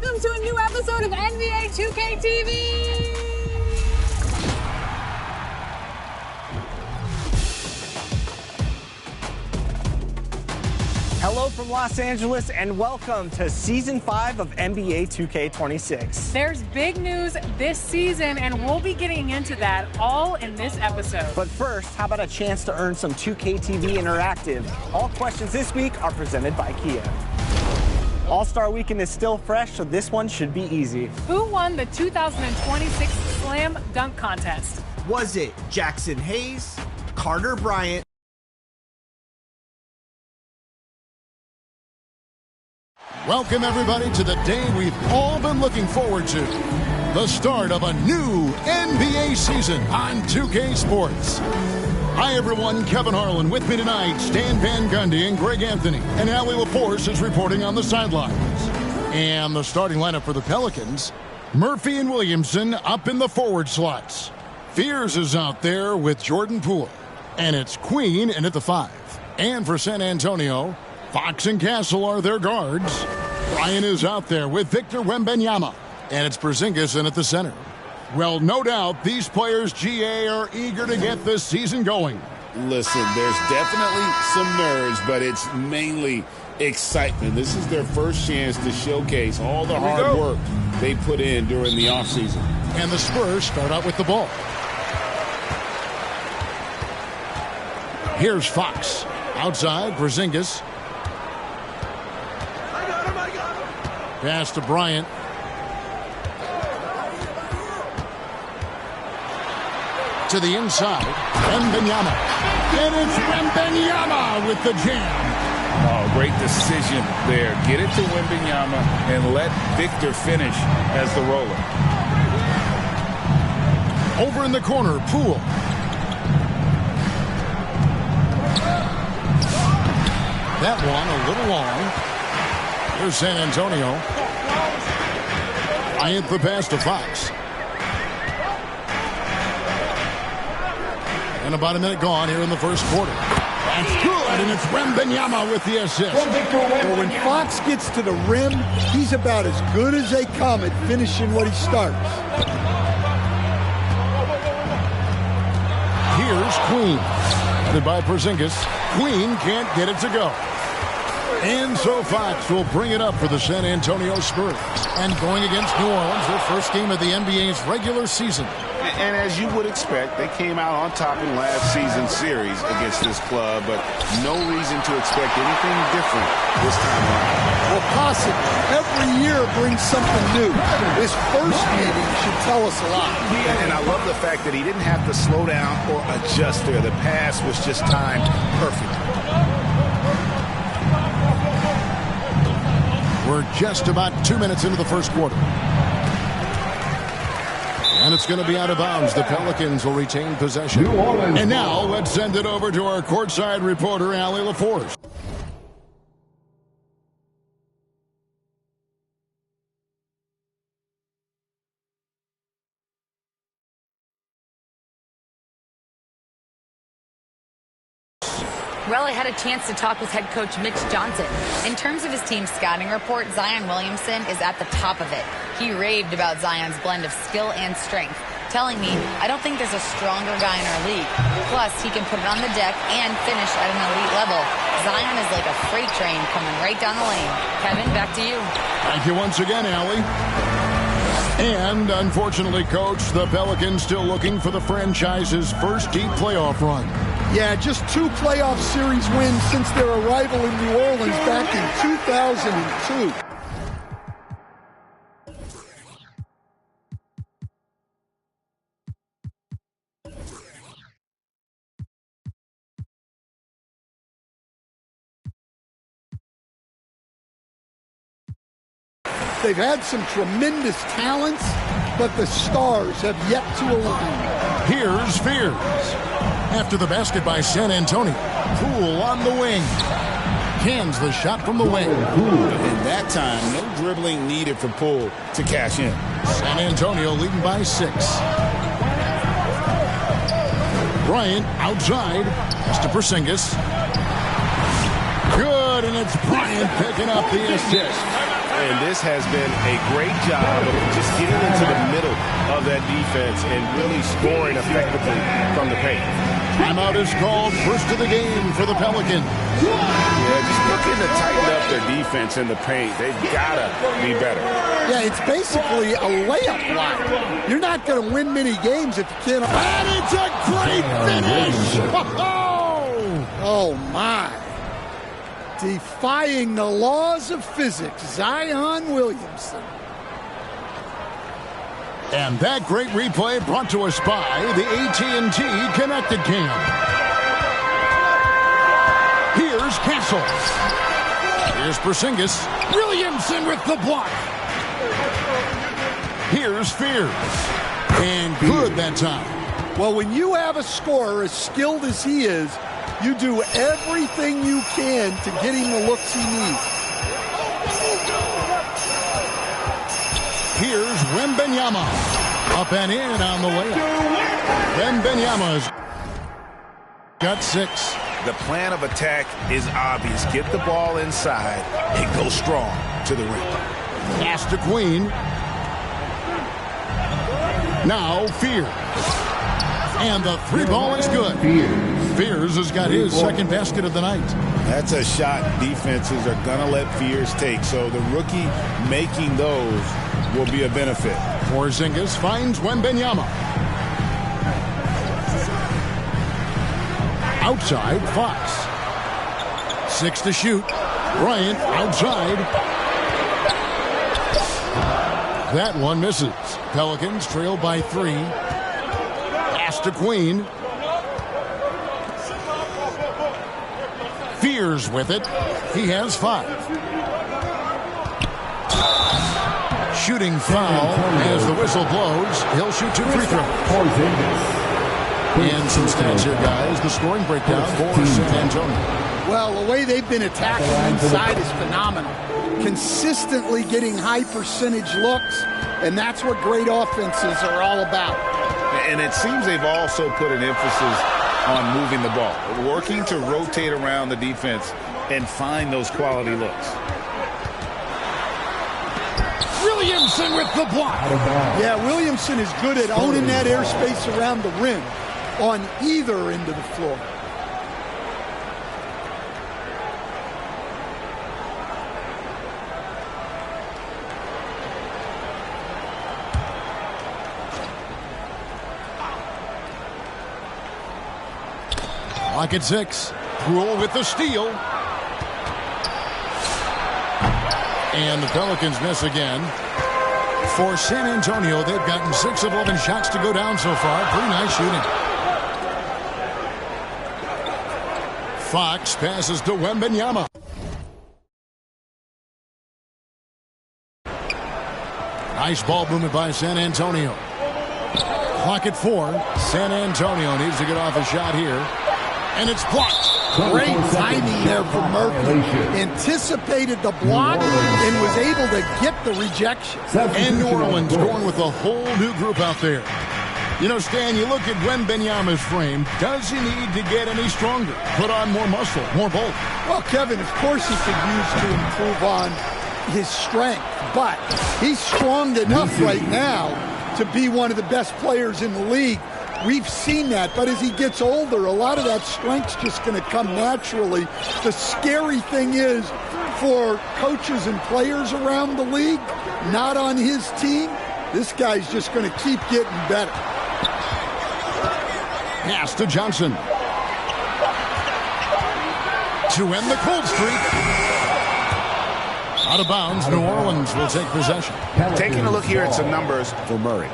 welcome to a new episode of NBA 2K TV. Hello from Los Angeles and welcome to Season 5 of NBA 2K26. There's big news this season and we'll be getting into that all in this episode. But first, how about a chance to earn some 2K TV Interactive? All questions this week are presented by Kia. All-Star Weekend is still fresh, so this one should be easy. Who won the 2026 Slam Dunk Contest? Was it Jackson Hayes, Carter Bryant? Welcome, everybody, to the day we've all been looking forward to. The start of a new NBA season on 2K Sports. Hi, everyone. Kevin Harlan with me tonight. Stan Van Gundy and Greg Anthony. And Allie LaForce is reporting on the sidelines. And the starting lineup for the Pelicans, Murphy and Williamson up in the forward slots. Fears is out there with Jordan Poole. And it's Queen in at the 5. And for San Antonio, Fox and Castle are their guards. Bryant is out there with Victor Wembanyama. And it's Porzingis in at the center. Well, no doubt these players, GA, are eager to get this season going. Listen, there's definitely some nerves, but it's mainly excitement. This is their first chance to showcase all the hard work they put in during the offseason. And the Spurs start out with the ball. Here's Fox. Outside, Porzingis. Pass to Bryant. To the inside. Wembanyama. And it's Wembanyama with the jam. Oh, great decision there. Get it to Wembanyama and let Victor finish as the roller. Over in the corner, Poole. That one a little long. Here's San Antonio. Bryant the pass to Fox. And about a minute gone here in the first quarter. That's good, and it's Wembanyama with the assist. Well, when Fox gets to the rim, he's about as good as they come at finishing what he starts. Here's Queen. Headed by Porzingis. Queen can't get it to go. And so Fox will bring it up for the San Antonio Spurs. And going against New Orleans, their first game of the NBA's regular season. And as you would expect, they came out on top in last season's series against this club, but no reason to expect anything different this time around. Well, possibly. Every year brings something new. This first meeting should tell us a lot. And I love the fact that he didn't have to slow down or adjust there. The pass was just timed perfectly. We're just about 2 minutes into the first quarter. And it's going to be out of bounds. The Pelicans will retain possession. And now let's send it over to our courtside reporter, Allie LaForce. Well, I had a chance to talk with head coach Mitch Johnson. In terms of his team's scouting report, Zion Williamson is at the top of it. He raved about Zion's blend of skill and strength, telling me, I don't think there's a stronger guy in our league. Plus, he can put it on the deck and finish at an elite level. Zion is like a freight train coming right down the lane. Kevin, back to you. Thank you once again, Allie. And, unfortunately, Coach, the Pelicans still looking for the franchise's first deep playoff run. Yeah, just 2 playoff series wins since their arrival in New Orleans back in 2002. They've had some tremendous talents, but the stars have yet to align. Here's Fears. After the basket by San Antonio. Poole on the wing. Cans the shot from the wing. And that time, no dribbling needed for Poole to cash in. San Antonio leading by 6. Bryant outside. Pass to Porzingis. Good, and it's Bryant picking up the assist. And this has been a great job of just getting into the middle of that defense and really scoring effectively from the paint. Timeout is called, first of the game for the Pelicans. Yeah, just looking to tighten up their defense in the paint. They've got to be better. Yeah, it's basically a layup line. You're not going to win many games if you can't. And it's a great finish! Oh, my. Defying the laws of physics, Zion Williamson. And that great replay brought to us by the AT&T Connected Cam. Here's Castle. Here's Porzingis. Williamson with the block. Here's Fears. And good that time. Well, when you have a scorer as skilled as he is, you do everything you can to get him the looks he needs. Here's Wembanyama. Up and in on the layup. Wembanyama's got 6. The plan of attack is obvious. Get the ball inside and go strong to the rim. Pass to Queen. Now Fears. And the 3-ball is good. Fears has got his second basket of the night. That's a shot defenses are going to let Fears take. So the rookie making those will be a benefit. Porzingis finds Wembanyama. Outside, Fox. 6 to shoot. Bryant outside. That one misses. Pelicans trail by 3. Pass to Queen. Fears with it. He has 5. Shooting foul as the whistle blows. He'll shoot 2 free throws. And some stats here, guys. The scoring breakdown for San Antonio. Well, the way they've been attacking inside is phenomenal. Consistently getting high percentage looks, and that's what great offenses are all about. And it seems they've also put an emphasis on moving the ball, working to rotate around the defense and find those quality looks. Williamson with the block. Yeah, Williamson is good at owning that airspace around the rim on either end of the floor. Clock at 6. Poole with the steal. And the Pelicans miss again. For San Antonio, they've gotten 6 of 11 shots to go down so far. Pretty nice shooting. Fox passes to Wembanyama. Nice ball movement by San Antonio. Clock at 4. San Antonio needs to get off a shot here. And it's blocked. Great timing there from Murphy. Anticipated the block and was able to get the rejection. And New Orleans going with a whole new group out there. You know, Stan, you look at Wembanyama's frame. Does he need to get any stronger? Put on more muscle, more bulk? Well, Kevin, of course he could use to improve on his strength. But he's strong enough right now to be one of the best players in the league. We've seen that, but as he gets older, a lot of that strength's just going to come naturally. The scary thing is for coaches and players around the league, not on his team, this guy's just going to keep getting better. Pass to Johnson. To end the cold streak. Out of bounds, New Orleans will take possession. Taking a look here at some numbers for Murray.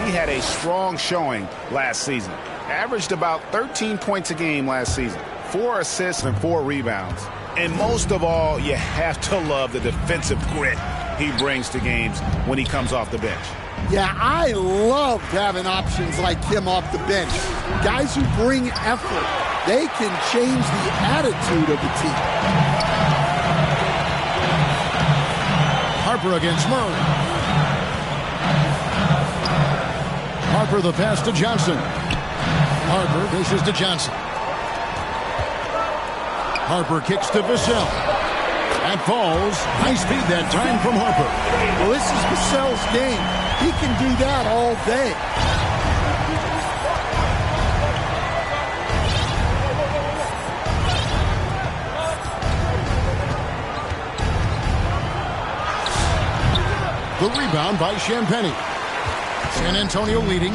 He had a strong showing last season. Averaged about 13 points a game last season. 4 assists and 4 rebounds. And most of all, you have to love the defensive grit he brings to games when he comes off the bench. Yeah, I love having options like him off the bench. Guys who bring effort. They can change the attitude of the team. Harper against Murray. Harper the pass to Johnson. Harper dishes to Johnson. Harper kicks to Vassell. That falls. High speed that time from Harper. Well, this is Vassell's game. He can do that all day. The rebound by Champagnie. San Antonio leading.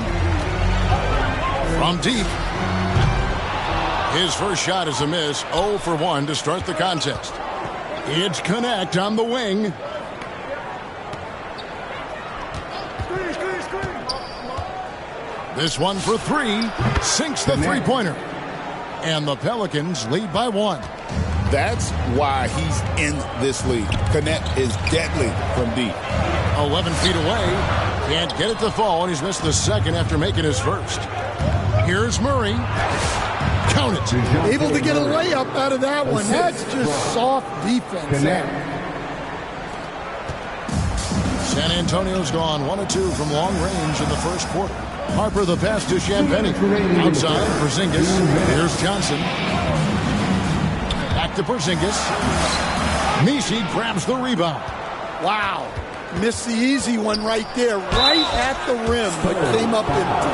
From deep. His first shot is a miss. 0 for 1 to start the contest. It's Connect on the wing. This one for 3. Sinks the three-pointer. And the Pelicans lead by 1. That's why he's in this league. Connect is deadly from deep. 11 feet away. Can't get it to fall, and he's missed the second after making his first. Here's Murray. Count it. Able to get a layup out of that one. That's just soft defense. San Antonio's gone 1 of 2 from long range in the first quarter. Harper the pass to Champagnie. Outside, Porzingis. Here's Johnson. Back to Porzingis. Misi grabs the rebound. Wow. Missed the easy one right there, right at the rim, but came up empty.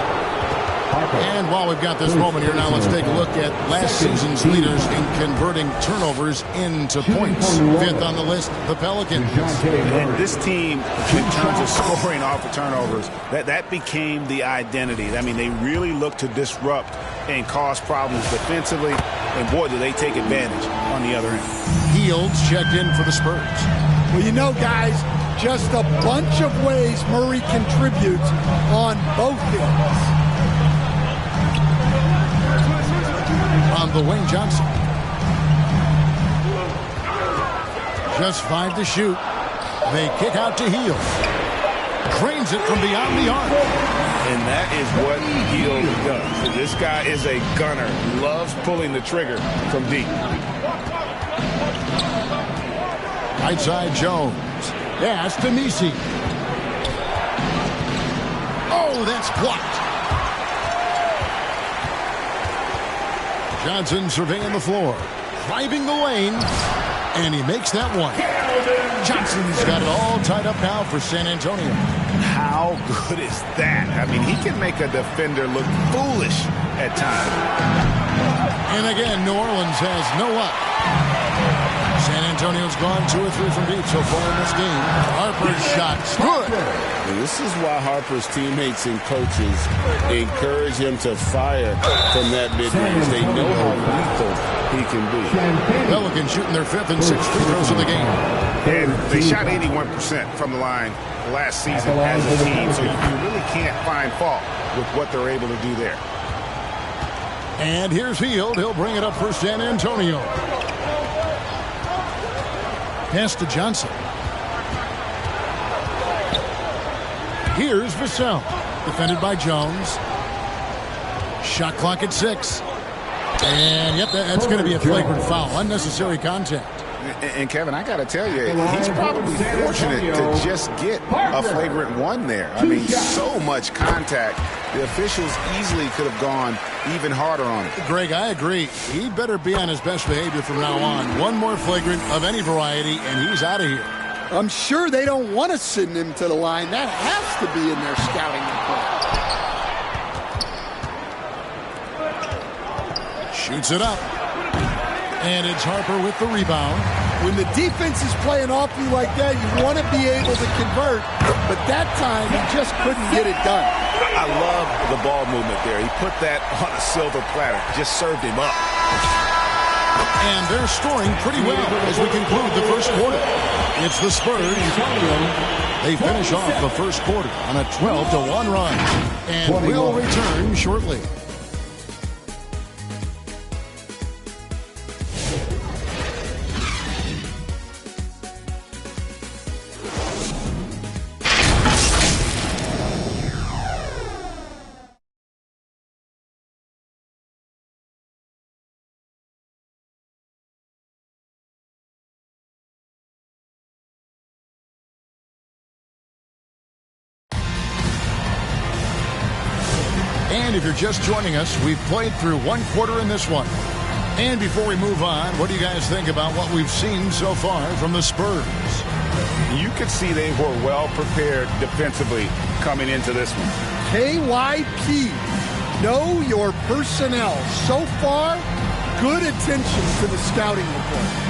And while we've got this moment here now, let's take a look at last season's leaders in converting turnovers into points. 5th on the list, the Pelicans. And this team, in terms of scoring off of turnovers, that became the identity. I mean, they really look to disrupt and cause problems defensively. And boy, do they take advantage on the other end. Fields checked in for the Spurs. Well, you know, guys, just a bunch of ways Murray contributes on both ends. On the wing, Johnson. Just 5 to shoot. They kick out to Hield. Drains it from beyond the arc. And that is what Hield does. This guy is a gunner. Loves pulling the trigger from deep. Right side, Jones. Pass to Misi. Oh, that's blocked. Johnson surveying the floor. Driving the lane. And he makes that one. Johnson's got it all tied up now for San Antonio. How good is that? I mean, he can make a defender look foolish at times. And again, New Orleans has no luck. San Antonio's gone 2 or 3 from deep so far in this game. Harper's shot's good. And this is why Harper's teammates and coaches encourage him to fire from that mid-range. They know how lethal he can be. Pelicans shooting their 5th and 6th free throws of the game. And they shot 81% from the line last season as a team, so you really can't find fault with what they're able to do there. And here's Hield. He'll bring it up for San Antonio. Pass to Johnson. Here's Vassell. Defended by Jones. Shot clock at 6. And, yep, that's going to be a flagrant foul. Unnecessary contact. And Kevin, I got to tell you, he's probably fortunate to just get a flagrant 1 there. I mean, so much contact. The officials easily could have gone even harder on it. Greg, I agree. He better be on his best behavior from now on. One more flagrant of any variety, and he's out of here. I'm sure they don't want to send him to the line. That has to be in their scouting report. Shoots it up. And it's Harper with the rebound. When the defense is playing off you like that, you want to be able to convert. But that time, he just couldn't get it done. I love the ball movement there. He put that on a silver platter. Just served him up. And they're scoring pretty well as we conclude the first quarter. It's the Spurs. They finish off the first quarter on a 12-1 run. And we'll return shortly. And if you're just joining us, we've played through 1 quarter in this one. And before we move on, what do you guys think about what we've seen so far from the Spurs? You could see they were well prepared defensively coming into this one. KYP, know your personnel. So far, good attention to the scouting report.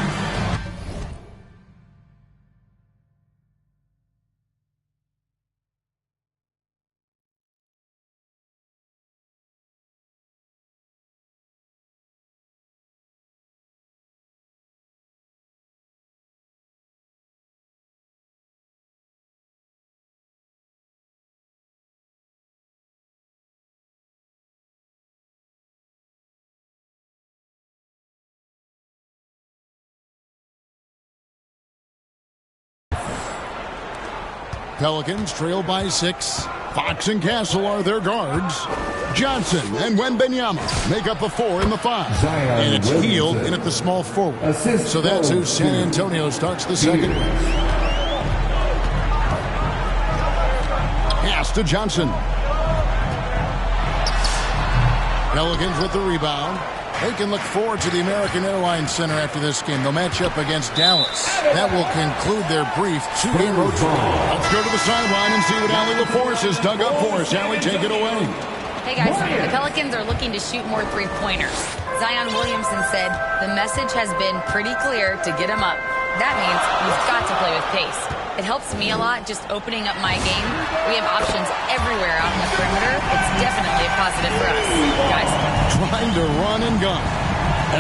Pelicans trail by 6. Fox and Castle are their guards. Johnson and Wembanyama make up the 4 and the 5. And it's Hield in at the small forward. So that's who San Antonio starts the second with. Pass to Johnson. Pelicans with the rebound. They can look forward to the American Airlines Center after this game. They'll match up against Dallas. That will conclude their brief 2-game road trip. Let's go to the sideline and see what Allie LaForce has dug up for us. Allie, take it away. Hey guys, the Pelicans are looking to shoot more three-pointers. Zion Williamson said the message has been pretty clear to get him up. That means you've got to play with pace. It helps me a lot just opening up my game. We have options everywhere out in the perimeter. It's definitely a positive for us, guys. Trying to run and gun.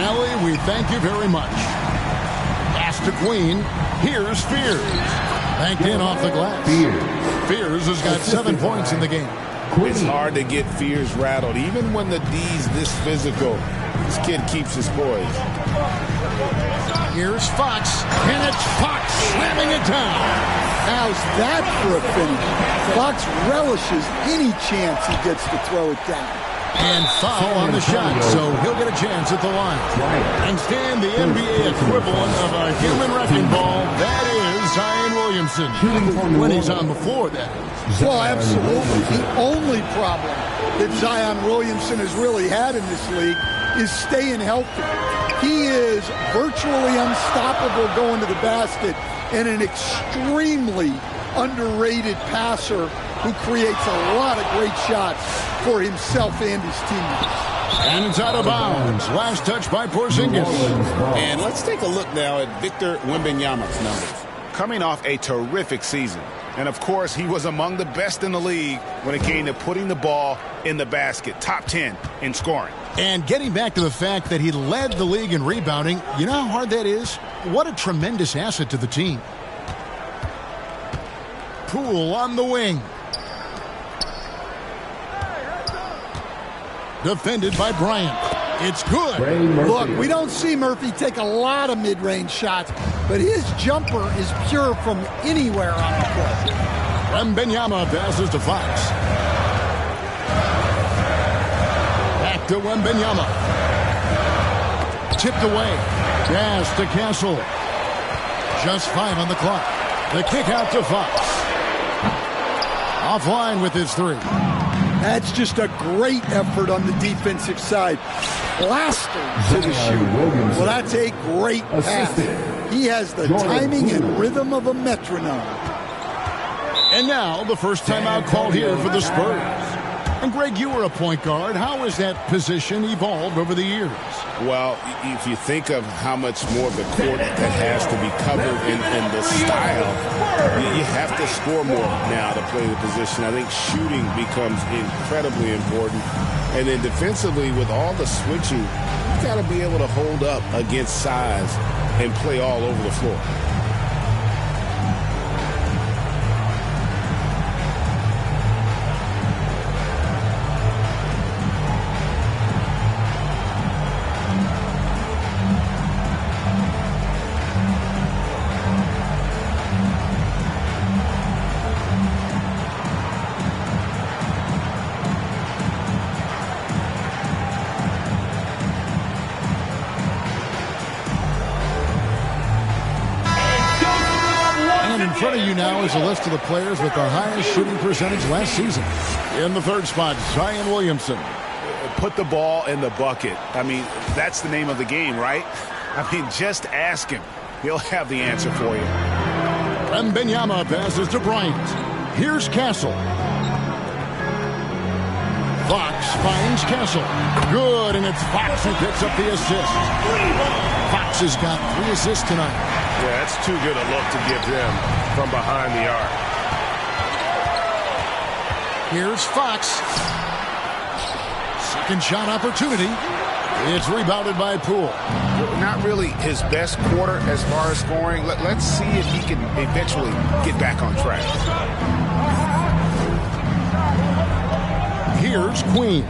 Allie, we thank you very much. Pass to Queen. Here's Fears. Banked in off the glass. Fears has got 7 points in the game. It's hard to get Fears rattled. Even when the D's this physical, this kid keeps his poise. Here's Fox, and it's Fox slamming it down. How's that for a finish? Fox relishes any chance he gets to throw it down. And foul on the shot, so he'll get a chance at the line. And stand the NBA equivalent of a human wrecking ball, that is Zion Williamson. When he's on the floor, that is. Well, absolutely. The only problem that Zion Williamson has really had in this league is staying healthy. He is virtually unstoppable going to the basket and an extremely underrated passer who creates a lot of great shots for himself and his teammates. And it's out of bounds. Last touch by Porzingis. And let's take a look now at Victor Wembanyama's numbers. Coming off a terrific season. And, of course, he was among the best in the league when it came to putting the ball in the basket. Top 10 in scoring. And getting back to the fact that he led the league in rebounding, you know how hard that is? What a tremendous asset to the team. Poole on the wing. Defended by Bryant. It's good. Look, we don't see Murphy take a lot of mid-range shots, but his jumper is pure from anywhere on the court. Wembanyama passes to Fox. Back to Wembanyama. Tipped away. Pass to Castle. Just 5 on the clock. The kick out to Fox. Offline with his 3. That's just a great effort on the defensive side. Blaster to the shoot. Well, that's a great pass. He has the timing and rhythm of a metronome. And now the first timeout called here for the Spurs. And Greg, you were a point guard. How has that position evolved over the years? Well, if you think of how much more of the court that has to be covered in the style, you have to score more now to play the position. I think shooting becomes incredibly important. And then defensively, with all the switching, you got to be able to hold up against size and play all over the floor. In front of you now is a list of the players with the highest shooting percentage last season. In the third spot, Zion Williamson. put the ball in the bucket. I mean, that's the name of the game, right? I mean, just ask him. He'll have the answer for you. Wembanyama passes to Bryant. Here's Castle. Fox finds Castle. Good, and it's Fox who picks up the assist. Fox has got 3 assists tonight. Yeah, that's too good a look to give them from behind the arc. Here's Fox. Second shot opportunity. It's rebounded by Poole. Not really his best quarter as far as scoring. Let's see if he can eventually get back on track. Here's Queen.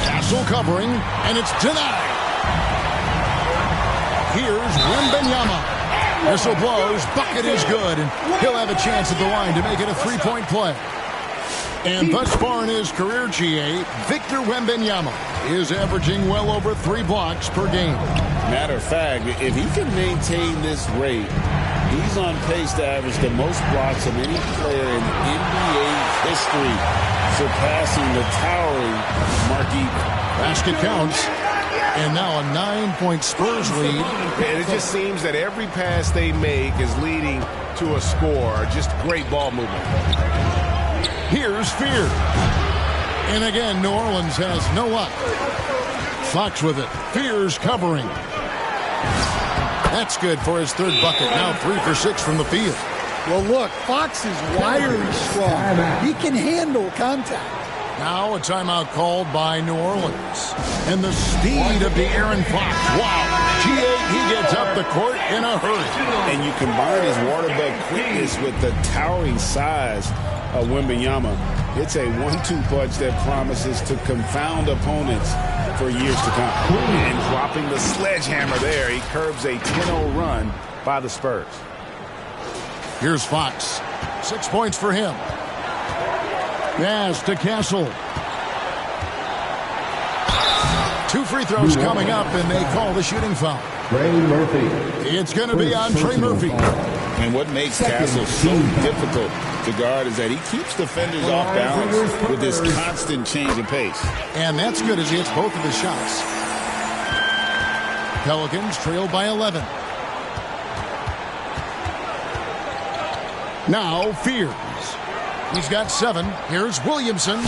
Castle covering, and it's denied. Here's Wembanyama. Whistle blows. Bucket is good, and he'll have a chance at the line to make it a 3-point play. And thus far in his career, GA, Victor Wembanyama is averaging well over 3 blocks per game. Matter of fact, if he can maintain this rate, he's on pace to average the most blocks of any player in NBA history, surpassing the towering Marquis. Basket counts. And now a 9-point Spurs lead. And it just seems that every pass they make is leading to a score. Just great ball movement. Here's Fear. And again, New Orleans has no luck. Fox with it. Fear's covering. That's good for his 3rd bucket. Now 3 for 6 from the field. Well, look, Fox is wiry strong. He can handle contact. Now a timeout called by New Orleans. And the speed of the Aaron Fox. Wow. He gets up the court in a hurry. And you combine his water bug quickness with the towering size of Wembanyama. It's a 1-2 punch that promises to confound opponents for years to come. And dropping the sledgehammer there, he curbs a 10-0 run by the Spurs. Here's Fox. 6 points for him. Pass to Castle. 2 free throws coming up, and they call the shooting foul. Trey Murphy. It's going to be on Trey Murphy. And what makes Castle so difficult to guard is that he keeps defenders off balance with this constant change of pace. And that's good as he hits both of his shots. Pelicans trail by 11. Now Fears. He's got 7. Here's Williamson.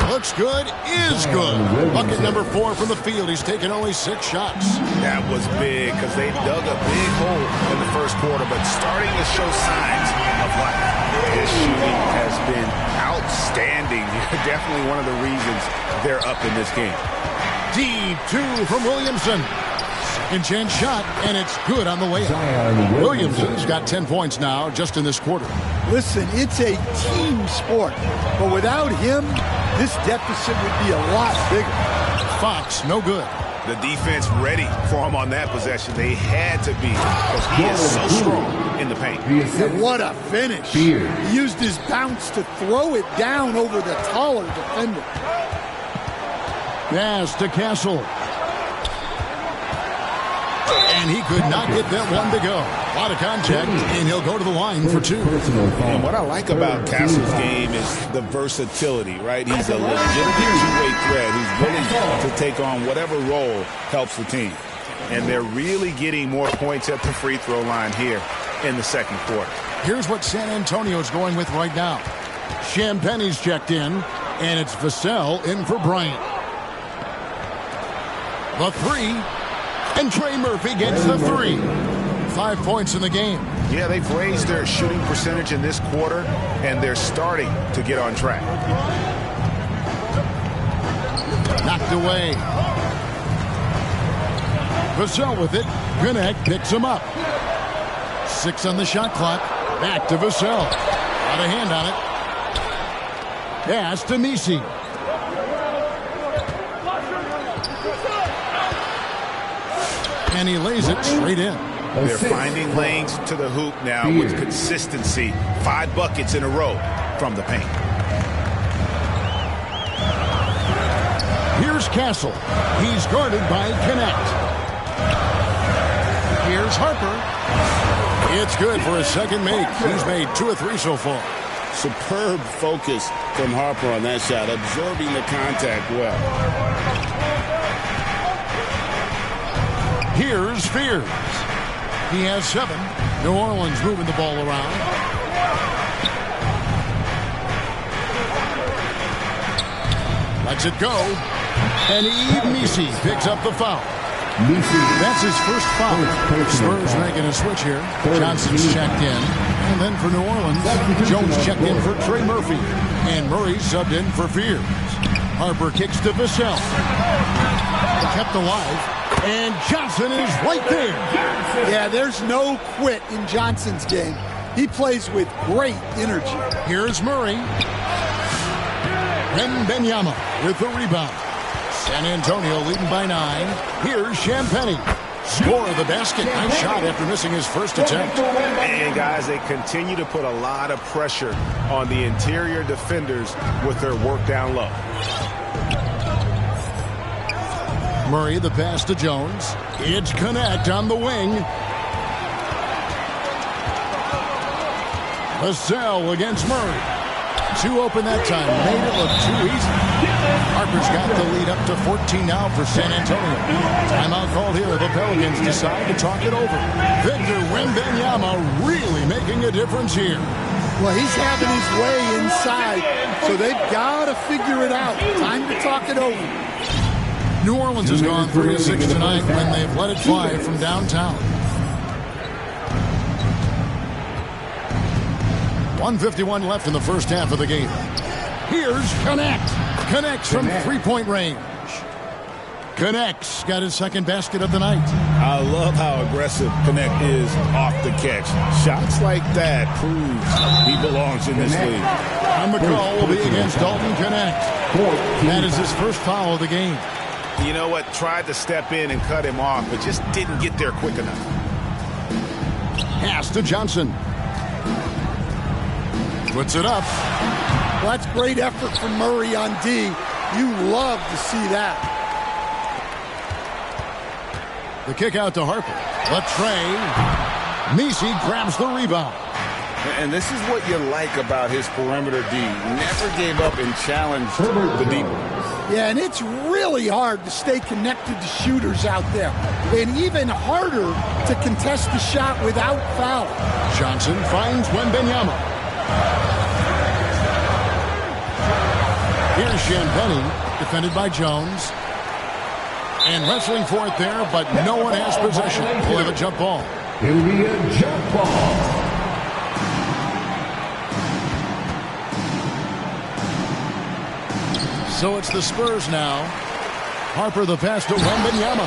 Looks good. Is good. Bucket number 4 from the field. He's taken only 6 shots. That was big because they dug a big hole in the first quarter, but starting to show signs of life. His shooting has been outstanding. Definitely one of the reasons they're up in this game. Deep 2 from Williamson. Second chance shot, and it's good on the way up. Williamson's got 10 points now just in this quarter. Listen, it's a team sport, but without him, this deficit would be a lot bigger. Fox, no good. The defense ready for him on that possession. They had to be because he is so strong in the paint. And what a finish. He used his bounce to throw it down over the taller defender. Pass to Castle. And he could not get that one to go. A lot of contact, and he'll go to the line for 2. And what I like about Castle's game is the versatility, right? He's a legitimate two-way threat who's willing to take on whatever role helps the team. And they're really getting more points at the free throw line here in the second quarter. Here's what San Antonio's going with right now. Champagne's checked in, and it's Vassell in for Bryant. The 3. And Trey Murphy gets the 3. 5 points in the game. Yeah, they've raised their shooting percentage in this quarter, and they're starting to get on track. Knocked away. Vassell with it. Gwinnett picks him up. 6 on the shot clock. Back to Vassell. Got a hand on it. Pass to Nisi. And he lays it straight in. They're finding lanes to the hoop now with consistency. 5 buckets in a row from the paint. Here's Castle. He's guarded by Connect. Here's Harper. It's good for his second make. He's made 2 or 3 so far. Superb focus from Harper on that shot, absorbing the contact well. Here's Spears. He has 7. New Orleans moving the ball around. Lets it go. And Yves Missi picks up the foul. That's his first foul. Spurs making a switch here. Johnson's checked in. And then for New Orleans, Jones checked in for Trey Murphy. And Murray subbed in for Fears. Harper kicks to Vassell. Kept alive. And Johnson is right there. Yeah, there's no quit in Johnson's game. He plays with great energy. Here's Murray. Wembanyama with the rebound. San Antonio leading by 9. Here's Champagnie. Score of the basket. Nice shot after missing his first attempt. And guys, they continue to put a lot of pressure on the interior defenders with their work down low. Murray, the pass to Jones. It's Connect on the wing. Vassell against Murray. 2 open that time. Made it look too easy. Harper's got the lead up to 14 now for San Antonio. Timeout called here. The Pelicans decide to talk it over. Victor Wembanyama really making a difference here. Well, he's having his way inside, so they've got to figure it out. Time to talk it over. New Orleans has gone 3-6 tonight when they've let it fly from downtown. 1:51 left in the first half of the game. Here's Connect. Connects from three-point range. Connects got his second basket of the night. I love how aggressive Connect is off the catch. Shots like that proves he belongs in this league. And the call will be against Dalton Connect. That is his first foul of the game. You know what? Tried to step in and cut him off, but just didn't get there quick enough. Pass to Johnson. Puts it up. Well, that's great effort from Murray on D. You love to see that. The kick out to Harper. Latrey. Missi grabs the rebound. And this is what you like about his perimeter D. Never gave up and challenged the deep. Yeah, and it's really hard to stay connected to shooters out there. And even harder to contest the shot without foul. Johnson finds Wembanyama. Here's Champagnie, defended by Jones. And wrestling for it there, but no one has possession. We'll have a jump ball. It'll be a jump ball. So it's the Spurs now. Harper the pass to Wembanyama.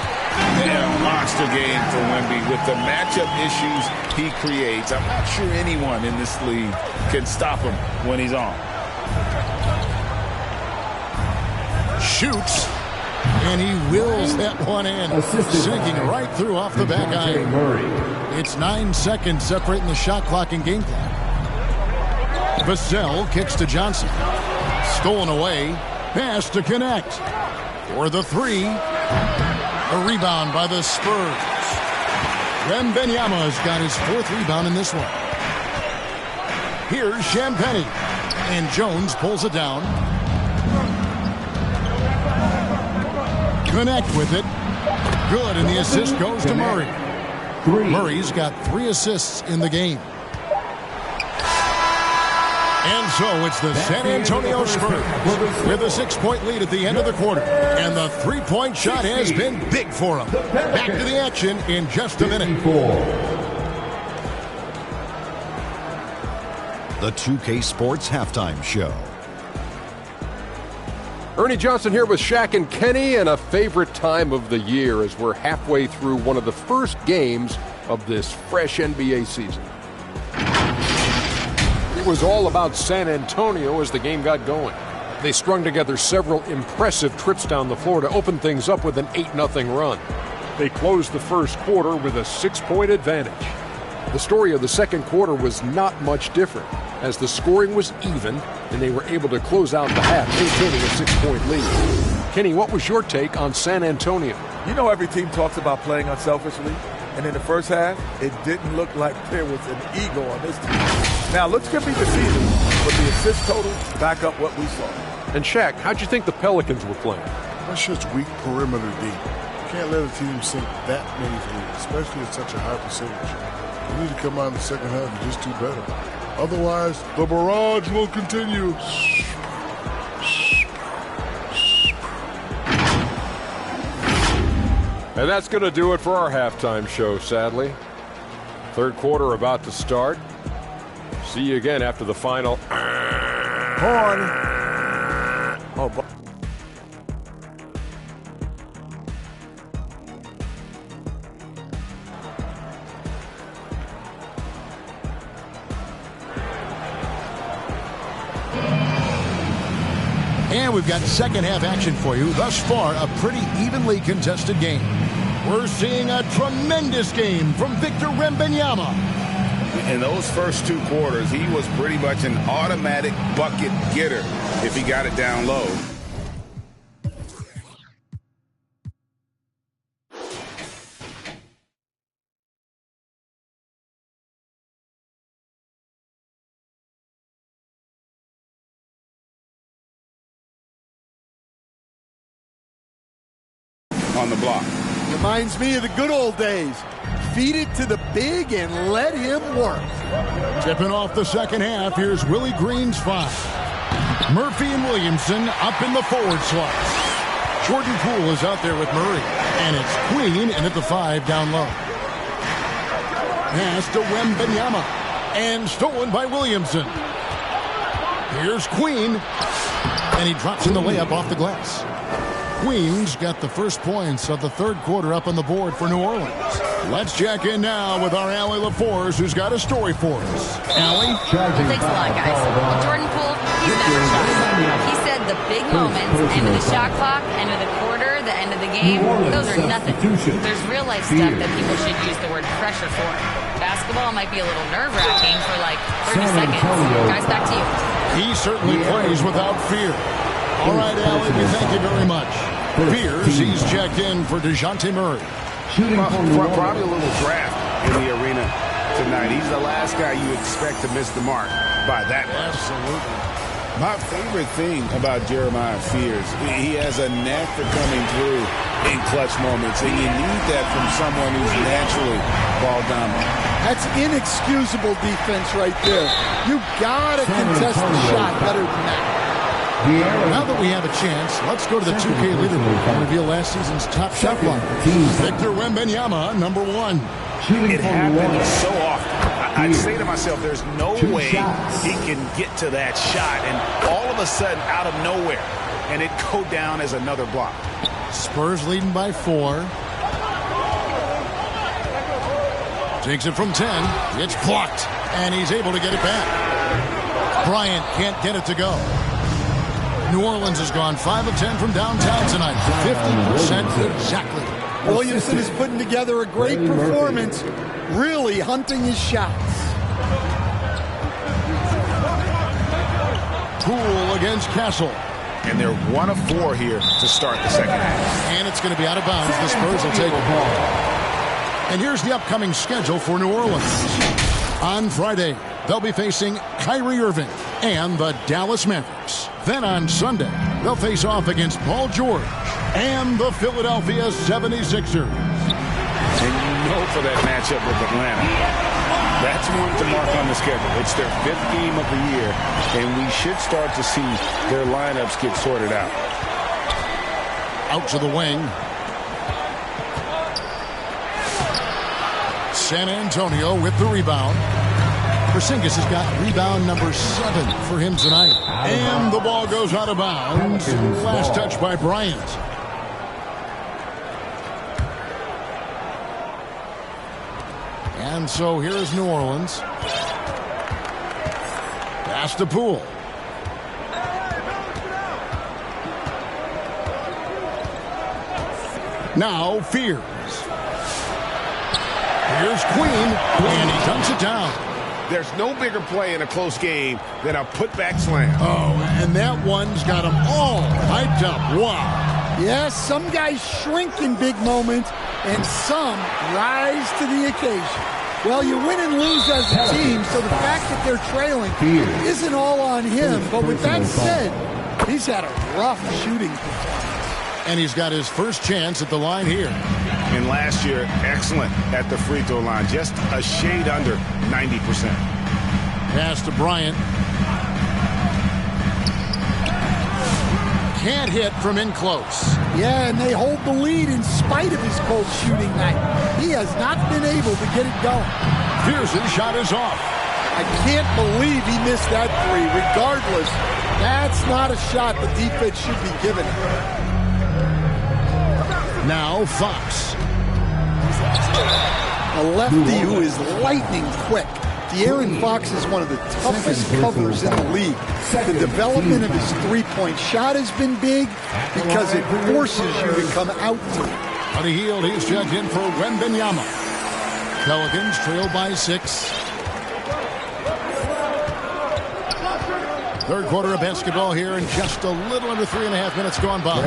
Yeah, monster game for Wemby with the matchup issues he creates. I'm not sure anyone in this league can stop him when he's on. Shoots. And he wills that one in. Sinking right through off the back iron. It's 9 seconds separating the shot clock and game clock. Vassell kicks to Johnson. Stolen away. Pass to Connect. For the 3. A rebound by the Spurs. Wembanyama's got his 4th rebound in this one. Here's Champagnie. And Jones pulls it down. Connect with it. Good, and the assist goes to Murray. Murray's got 3 assists in the game. And so it's the San Antonio Spurs with a 6-point lead at the end of the quarter. And the 3-point shot has been big for them. Back to the action in just a minute. The 2K Sports Halftime Show. Ernie Johnson here with Shaq and Kenny, and a favorite time of the year as we're halfway through one of the first games of this fresh NBA season. It was all about San Antonio as the game got going. They strung together several impressive trips down the floor to open things up with an 8-0 run. They closed the first quarter with a 6-point advantage. The story of the second quarter was not much different, as the scoring was even and they were able to close out the half, maintaining a 6-point lead. Kenny, what was your take on San Antonio? You know, every team talks about playing unselfishly, and in the first half, it didn't look like there was an ego on this team. Now, let's complete the season with the assist total back up what we saw. And Shaq, how'd you think the Pelicans were playing? That's just weak perimeter D. can't let a team sink that many threes, especially at such a high percentage. You need to come out in the second half and just do better. Otherwise, the barrage will continue. And that's going to do it for our halftime show, sadly. Third quarter about to start. See you again after the final. Horn. Oh, And we've got second half action for you. Thus far, a pretty evenly contested game. We're seeing a tremendous game from Victor Wembanyama. In those first 2 quarters, he was pretty much an automatic bucket getter if he got it down low. On the block. Reminds me of the good old days. Feed it to the big and let him work. Tipping off the second half, here's Willie Green's 5. Murphy and Williamson up in the forward slot. Jordan Poole is out there with Murray. And it's Queen in at the 5 down low. Pass to Wembanyama. And stolen by Williamson. Here's Queen. And he drops in the layup off the glass. Queens got the first points of the third quarter up on the board for New Orleans. Let's check in now with our Allie LaForce, who's got a story for us. Allie? Thanks a lot, guys. Well, Jordan Poole, he's never shot. He said the big moments, end of the shot clock, end of the quarter, the end of the game, those are nothing. There's real-life stuff that people should use the word pressure for. Basketball might be a little nerve-wracking for like 30 seconds. Guys, back to you. He certainly plays without fear. All right, Allie, we thank you very much. Fears, he's checked in for DeJounte Murray. Probably a little draft in the arena tonight. He's the last guy you expect to miss the mark by that much. Absolutely. My favorite thing about Jeremiah Fears, he has a knack for coming through in clutch moments, and you need that from someone who's naturally ball dominant. That's inexcusable defense right there. You gotta contest the shot better than that. Now that we have a chance, let's go to the 2K leaderboard and reveal last season's top shot blocker. Victor Wembanyama, number 1. It happens so often. I'd say to myself, there's no way he can get to that shot, and all of a sudden, out of nowhere, and it go down as another block. Spurs leading by 4. Takes it from 10. It's blocked, and he's able to get it back. Bryant can't get it to go. New Orleans has gone 5 of 10 from downtown tonight. 50% exactly. Williamson is putting together a great performance, really hunting his shots. Poole against Castle. And they're 1 of 4 here to start the second half. And it's going to be out of bounds. The Spurs will take it. And here's the upcoming schedule for New Orleans. On Friday, they'll be facing Kyrie Irving and the Dallas Mavericks. Then on Sunday, they'll face off against Paul George and the Philadelphia 76ers. And you know for that matchup with Atlanta, that's one to mark on the schedule. It's their 5th game of the year, and we should start to see their lineups get sorted out. Out to the wing. San Antonio with the rebound. Porzingis has got rebound number 7 for him tonight. And the ball goes out of bounds. Last touch by Bryant. And so here is New Orleans. Pass to Poole. Now Fears. Here's Queen, and he dunks it down. There's no bigger play in a close game than a putback slam. Oh, and that one's got them all hyped up. Wow. Yes, some guys shrink in big moments, and some rise to the occasion. Well, you win and lose as a team, so the fact that they're trailing isn't all on him. But with that said, he's had a rough shooting performance. And he's got his first chance at the line here. And last year, excellent at the free throw line. Just a shade under 90%. Pass to Bryant. Can't hit from in close. Yeah, and they hold the lead in spite of his cold shooting night. He has not been able to get it going. Pearson's shot is off. I can't believe he missed that three. Regardless, that's not a shot the defense should be giving him. Now Fox. A lefty who is lightning quick. De'Aaron Fox is one of the toughest covers in the league. The development of his three-point shot has been big because it forces you to come out to it. On the heel, he's checked in for Wembanyama. Pelicans trail by 6. Third quarter of basketball here, and just a little under 3.5 minutes gone by.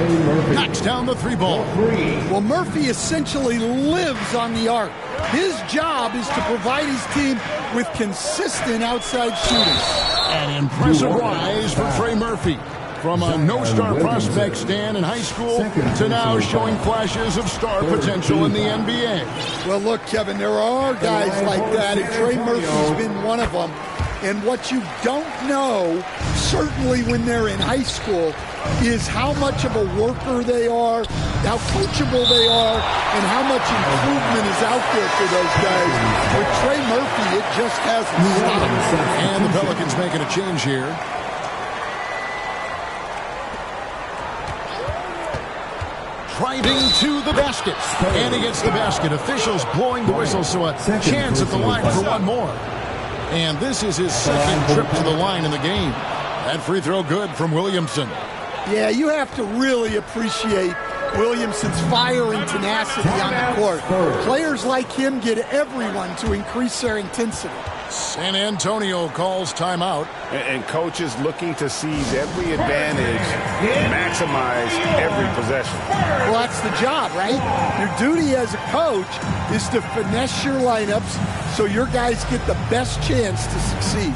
Knocks down the 3 ball. Well, Murphy essentially lives on the arc. His job is to provide his team with consistent outside shooting. An impressive rise for Trey Murphy. From a no-star prospect stand in high school to now showing flashes of star potential in the NBA. Well, look, Kevin, there are guys like that, and Trey Murphy's been one of them. And what you don't know, certainly when they're in high school, is how much of a worker they are, how coachable they are, and how much improvement is out there for those guys. With Trey Murphy, it just hasn't stopped. And the Pelicans making a change here. Driving to the basket. And he gets the basket. Officials blowing the whistle, so a chance at the line for one more. And this is his second trip to the line in the game. That free throw good from Williamson. Yeah, you have to really appreciate Williamson's fire and tenacity on the court. Players like him get everyone to increase their intensity. San Antonio calls timeout. And coaches looking to seize every advantage, maximize every possession. Well, that's the job, right? Your duty as a coach is to finesse your lineups so your guys get the best chance to succeed.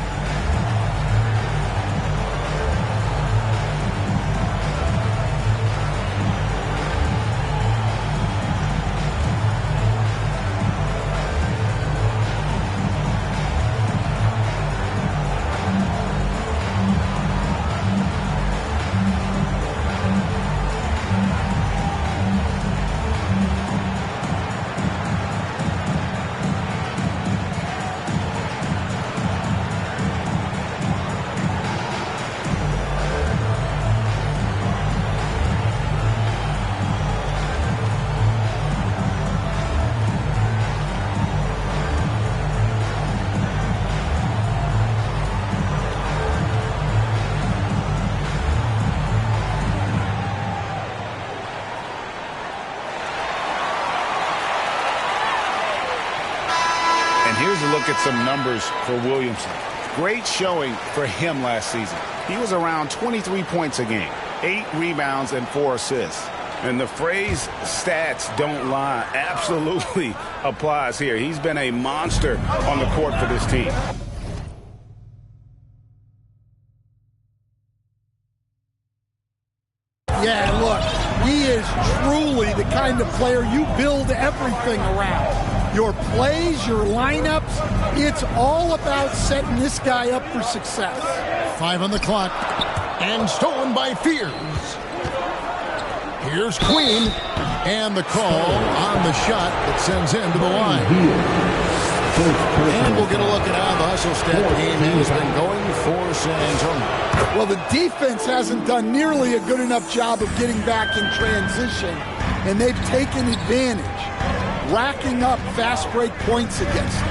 Here's a look at some numbers for Williamson. Great showing for him last season. He was around 23 points a game, 8 rebounds, and 4 assists. And the phrase stats don't lie absolutely applies here. He's been a monster on the court for this team. Yeah, look, he is truly the kind of player you build everything around. Your plays, your lineups, it's all about setting this guy up for success. 5 on the clock, and stolen by Fears. Here's Queen, and the call on the shot that sends him to the line. And we'll get a look at how the hustle stat game has been going for San Antonio. Well, the defense hasn't done nearly a good enough job of getting back in transition, and they've taken advantage, racking up fast break points against them.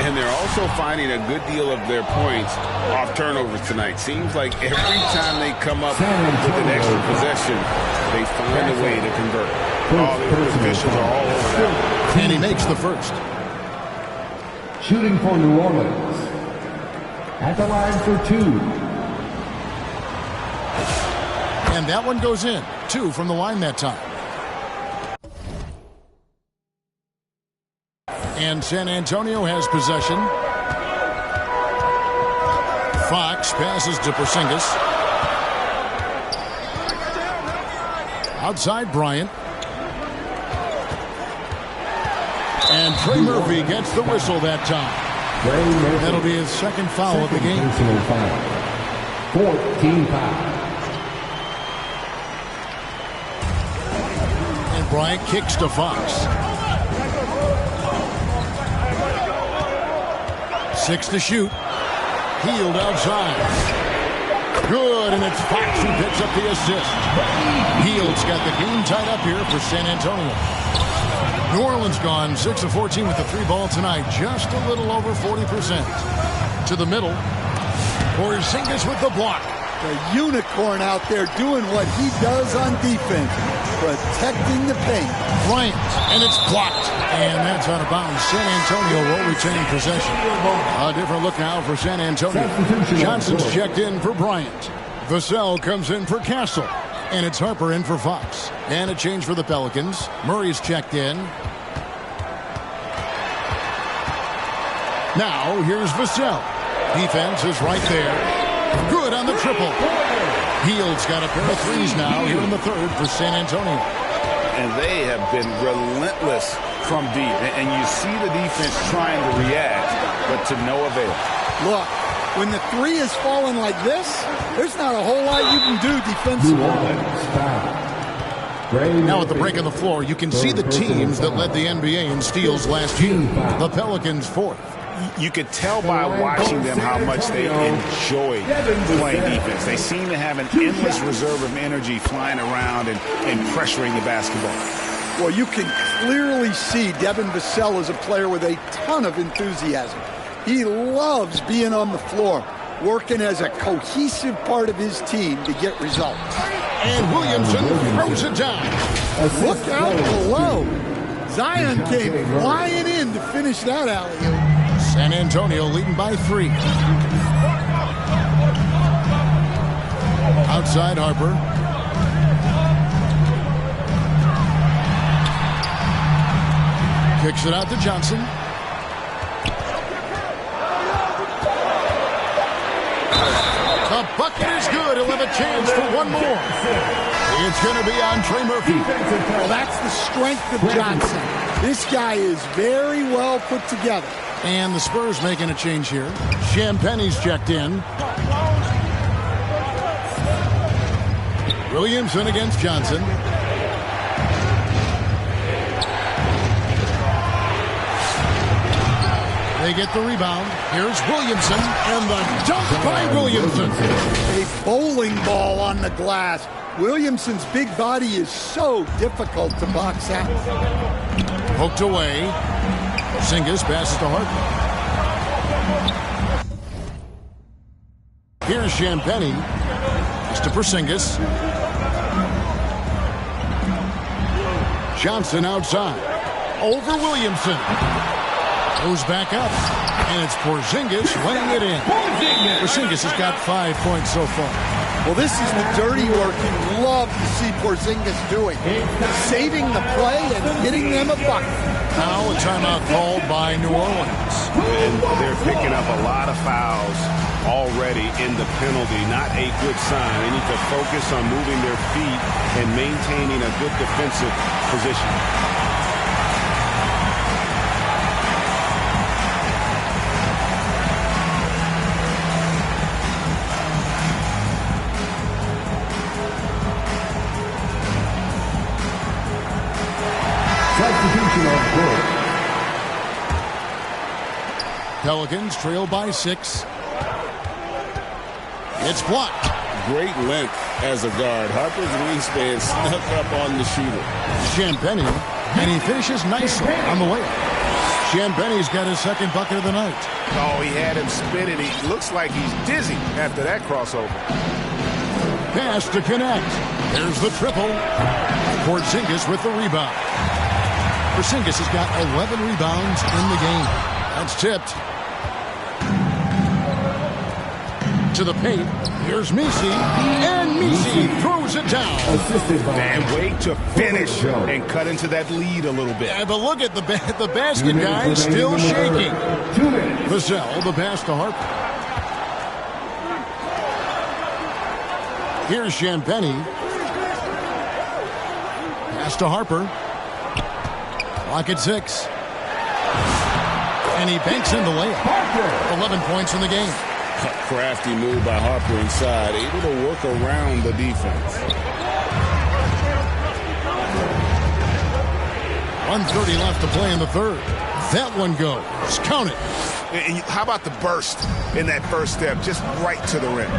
And they're also finding a good deal of their points off turnovers tonight. Seems like every time they come up with an extra possession, they find a way to convert. All the officials are all over that. And he makes the first. Shooting for New Orleans. At the line for 2. And that one goes in. 2 from the line that time. And San Antonio has possession. Fox passes to Porzingis. Outside Bryant. And Trey Murphy gets the whistle that time. That'll be his second foul of the game. 14 foul. And Bryant kicks to Fox. 6 to shoot. Healed outside. Good, and it's Fox who picks up the assist. Heald's got the game tied up here for San Antonio. New Orleans gone 6 of 14 with the 3-ball tonight. Just a little over 40%. To the middle. Porzingis with the block. The unicorn out there doing what he does on defense. Protecting the paint. Bryant, and it's blocked. And that's out of bounds. San Antonio will retain possession. A different look now for San Antonio. Johnson's checked in for Bryant. Vassell comes in for Castle. And it's Harper in for Fox. And a change for the Pelicans. Murray's checked in. Now, here's Vassell. Defense is right there. Good on the triple. Heald's got a pair of threes now here in the third for San Antonio. And they have been relentless from deep. And you see the defense trying to react, but to no avail. Look, when the three is falling like this, there's not a whole lot you can do defensively. Now at the break of the floor, you can see the teams that led the NBA in steals last year. The Pelicans fourth. You could tell by watching them how much they enjoy playing defense. They seem to have an endless reserve of energy flying around and pressuring the basketball. Well, you can clearly see Devin Vassell is a player with a ton of enthusiasm. He loves being on the floor, working as a cohesive part of his team to get results. And Williamson throws it down. Look out below. Zion came flying in to finish that alley-oop. San Antonio leading by 3. Outside Harper. Kicks it out to Johnson. The bucket is good. He'll have a chance for one more. It's going to be on Trey Murphy. Well, that's the strength of Johnson. This guy is very well put together. And the Spurs making a change here. Champagne's checked in. Williamson against Johnson. They get the rebound. Here's Williamson, and the dunk by Williamson. A bowling ball on the glass. Williamson's big body is so difficult to box out. Poked away. Porzingis passes to Harper. Here's Champagne. It's to Porzingis. Johnson outside. Over Williamson. Goes back up. And it's Porzingis laying it in. Porzingis has got 5 points so far. Well, this is the dirty work you love to see Porzingis doing. Saving the play and getting them a bucket. Now a timeout called by New Orleans. And they're picking up a lot of fouls already in the penalty. Not a good sign. They need to focus on moving their feet and maintaining a good defensive position. Pelicans trail by 6. It's blocked. Great length as a guard. Harper's wingspan snuck up on the shooter. Champagnie, and he finishes nicely on the way. Champagnie's got his second bucket of the night. Oh, he had him spinning. He looks like he's dizzy after that crossover. Pass to connect. There's the triple. Porzingis with the rebound. Porzingis has got 11 rebounds in the game. That's tipped. To the paint. Here's Messi. And Messi throws it down. And wait to finish and cut into that lead a little bit. Yeah, but look at the basket guy still shaking. Vassell, the pass to Harper. Here's Champagnie. Pass to Harper. Clock at 6. And he banks in the layup. 11 points in the game. Crafty move by Harper inside, able to work around the defense. 1:30 left to play in the third. That one goes. Count it. And how about the burst in that first step, just right to the rim?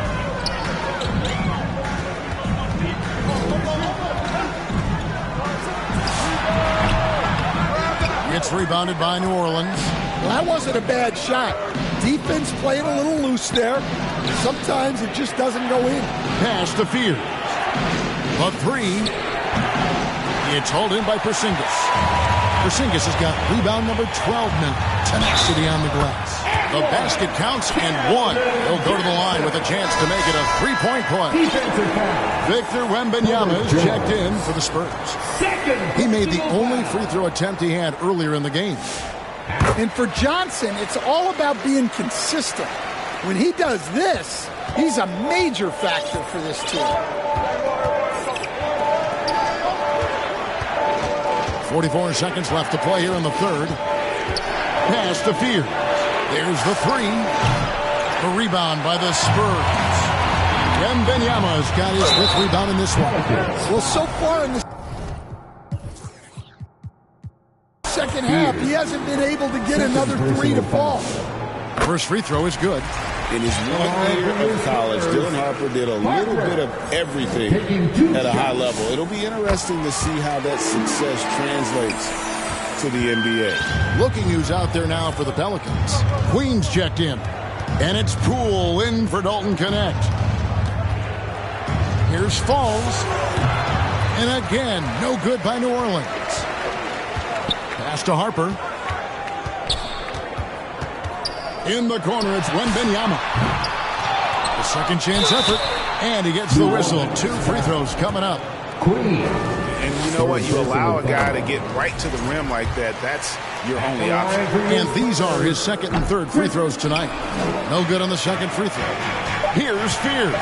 It's rebounded by New Orleans. Well, that wasn't a bad shot. Defense playing a little loose there. Sometimes it just doesn't go in. Pass to Fears. A 3. It's hauled in by Porzingis. Porzingis has got rebound number 12 now. Tenacity on the glass. The basket counts and 1. He'll go to the line with a chance to make it a 3-point play. Victor Wembanyama is checked in for the Spurs. He made the only free throw attempt he had earlier in the game. And for Johnson, it's all about being consistent. When he does this, he's a major factor for this team. 44 seconds left to play here in the third. Pass to Fears. There's the 3. A rebound by the Spurs. Wembanyama's got his 5th rebound in this one. Well, so far in the second half, he hasn't been able to get another 3 to fall. First free throw is good. In his 1 year of college, Dylan Harper did a little bit of everything at a high level. It'll be interesting to see how that success translates to the NBA. Looking who's out there now for the Pelicans. Queens checked in. And it's Poole in for Dalton Connect. Here's Falls. And again, no good by New Orleans. Pass to Harper. In the corner, it's Wembanyama. The second chance effort. And he gets the whistle. 2 free throws coming up. And you know what? You allow a guy to get right to the rim like that. That's your only option. And these are his second and third free throws tonight. No good on the second free throw. Here's Fears.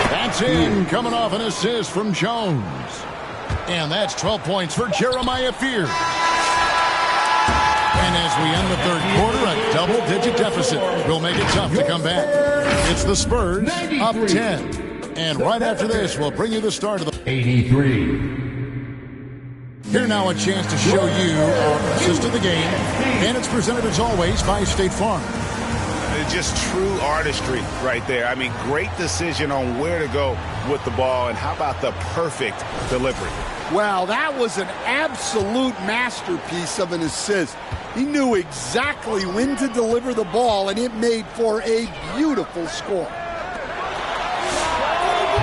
That's in, coming off an assist from Jones. And that's 12 points for Jeremiah Fears. And as we end the third quarter, a double-digit deficit will make it tough to come back. It's the Spurs up 10. And right after this, we'll bring you the start of the 83. Here now a chance to show you our assist of the game. And it's presented as always by State Farm. Just true artistry right there. I mean, great decision on where to go with the ball. And how about the perfect delivery? Wow, that was an absolute masterpiece of an assist. He knew exactly when to deliver the ball, and it made for a beautiful score.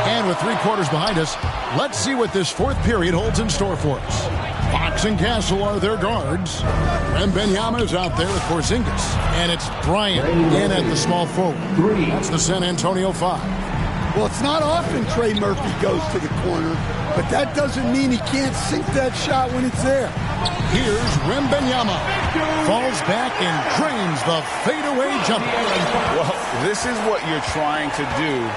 And with 3 quarters behind us, let's see what this fourth period holds in store for us. Fox and Castle are their guards. Wembanyama's out there with Porzingis. And it's Bryant in at the small forward. That's the San Antonio 5. Well, it's not often Trey Murphy goes to the corner, but that doesn't mean he can't sink that shot when it's there. Here's Wembanyama. Falls back and drains the fadeaway jumper. Well, this is what you're trying to do.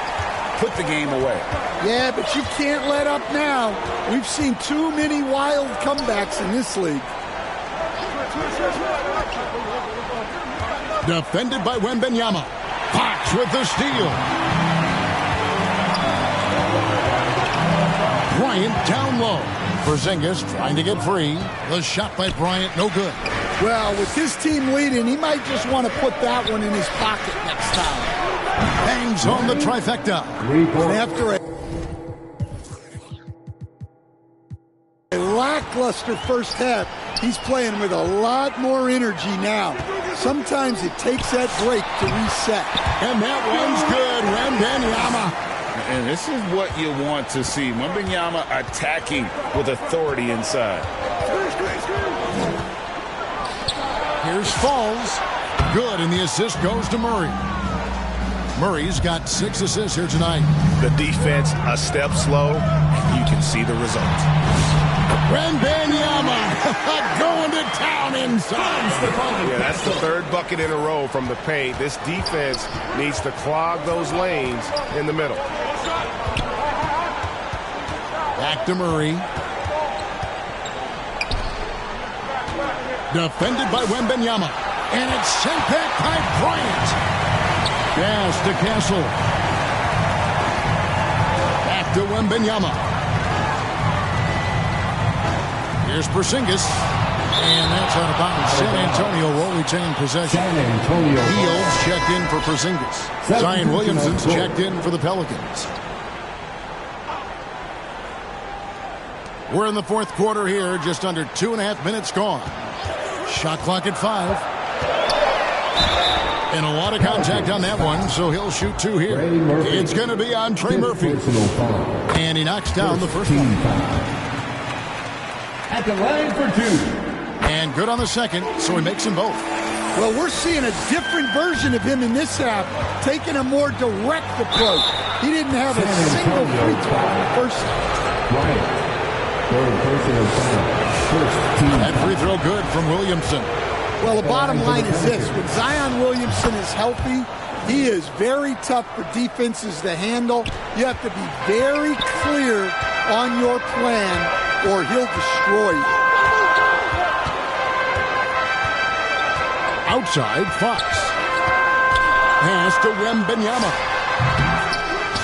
Put the game away. Yeah, but you can't let up now. We've seen too many wild comebacks in this league. Defended by Wembanyama. Fox with the steal. Bryant down low. Porzingis trying to get free. The shot by Bryant, no good. Well, with his team leading, he might just want to put that one in his pocket next time. Bangs home the trifecta. And after a lackluster first half, he's playing with a lot more energy now. Sometimes it takes that break to reset. And that one's good. Wembanyama. And this is what you want to see. Wembanyama attacking with authority inside. Here's Falls. Good, and the assist goes to Murray. Murray's got 6 assists here tonight. The defense a step slow, and you can see the result. Wembanyama going to town inside. Yeah, that's the 3rd bucket in a row from the paint. This defense needs to clog those lanes in the middle. Back to Murray. Defended by Wembanyama. And it's sent back by Bryant. Pass to Castle. Back to Wembanyama. Here's Porzingis. And that's out of bounds. San Antonio will retain possession. Fields checked in for Porzingis. Zion Williamson's checked in for the Pelicans. We're in the fourth quarter here. Just under 2.5 minutes gone. Shot clock at 5. And a lot of contact on that one, so he'll shoot 2 here. It's going to be on Trey Murphy. And he knocks down the first one. At the line for 2. And good on the second, so he makes them both. Well, we're seeing a different version of him in this half, taking a more direct approach. He didn't have a single free throw in the first half. That free throw good from Williamson. Well, the bottom line is this. When Zion Williamson is healthy, he is very tough for defenses to handle. You have to be very clear on your plan or he'll destroy you. Outside, Fox. Pass to Wembanyama.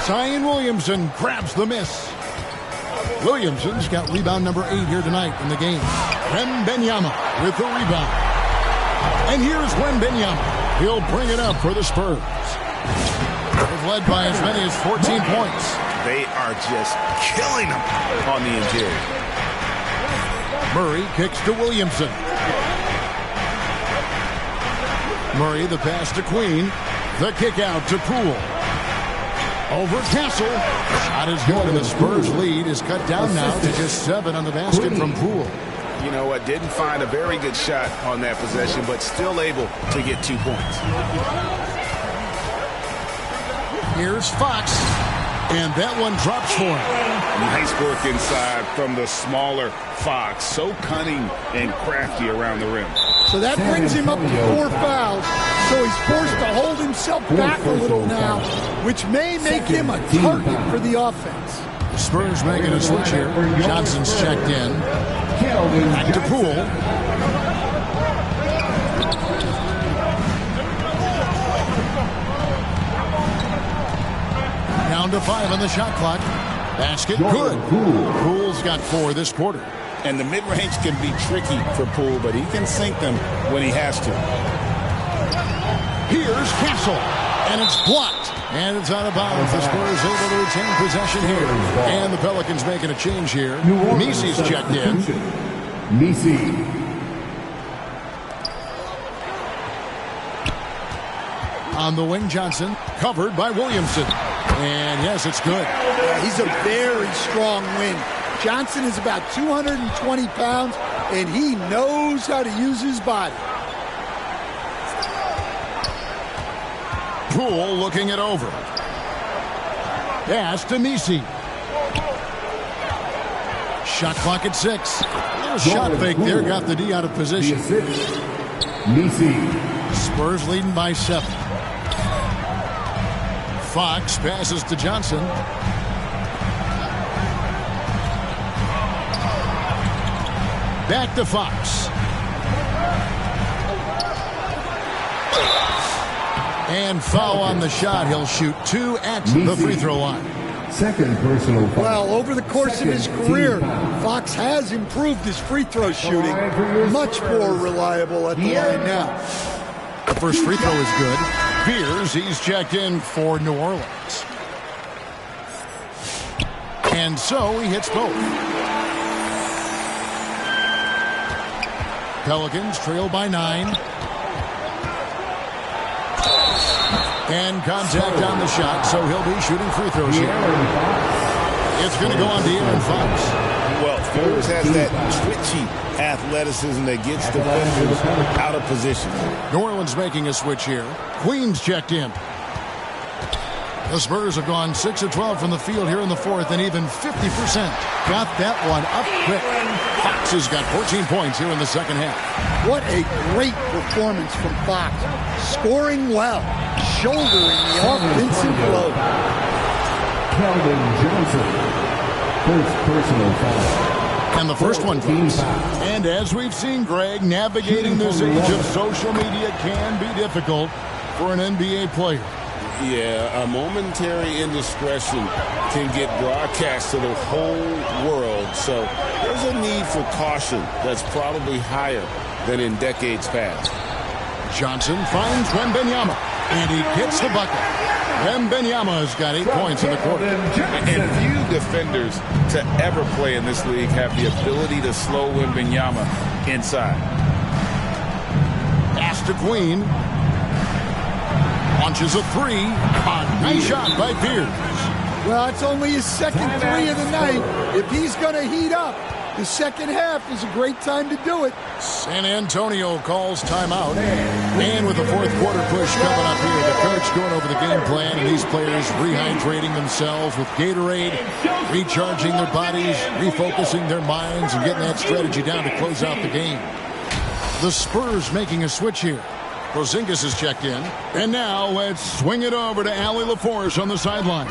Zion Williamson grabs the miss. Williamson's got rebound number 8 here tonight in the game. Wembanyama with the rebound. And here's Wembanyama. He'll bring it up for the Spurs. They've led by as many as 14 points. They are just killing them on the interior. Murray kicks to Williamson. Murray, the pass to Queen. The kick out to Poole. Over Castle. Shot is good, and the Spurs lead is cut down now to just 7 on the basket from Poole. You know what? Didn't find a very good shot on that possession, but still able to get 2 points. Here's Fox. And that one drops for him. Nice work inside from the smaller Fox. So cunning and crafty around the rim. So that brings him up to 4 fouls. So he's forced to hold himself back a little now, which may make him a target for the offense. The Spurs making a switch here. Johnson's checked in. Back to Poole. Down to 5 on the shot clock. Basket good. Poole's got 4 this quarter. And the mid-range can be tricky for Poole, but he can sink them when he has to. Here's Castle. And it's blocked. And it's out of bounds. The Spurs able to retain possession here. And the Pelicans making a change here. Mesey's checked in. Mesey. On the wing, Johnson. Covered by Williamson. And yes, it's good. He's a very strong wing. Johnson is about 220 pounds, and he knows how to use his body. Poole looking it over. Pass to Mesey. Shot clock at 6. A little shot fake there. Got the D out of position. Mesey. Spurs leading by 7. Fox passes to Johnson. Back to Fox. And foul on the shot. He'll shoot 2 at the free throw line. Second personal foul. Well, over the course of his career, Fox has improved his free throw shooting. Much more reliable at the line now. The first free throw is good. Beers, he's checked in for New Orleans. And so he hits both. Pelicans trail by 9. And contact on the shot, so he'll be shooting free throws here. It's going to go on De'Aaron Fox. Well, Spurs has that twitchy athleticism that gets defenders out of position. New Orleans making a switch here. Queen's checked in. The Spurs have gone 6 of 12 from the field here in the fourth, and even 50%. Got that one up quick. Fox has got 14 points here in the second half. What a great performance from Fox. Scoring well, shouldering the offensive load. Keldon Johnson. First personal foul. And the first one comes. And as we've seen, Greg, navigating this age of social media can be difficult for an NBA player. Yeah, a momentary indiscretion can get broadcast to the whole world. So there's a need for caution that's probably higher than in decades past. Johnson finds Wembanyama, and he gets the bucket. Wembanyama has got 8 points in the quarter. And few defenders to ever play in this league have the ability to slow Wembanyama inside. Pass to Queen. Launches a 3. Nice shot by Pierce. Well, it's only his second 3 of the night. If he's going to heat up, the second half is a great time to do it. San Antonio calls timeout. And with the fourth quarter push coming up here, the coach going over the game plan, and these players rehydrating themselves with Gatorade, recharging their bodies, refocusing their minds, and getting that strategy down to close out the game. The Spurs making a switch here. Porzingis is checked in. And now let's swing it over to Allie LaForce on the sideline.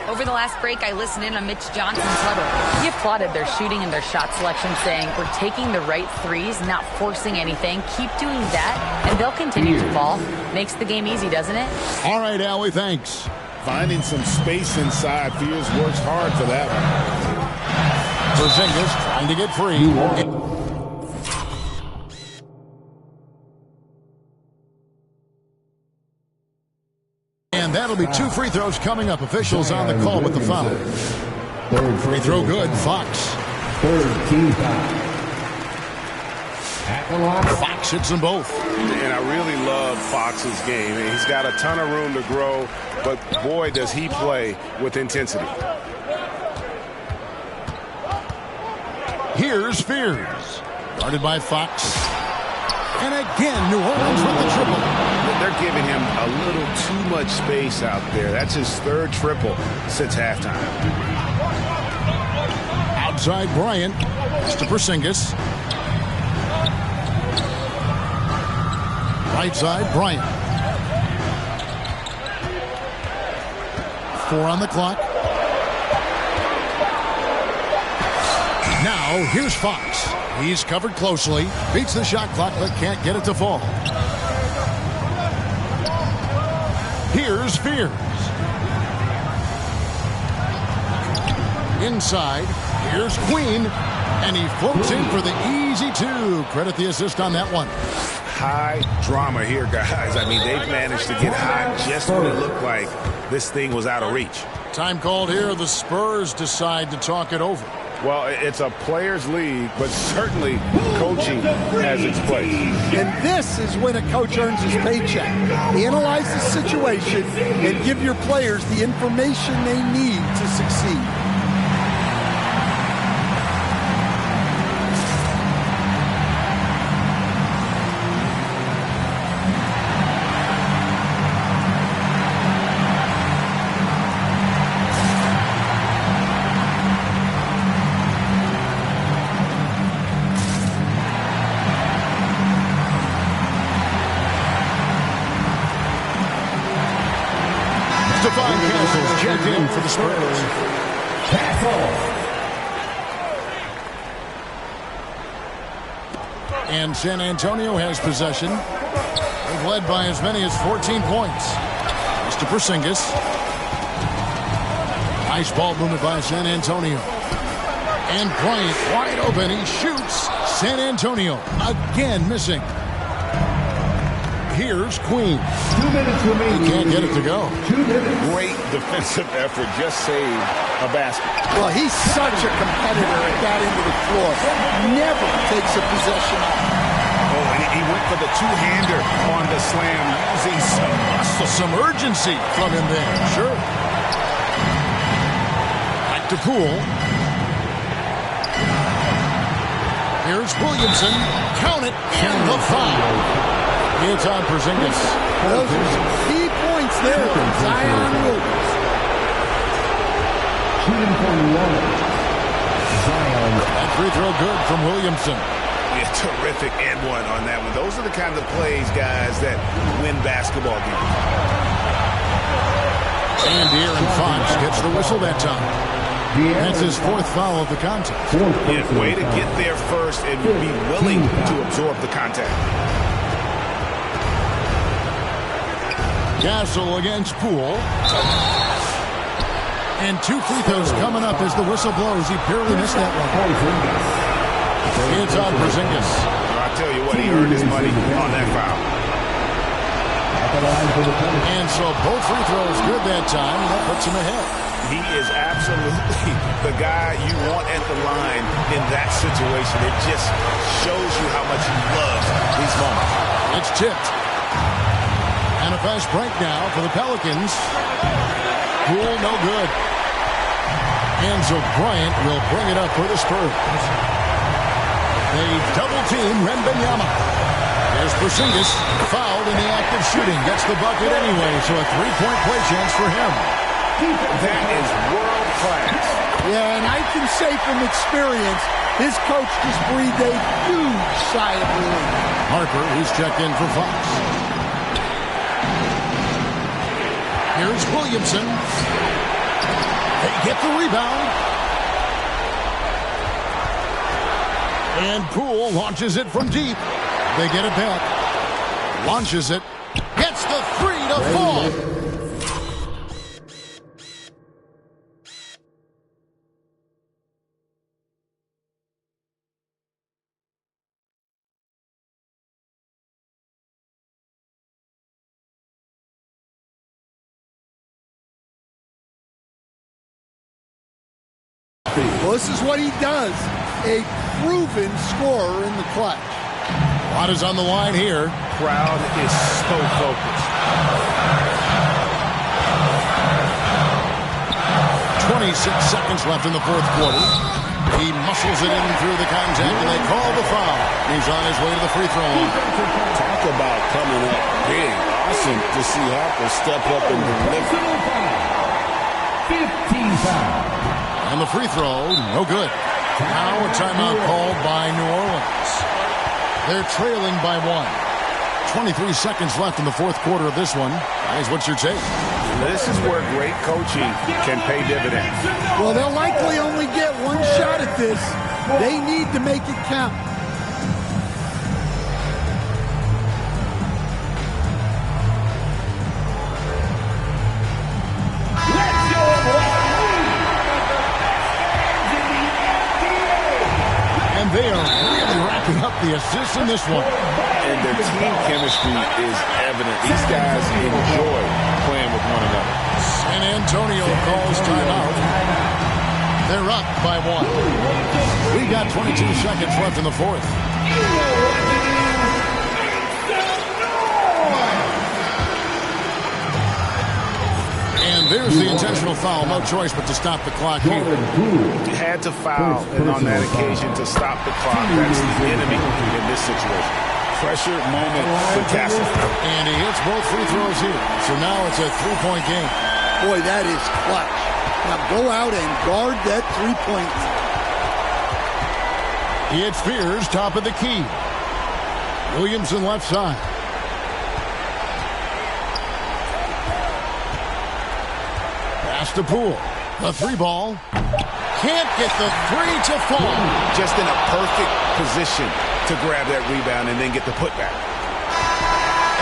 Over the last break, I listened in on Mitch Johnson's huddle. He applauded their shooting and their shot selection, saying, "We're taking the right threes, not forcing anything. Keep doing that, and they'll continue to fall." Makes the game easy, doesn't it? All right, Allie, thanks. Finding some space inside. Fears works hard for that one. Porzingis trying to get free. And that'll be 2 free throws coming up. Officials on the call with the foul. Free throw good. Fox. Third team foul. Fox hits them both. And I really love Fox's game. He's got a ton of room to grow, but boy, does he play with intensity. Here's Spears. Guarded by Fox. And again, New Orleans with the triple. They're giving him a little too much space out there. That's his 3rd triple since halftime. Outside Bryant. To Porzingis. Right side Bryant. 4 on the clock. Now here's Fox. He's covered closely. Beats the shot clock but can't get it to fall. Here's Spears. Inside. Here's Queen. And he floats in for the easy 2. Credit the assist on that one. High drama here, guys. I mean, they've managed to get hot just when it looked like this thing was out of reach. Time called here. The Spurs decide to talk it over. Well, it's a players' league, but certainly coaching has its place. And this is when a coach earns his paycheck. Analyze the situation and give your players the information they need to succeed. Checked in for the Spurs. And San Antonio has possession. They've led by as many as 14 points. Mr. Porzingis. Nice ball movement by San Antonio. And Bryant wide open. He shoots. San Antonio again missing. Here's Queen. 2 minutes remaining. He can't get it to go. 2 minutes. Great defensive effort. Just saved a basket. Well, he's such a competitor at that end of the floor. Never takes a possession off. Oh, and he went for the 2-hander on the slam, using some muscle. Some urgency from him there. Sure. Back to Poole. Here's Williamson. Count it. And the foul. It's on Porzingis. Those are some key points there from Zion Williams. Shooting for New Orleans. Zion. That free throw good from Williamson. Yeah, terrific and one on that one. Those are the kinds of plays, guys, that win basketball games. And De'Aaron Fox gets the whistle that time. That's his fourth foul of the contest. Yeah, way to get there first and be willing to absorb the contact. Gasol against Poole. And 2 free throws coming up as the whistle blows. He barely missed that one. It's on Porzingis. I tell you what, he earned his money on that foul. And so both free throws good that time, and that puts him ahead. He is absolutely the guy you want at the line in that situation. It just shows you how much he loves these moments. It's tipped. And a fast break now for the Pelicans. Poole, no good. Enzo Bryant will bring it up for the Spurs. They double-team Wembanyama. There's Porzingis, fouled in the act of shooting. Gets the bucket anyway, so a 3-point play chance for him. That is world class. Yeah, and I can say from experience, his coach just breathed a huge sigh of relief. Harper, who's checked in for Fox. Here's Williamson. They get the rebound. And Poole launches it from deep. They get it back. Launches it. Gets the 3 to fall. Well, this is what he does. A proven scorer in the clutch. A lot is on the line here. Crowd is so focused. 26 seconds left in the fourth quarter. He muscles it in through the contact, and they call the foul. He's on his way to the free throw line. Talk about coming up big. Awesome to see Harper step up and deliver. 15 fouls. And the free throw, no good. Now a timeout called by New Orleans. They're trailing by 1. 23 seconds left in the fourth quarter of this one. Guys, what's your take? This is where great coaching can pay dividends. Well, they'll likely only get one shot at this. They need to make it count. And they are really racking up the assists in this one. And their team chemistry is evident. These guys enjoy playing with one another. San Antonio calls timeout. They're up by 1. We got 22 seconds left in the fourth. And there's the intentional foul. No choice but to stop the clock here. Had to foul, and on that occasion to stop the clock. That's the enemy in this situation. Pressure moment for Castle. And he hits both free throws here. So now it's a 3-point game. Boy, that is clutch. Now go out and guard that 3-point. It's Spears, top of the key. Williamson left side. Pass to Poole. The 3 ball. Can't get the 3 to fall. Just in a perfect position to grab that rebound and then get the putback.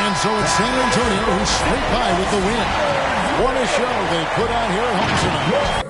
And so it's San Antonio who's straight by with the win. What a show they put on here at home tonight.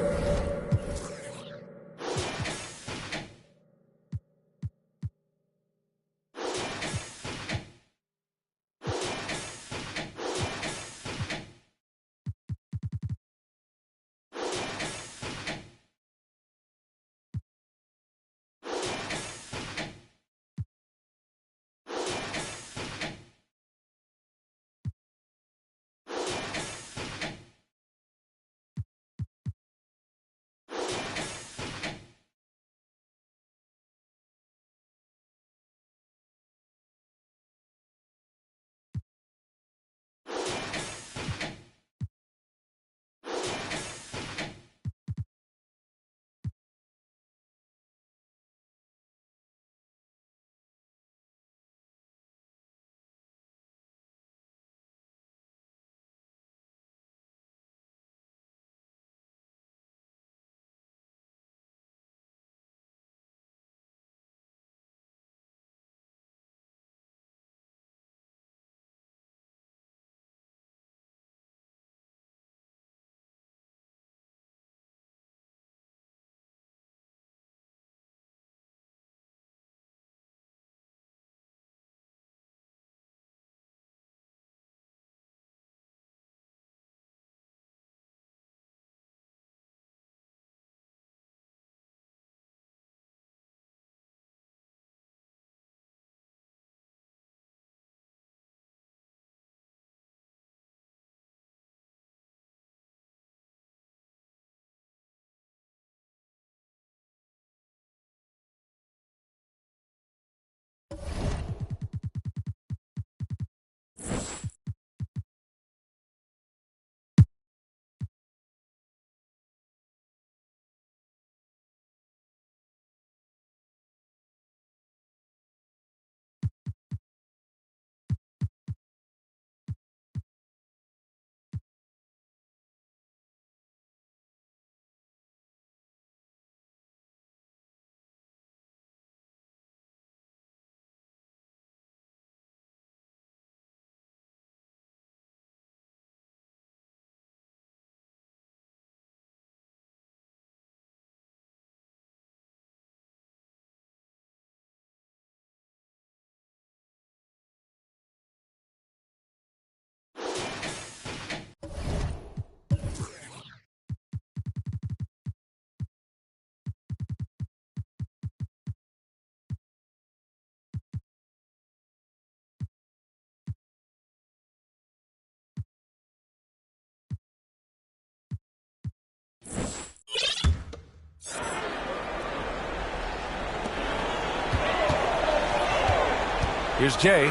Here's Jay.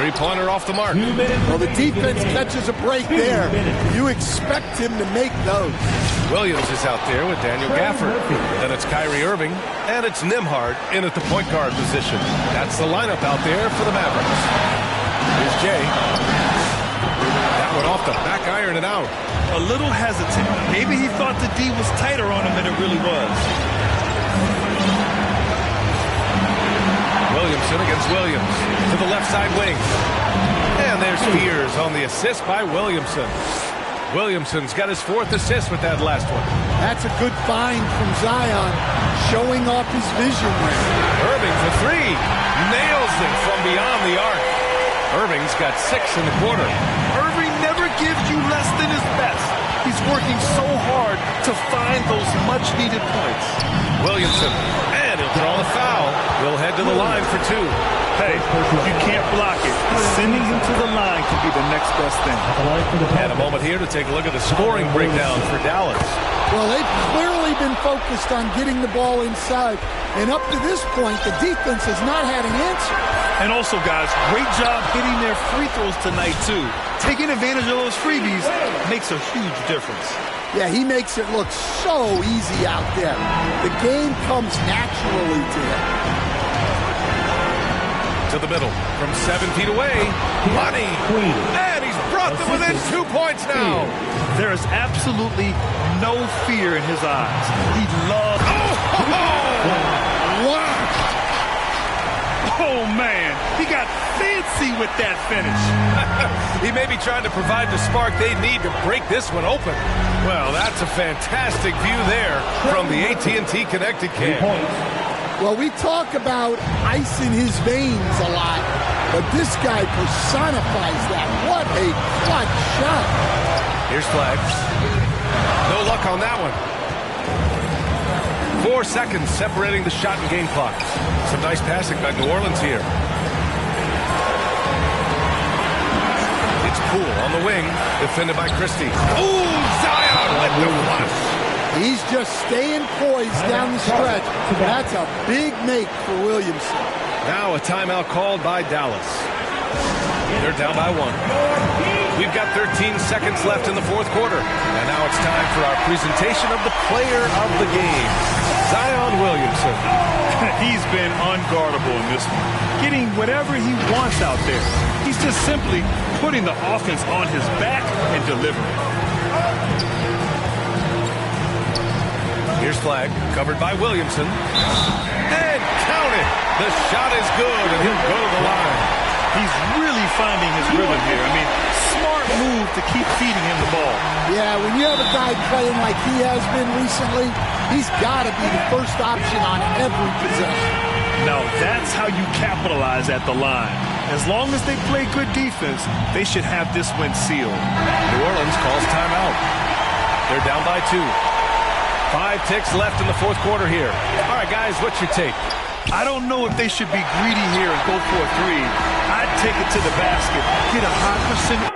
Three-pointer off the mark. Well, the defense catches a break there. You expect him to make those. Williams is out there with Daniel Gafford. Then it's Kyrie Irving, and it's Nembhard in at the point guard position. That's the lineup out there for the Mavericks. Here's Jay. That one off the back iron and out. A little hesitant. Maybe he thought the D was tighter on him than it really was. Williamson against Williams to the left side wing. And there's Fears on the assist by Williamson. Williamson's got his 4th assist with that last one. That's a good find from Zion, showing off his vision there. Irving for 3. Nails it from beyond the arc. Irving's got 6 in the quarter. Irving never gives you less than his best. He's working so hard to find those much-needed points. Williamson, and he'll draw the foul. He'll head to the line for 2. Hey, you can't block it. Sending him to the line can be the next best thing. And a moment here to take a look at the scoring breakdown for Dallas. Well, they've clearly been focused on getting the ball inside. And up to this point, the defense has not had an answer. And also, guys, great job hitting their free throws tonight, too. Taking advantage of those freebies makes a huge difference. Yeah, he makes it look so easy out there. The game comes naturally to him. To the middle from 7 feet away. Money. And he's brought them within 2 points now. There is absolutely no fear in his eyes. He loves... Wow. Oh, man. He got fancy with that finish. He may be trying to provide the spark they need to break this one open. Well, that's a fantastic view there from the AT&T Connected Cam. Well, we talk about ice in his veins a lot, but this guy personifies that. What a clutch shot. Here's Flags. No luck on that one. 4 seconds separating the shot and game clock. Some nice passing by New Orleans here. It's Poole on the wing, defended by Christie. Ooh, Zion with the flush. He's just staying poised down the stretch. That's a big make for Williamson. Now a timeout called by Dallas. They're down by 1. We've got 13 seconds left in the 4th quarter. And now it's time for our presentation of the player of the game, Zion Williamson. He's been unguardable in this one. Getting whatever he wants out there. He's just simply putting the offense on his back and delivering. Here's Flag, covered by Williamson. And count it! The shot is good, and he'll go to the line. He's really finding his rhythm here. I mean, smart move to keep feeding him the ball. Yeah, when you have a guy playing like he has been recently, he's got to be the first option on every possession. Now, that's how you capitalize at the line. As long as they play good defense, they should have this win sealed. New Orleans calls timeout. They're down by 2. 5 ticks left in the 4th quarter here. All right, guys, what's your take? I don't know if they should be greedy here and go for a 3. I'd take it to the basket, get a high percentage.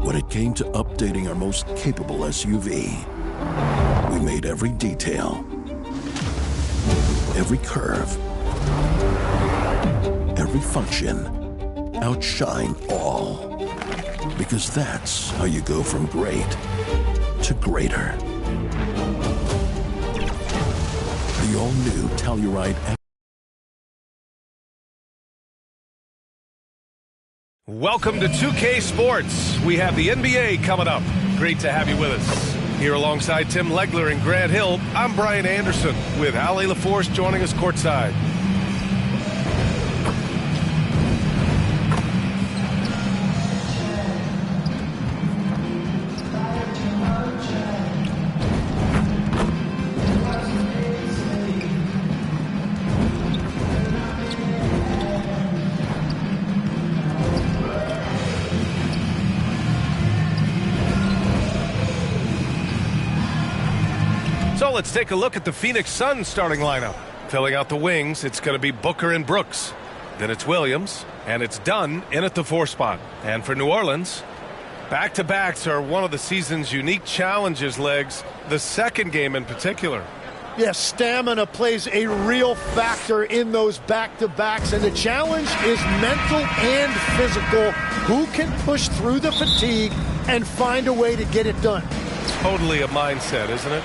When it came to updating our most capable SUV, we made every detail, every curve, every function outshine all. Because that's how you go from great to greater. The all-new Telluride. Welcome to 2K Sports. We have the NBA coming up. Great to have you with us. Here alongside Tim Legler and Grant Hill, I'm Brian Anderson with Ali LaForce joining us courtside. So let's take a look at the Phoenix Suns starting lineup. Filling out the wings, it's going to be Booker and Brooks. Then it's Williams, and it's Dunn in at the 4 spot. And for New Orleans, back-to-backs are one of the season's unique challenges, Legs, the second game in particular. Yes, stamina plays a real factor in those back-to-backs, and the challenge is mental and physical. Who can push through the fatigue and find a way to get it done? Totally a mindset, isn't it?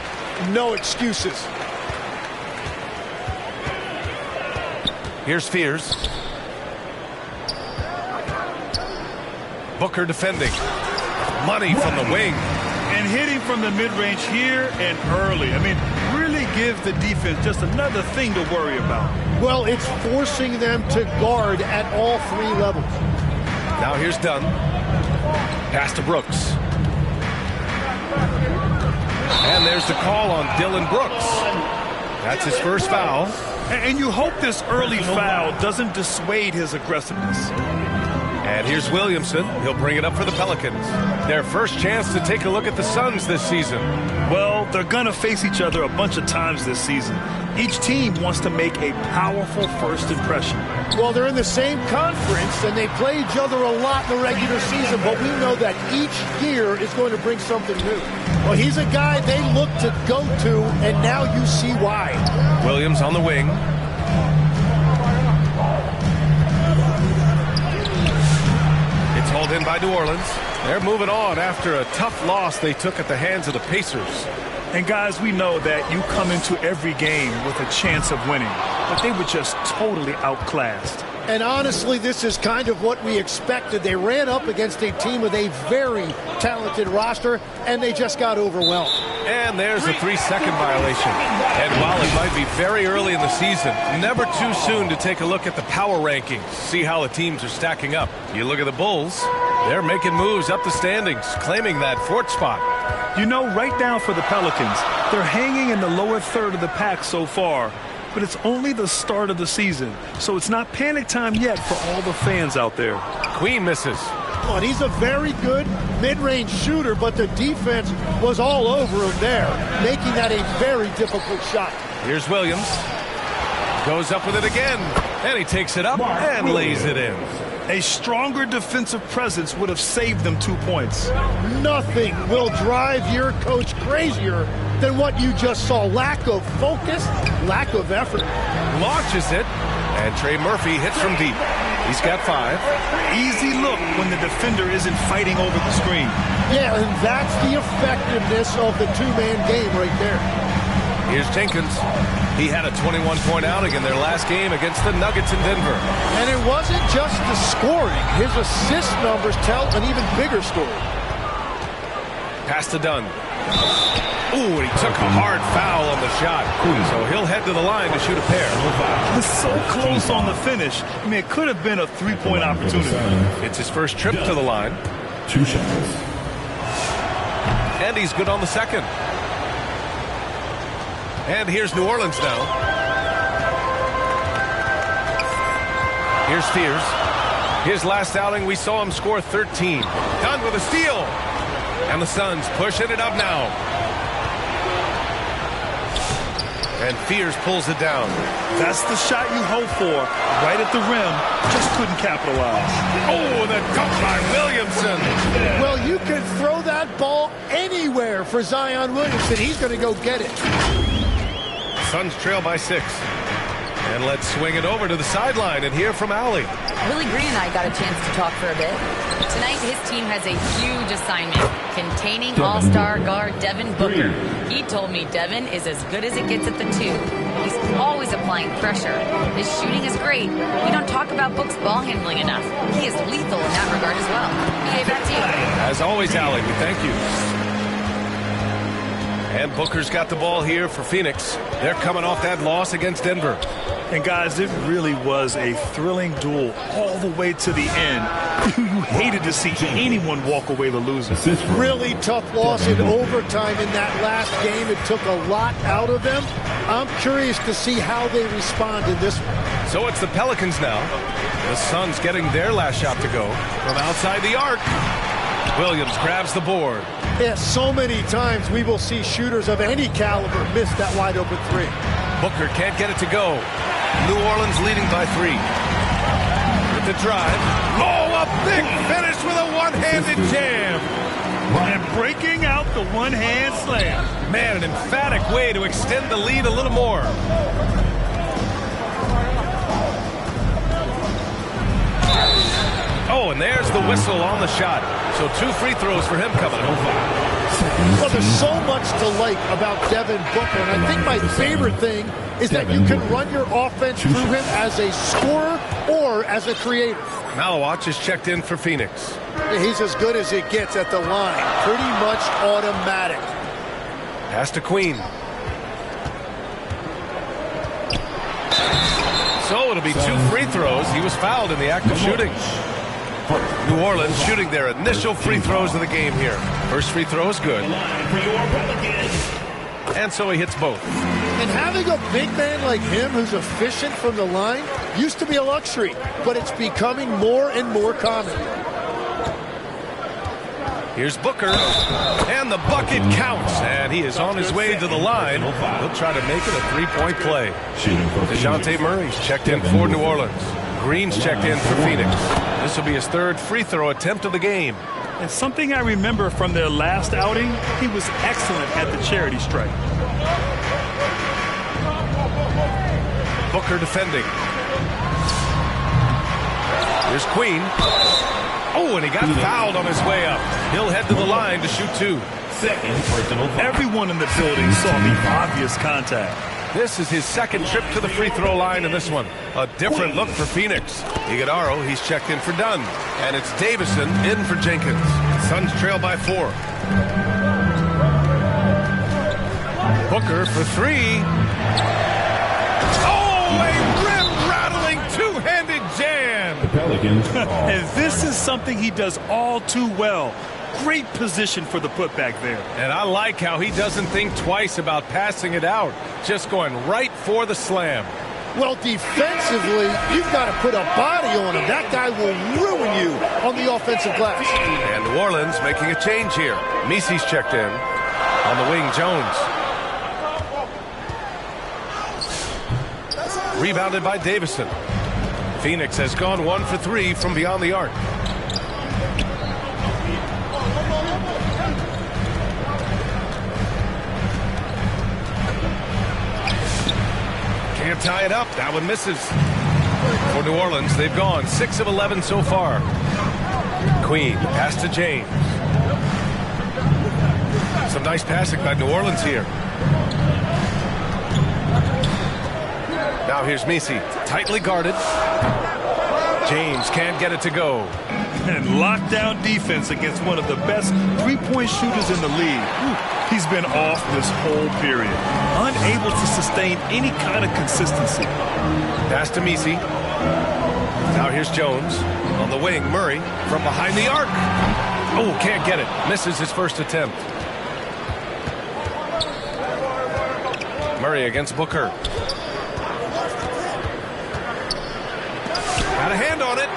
No excuses. Here's Fears. Booker defending. Money from the wing. And hitting from the mid-range here and early. I mean, really give the defense just another thing to worry about. Well, it's forcing them to guard at all 3 levels. Now here's Dunn. Pass to Brooks. And there's the call on Dylan Brooks. That's his first foul. And you hope this early foul doesn't dissuade his aggressiveness. And here's Williamson. He'll bring it up for the Pelicans. Their first chance to take a look at the Suns this season. Well, they're going to face each other a bunch of times this season. Each team wants to make a powerful first impression. Well, they're in the same conference, and they play each other a lot in the regular season, but we know that each year is going to bring something new. Well, he's a guy they look to go to, and now you see why. Williams on the wing. It's hauled in by New Orleans. They're moving on after a tough loss they took at the hands of the Pacers. And guys, we know that you come into every game with a chance of winning, but they were just totally outclassed. And honestly, this is kind of what we expected. They ran up against a team with a very talented roster, and they just got overwhelmed. And there's a 3-second violation. And while it might be very early in the season, never too soon to take a look at the power rankings, see how the teams are stacking up. You look at the Bulls, they're making moves up the standings, claiming that 4th spot. You know, right now for the Pelicans, they're hanging in the lower third of the pack so far. But it's only the start of the season, so it's not panic time yet for all the fans out there. Queen misses. Well, he's a very good mid-range shooter, but the defense was all over him there, making that a very difficult shot. Here's Williams. Goes up with it again, and he takes it up and lays it in. A stronger defensive presence would have saved them 2 points. Nothing will drive your coach crazier than what you just saw. Lack of focus, lack of effort. Launches it, and Trey Murphy hits from deep. He's got 5. Easy look when the defender isn't fighting over the screen. Yeah, and that's the effectiveness of the 2-man game right there. Here's Jenkins. He had a 21-point outing in their last game against the Nuggets in Denver. And it wasn't just the scoring. His assist numbers tell an even bigger story. Pass to Dunn. Ooh, and he took a hard foul on the shot. So he'll head to the line to shoot a pair. It was so close on the finish. I mean, it could have been a three-point opportunity. It's his first trip to the line. 2 shots. And he's good on the second. And here's New Orleans now. Here's Fears. His last outing, we saw him score 13. Done with a steal. And the Suns pushing it up now. And Fears pulls it down. That's the shot you hope for. Right at the rim. Just couldn't capitalize. Oh, the dunk by Williamson. Well, you can throw that ball anywhere for Zion Williamson. He's going to go get it. Suns trail by 6. And let's swing it over to the sideline and hear from Allie. Willie Green and I got a chance to talk for a bit. Tonight, his team has a huge assignment, containing all-star guard Devin Booker. He told me Devin is as good as it gets at the 2. He's always applying pressure. His shooting is great. We don't talk about Book's ball handling enough. He is lethal in that regard as well. Okay, back to you. As always, Allie, we thank you. And Booker's got the ball here for Phoenix. They're coming off that loss against Denver. And guys, it really was a thrilling duel all the way to the end. You hated to see anyone walk away the loser. Really tough loss in overtime in that last game. It took a lot out of them. I'm curious to see how they respond in this one. So it's the Pelicans now. The Suns getting their last shot to go from outside the arc. Williams grabs the board. Yeah, so many times we will see shooters of any caliber miss that wide open 3. Booker can't get it to go. New Orleans leading by 3. With the drive. Oh, a big finish with a one-handed jam. And breaking out the one-hand slam. Man, an emphatic way to extend the lead a little more. Oh, and there's the whistle on the shot. So 2 free throws for him coming up. Well, there's so much to like about Devin Booker, and I think my favorite thing is that you can run your offense through him as a scorer or as a creator. Malawach is checked in for Phoenix. He's as good as it gets at the line. Pretty much automatic. Pass to Queen. So it'll be 2 free throws. He was fouled in the act of shooting. New Orleans shooting their initial free throws of the game here. First free throw is good. And so he hits both. And having a big man like him who's efficient from the line used to be a luxury, but it's becoming more and more common. Here's Booker, and the bucket counts, and he is on his way to the line. He'll try to make it a 3-point play. DeJounte Murray's checked in for New Orleans. Green's checked in for Phoenix. This will be his 3rd free throw attempt of the game. And something I remember from their last outing, he was excellent at the charity stripe. Booker defending. Here's Queen. Oh, and he got fouled on his way up. He'll head to the line to shoot 2. Everyone in the building saw the obvious contact. This is his 2nd trip to the free throw line in this one. A different look for Phoenix. Iguodaro, he's checked in for Dunn. And it's Davison in for Jenkins. Suns trail by 4. Booker for 3. Oh, a rim-rattling 2-handed jam. And this is something he does all too well. Great position for the putback there. And I like how he doesn't think twice about passing it out. Just going right for the slam. Well, defensively, you've got to put a body on him. That guy will ruin you on the offensive glass. And New Orleans making a change here. Misi's checked in. On the wing, Jones. Rebounded by Davison. Phoenix has gone 1 for 3 from beyond the arc. Can't tie it up. That one misses. For New Orleans, they've gone 6 of 11 so far. Queen, pass to James. Some nice passing by New Orleans here. Now here's Misi, tightly guarded. James can't get it to go. And lockdown defense against one of the best 3-point shooters in the league. He's been off this whole period, unable to sustain any kind of consistency. Pass to Misi. Now here's Jones. On the wing, Murray from behind the arc. Oh, can't get it. Misses his first attempt. Murray against Booker. Got a hand on it.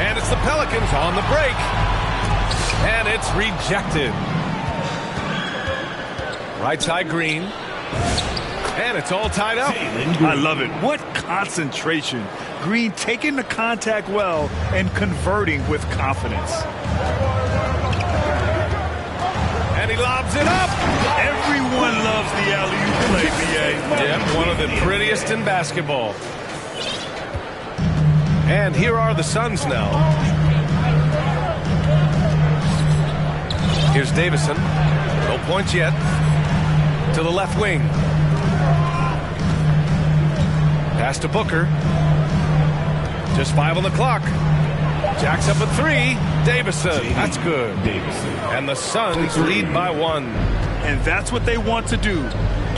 And it's the Pelicans on the break. And it's rejected. Right side Green. And it's all tied up. I love it. What concentration. Green taking the contact well and converting with confidence. And he lobs it up. Everyone loves the alley-oop play, B.A. Yep, one of the prettiest in basketball. And here are the Suns now. Here's Davison. No points yet. To the left wing. Pass to Booker. Just 5 on the clock. Jacks up a 3. Davison. That's good. And the Suns lead by 1. And that's what they want to do.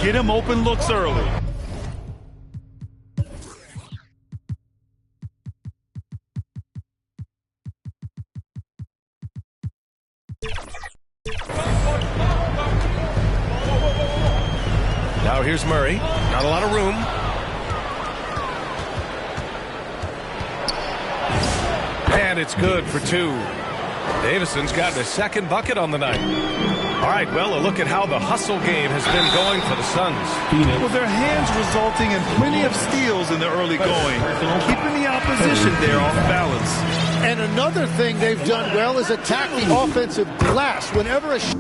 Get him open looks early. Now here's Murray. Not a lot of room. And it's good for 2. Davison's gotten a second bucket on the night. All right, well, a look at how the hustle game has been going for the Suns. Well, their hands resulting in plenty of steals in the early going, keeping the opposition there off balance. And another thing they've done well is attack the offensive glass. Whenever a shot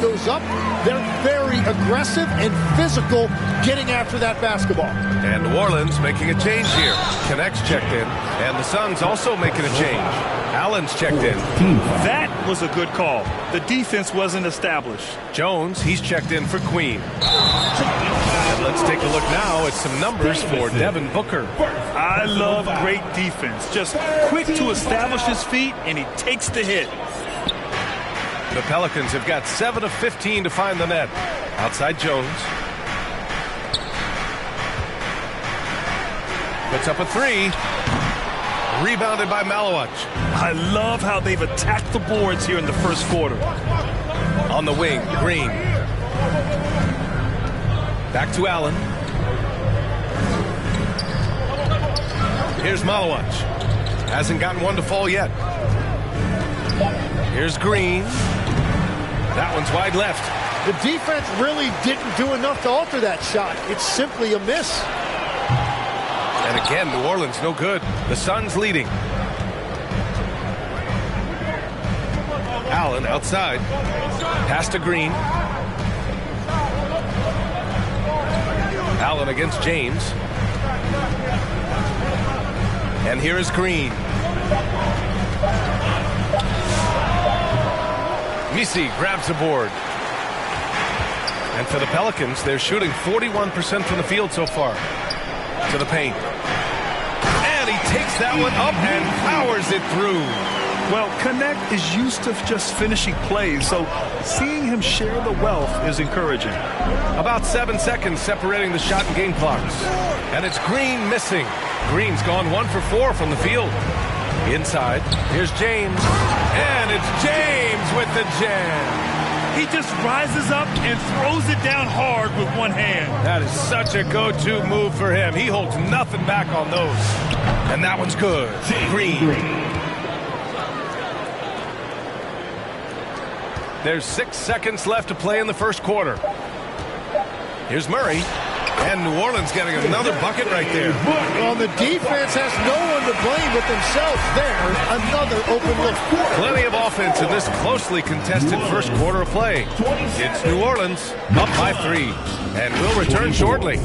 goes up, they're very aggressive and physical getting after that basketball. And New Orleans making a change here. Connects checked in, and the Suns also making a change. Allen's checked in. That was a good call. The defense wasn't established. Jones, he's checked in for Queen. And let's take a look now at some numbers for Devin Booker. I love great defense. Just quick to establish his feet, and he takes the hit. The Pelicans have got 7 of 15 to find the net. Outside Jones. Puts up a 3. Rebounded by Malowich. I love how they've attacked the boards here in the first quarter. On the wing, Green. Back to Allen. Here's Malowich. Hasn't gotten one to fall yet. Here's Green. That one's wide left. The defense really didn't do enough to alter that shot. It's simply a miss. And again, New Orleans no good. The Suns leading. Allen outside. Pass to Green. Allen against James. And here is Green. Misi grabs the board. And for the Pelicans, they're shooting 41% from the field so far. To the paint. And he takes that one up and powers it through. Well, Connect is used to just finishing plays, so seeing him share the wealth is encouraging. About 7 seconds separating the shot and game clocks. And it's Green missing. Green's gone 1 for 4 from the field. Inside, here's James. And it's James with the jam. He just rises up and throws it down hard with one hand. That is such a go-to move for him. He holds nothing back on those. And that one's good. Green. There's 6 seconds left to play in the first quarter. Here's Murray. And New Orleans getting another bucket right there. Well, the defense has no one to blame but themselves there. Another open look. Plenty of offense in this closely contested first quarter of play. It's New Orleans up by 3. And we'll return shortly.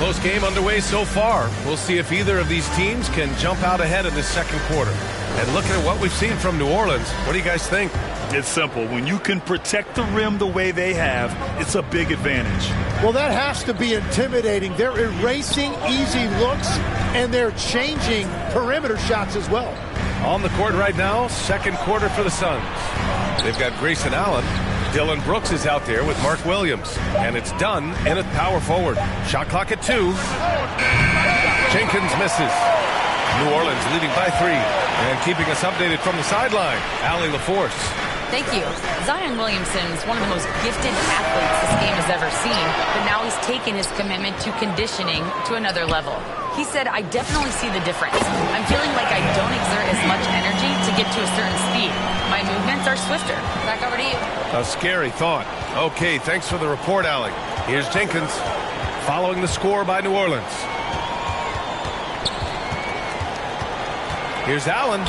Close game underway so far. We'll see if either of these teams can jump out ahead in this second quarter. And looking at what we've seen from New Orleans, what do you guys think? It's simple. When you can protect the rim the way they have, it's a big advantage. Well, that has to be intimidating. They're erasing easy looks, and they're changing perimeter shots as well. On the court right now, second quarter for the Suns. They've got Grayson Allen. Dylan Brooks is out there with Mark Williams. And it's done in at power forward. Shot clock at 2. Jenkins misses. New Orleans leading by 3. And keeping us updated from the sideline, Allie LaForce. Thank you. Zion Williamson is one of the most gifted athletes this game has ever seen, but now he's taken his commitment to conditioning to another level. He said, I definitely see the difference. I'm feeling like I don't exert as much energy to get to a certain speed. My movements are swifter. Back over to you. A scary thought. Okay, thanks for the report, Allie. Here's Jenkins following the score by New Orleans. Here's Allen.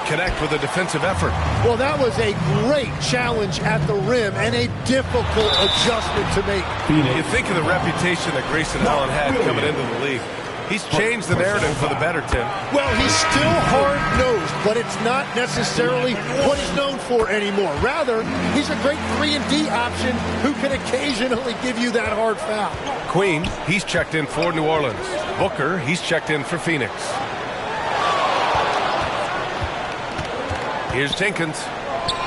Connect with a defensive effort. Well, that was a great challenge at the rim and a difficult adjustment to make. You think of the reputation that Grayson Allen had coming into the league. He's changed the narrative for the better, Tim. Well, he's still hard-nosed, but it's not necessarily what he's known for anymore. Rather, he's a great 3-and-D option who can occasionally give you that hard foul. Queen, he's checked in for New Orleans. Booker, he's checked in for Phoenix. Here's Jenkins,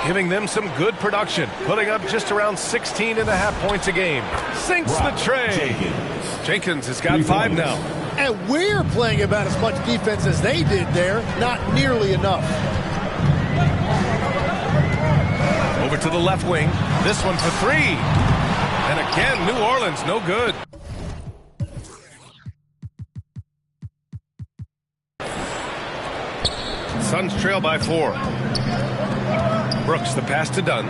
giving them some good production, putting up just around 16.5 points a game. Sinks the tray. Jenkins has got 5 now. And we're playing about as much defense as they did there. Not nearly enough. Over to the left wing. This one for 3. And again, New Orleans, no good. Suns trail by 4. Brooks, the pass to Dunn.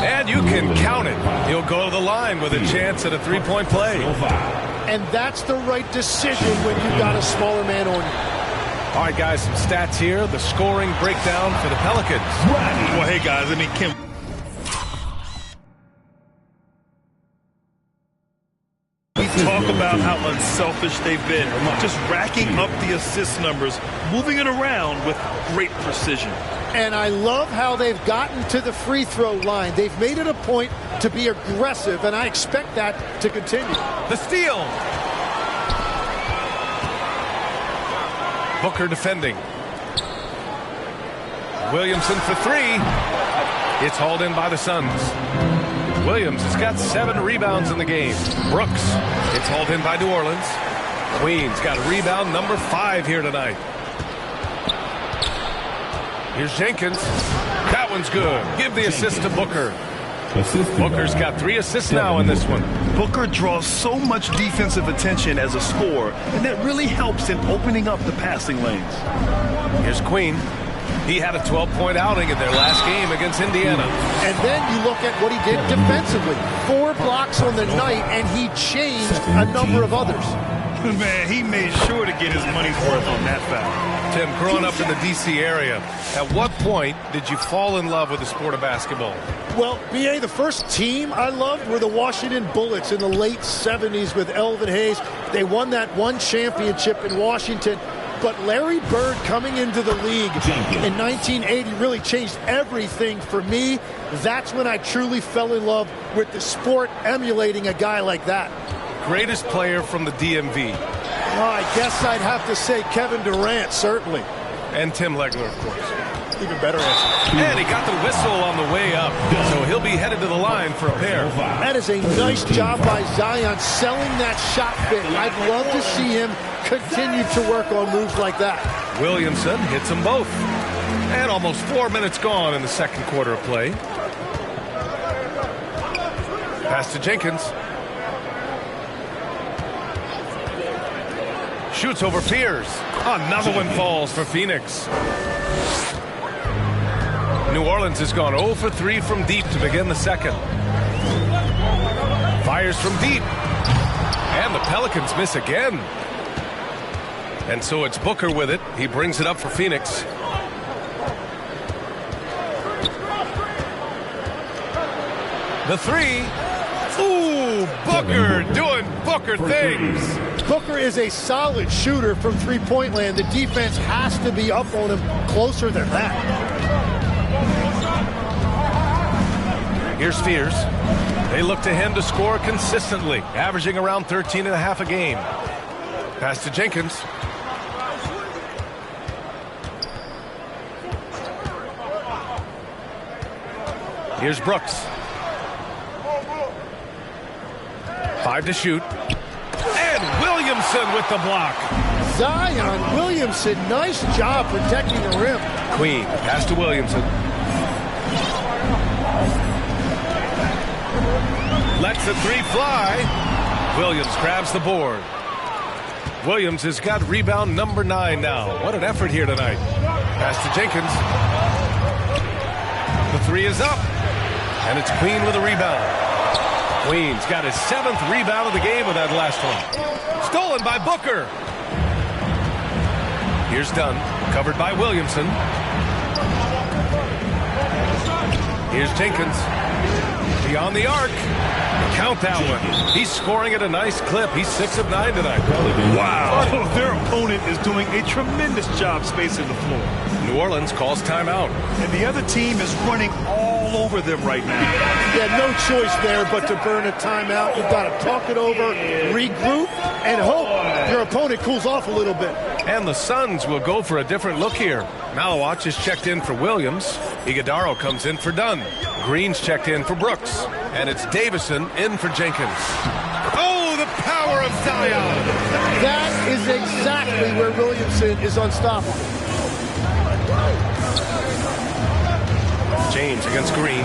And you can count it. He'll go to the line with a chance at a 3-point play. And that's the right decision when you've got a smaller man on you. All right, guys, some stats here. The scoring breakdown for the Pelicans. Well, hey, guys, I mean, Kim. Talk about how unselfish they've been. Just racking up the assist numbers, moving it around with great precision. And I love how they've gotten to the free throw line. They've made it a point to be aggressive, and I expect that to continue. The steal. Booker defending. Williamson for 3. It's hauled in by the Suns. Williams has got 7 rebounds in the game. Brooks, it's hauled in by New Orleans. Queen's got rebound number 5 here tonight. Here's Jenkins. That one's good. Give the assist to Booker. Booker's got 3 assists now in this one. Booker draws so much defensive attention as a scorer, and that really helps in opening up the passing lanes. Here's Queen. He had a 12-point outing in their last game against Indiana. And then you look at what he did defensively. 4 blocks on the night, and he changed a number of others. Man, he made sure to get his money's worth on that foul. Tim, growing up in the D.C. area, at what point did you fall in love with the sport of basketball? Well, B.A., the first team I loved were the Washington Bullets in the late 70s with Elvin Hayes. They won that one championship in Washington. But Larry Bird coming into the league in 1980 really changed everything for me. That's when I truly fell in love with the sport, emulating a guy like that. Greatest player from the DMV? Oh, I guess I'd have to say Kevin Durant, certainly. And Tim Legler, of course. Even better answer. And he got the whistle on the way up, so he'll be headed to the line for a pair. That is a nice job by Zion selling that shot fit. I'd love to see him continue to work on moves like that. Williamson hits them both. And almost 4 minutes gone in the second quarter of play. Pass to Jenkins. Shoots over Pierce. Another one falls for Phoenix. New Orleans has gone 0 for 3 from deep to begin the second. Fires from deep. And the Pelicans miss again. And so it's Booker with it. He brings it up for Phoenix. The 3. Ooh, Booker doing Booker things. Booker is a solid shooter from three-point land. The defense has to be up on him closer than that. Here's Spears. They look to him to score consistently, averaging around 13.5 a game. Pass to Jenkins. Here's Brooks. 5 to shoot. And Williamson with the block. Zion Williamson, nice job protecting the rim. Queen, pass to Williamson. Lets the three fly. Williams grabs the board. Williams has got rebound number 9 now. What an effort here tonight. Pass to Jenkins. The three is up. And it's Queen with a rebound. Queen's got his 7th rebound of the game with that last one. Stolen by Booker. Here's Dunn, covered by Williamson. Here's Jenkins. Beyond the arc. Count that one. He's scoring at a nice clip. He's 6 of 9 tonight. Wow. Their opponent is doing a tremendous job spacing the floor. New Orleans calls timeout. And the other team is running all over them right now. Yeah, no choice there but to burn a timeout. You've got to talk it over, regroup, and hope your opponent cools off a little bit. And the Suns will go for a different look here. Malawach is checked in for Williams. Iguodaro comes in for Dunn. Green's checked in for Brooks. And it's Davison in for Jenkins. Oh, the power of Zion! That is exactly where Williamson is unstoppable. James against Green.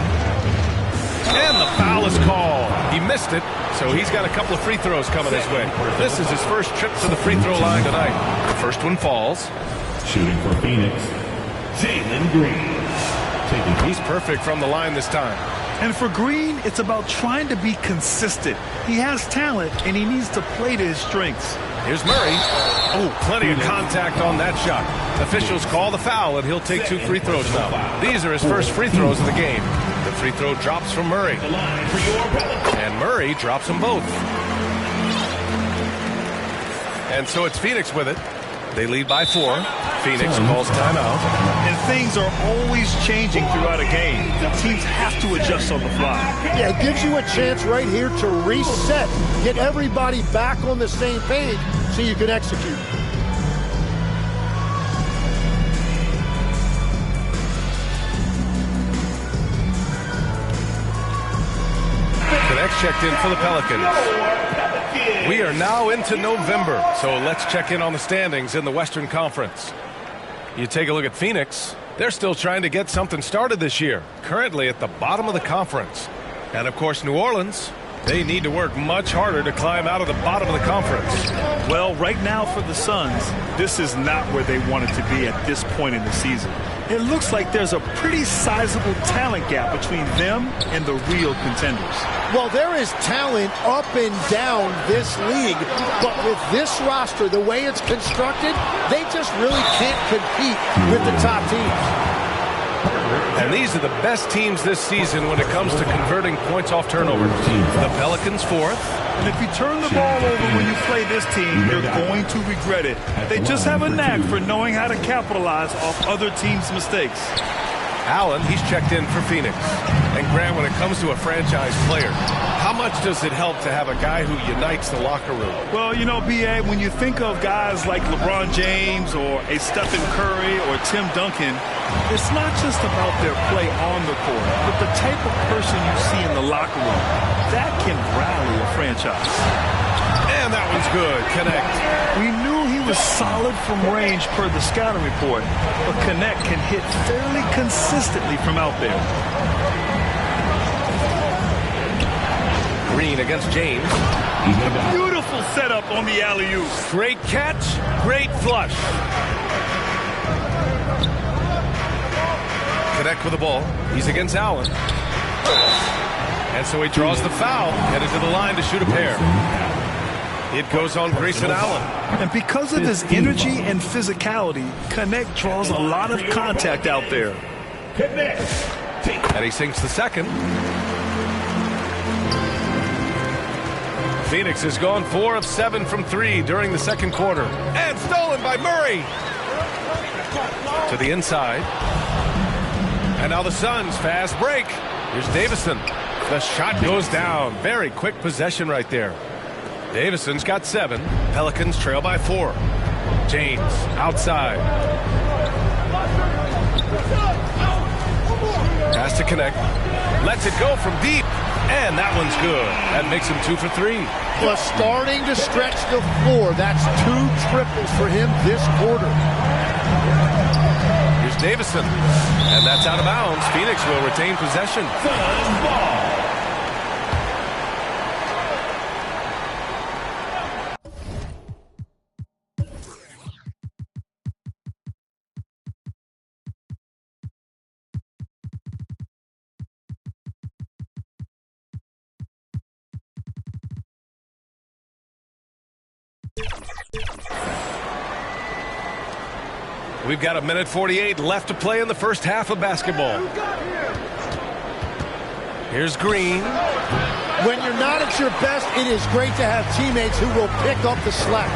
And the foul is called. He missed it, so he's got a couple of free throws coming his way. This is his first trip to the free throw line tonight. The first one falls. Shooting for Phoenix, Jalen Green. He's perfect from the line this time. And for Green, it's about trying to be consistent. He has talent, and he needs to play to his strengths. Here's Murray. Oh, plenty of contact on that shot. Officials call the foul, and he'll take 2 free throws now. These are his first free throws of the game. The free throw drops from Murray. And Murray drops them both. And so it's Phoenix with it. They lead by 4. Phoenix calls timeout. And things are always changing throughout a game. The teams have to adjust on the fly. Yeah, it gives you a chance right here to reset, get everybody back on the same page so you can execute. Connect checked in for the Pelicans. We are now into November, so let's check in on the standings in the Western Conference. You take a look at Phoenix. They're still trying to get something started this year, currently at the bottom of the conference. And of course, New Orleans, they need to work much harder to climb out of the bottom of the conference. Well, right now for the Suns, this is not where they wanted to be at this point in the season. It looks like there's a pretty sizable talent gap between them and the real contenders. Well, there is talent up and down this league, but with this roster, the way it's constructed, they just really can't compete with the top teams. And these are the best teams this season when it comes to converting points off turnovers. The Pelicans 4th. And if you turn the ball over when you play this team, you're going to regret it. They just have a knack for knowing how to capitalize off other teams' mistakes. Allen, he's checked in for Phoenix. And Grant, when it comes to a franchise player, how much does it help to have a guy who unites the locker room? Well, you know, B.A., when you think of guys like LeBron James or a Stephen Curry or Tim Duncan, it's not just about their play on the court, but the type of person you see in the locker room. That can rally a franchise. And that one's good. Connect. We knew he was solid from range per the scouting report, but Connect can hit fairly consistently from out there. Green against James. Beautiful setup on the alley-oop. Great catch, great flush. Connect with the ball. He's against Allen. And so he draws the foul, headed to the line to shoot a pair. It goes on Grayson Allen. And because of his energy and physicality, Connect draws a lot of contact out there. And he sinks the second. Phoenix has gone 4 of 7 from 3 during the second quarter. And stolen by Murray. To the inside. And now the Suns fast break. Here's Davison. The shot goes down. Very quick possession right there. Davison's got 7. Pelicans trail by 4. James outside. Has to connect. Lets it go from deep. And that one's good. That makes him 2 for 3. Well, starting to stretch the floor. That's 2 triples for him this quarter. Here's Davison. And that's out of bounds. Phoenix will retain possession. Suns ball. We've got 1:48 left to play in the first half of basketball. Here's Green. When you're not at your best, it is great to have teammates who will pick up the slack.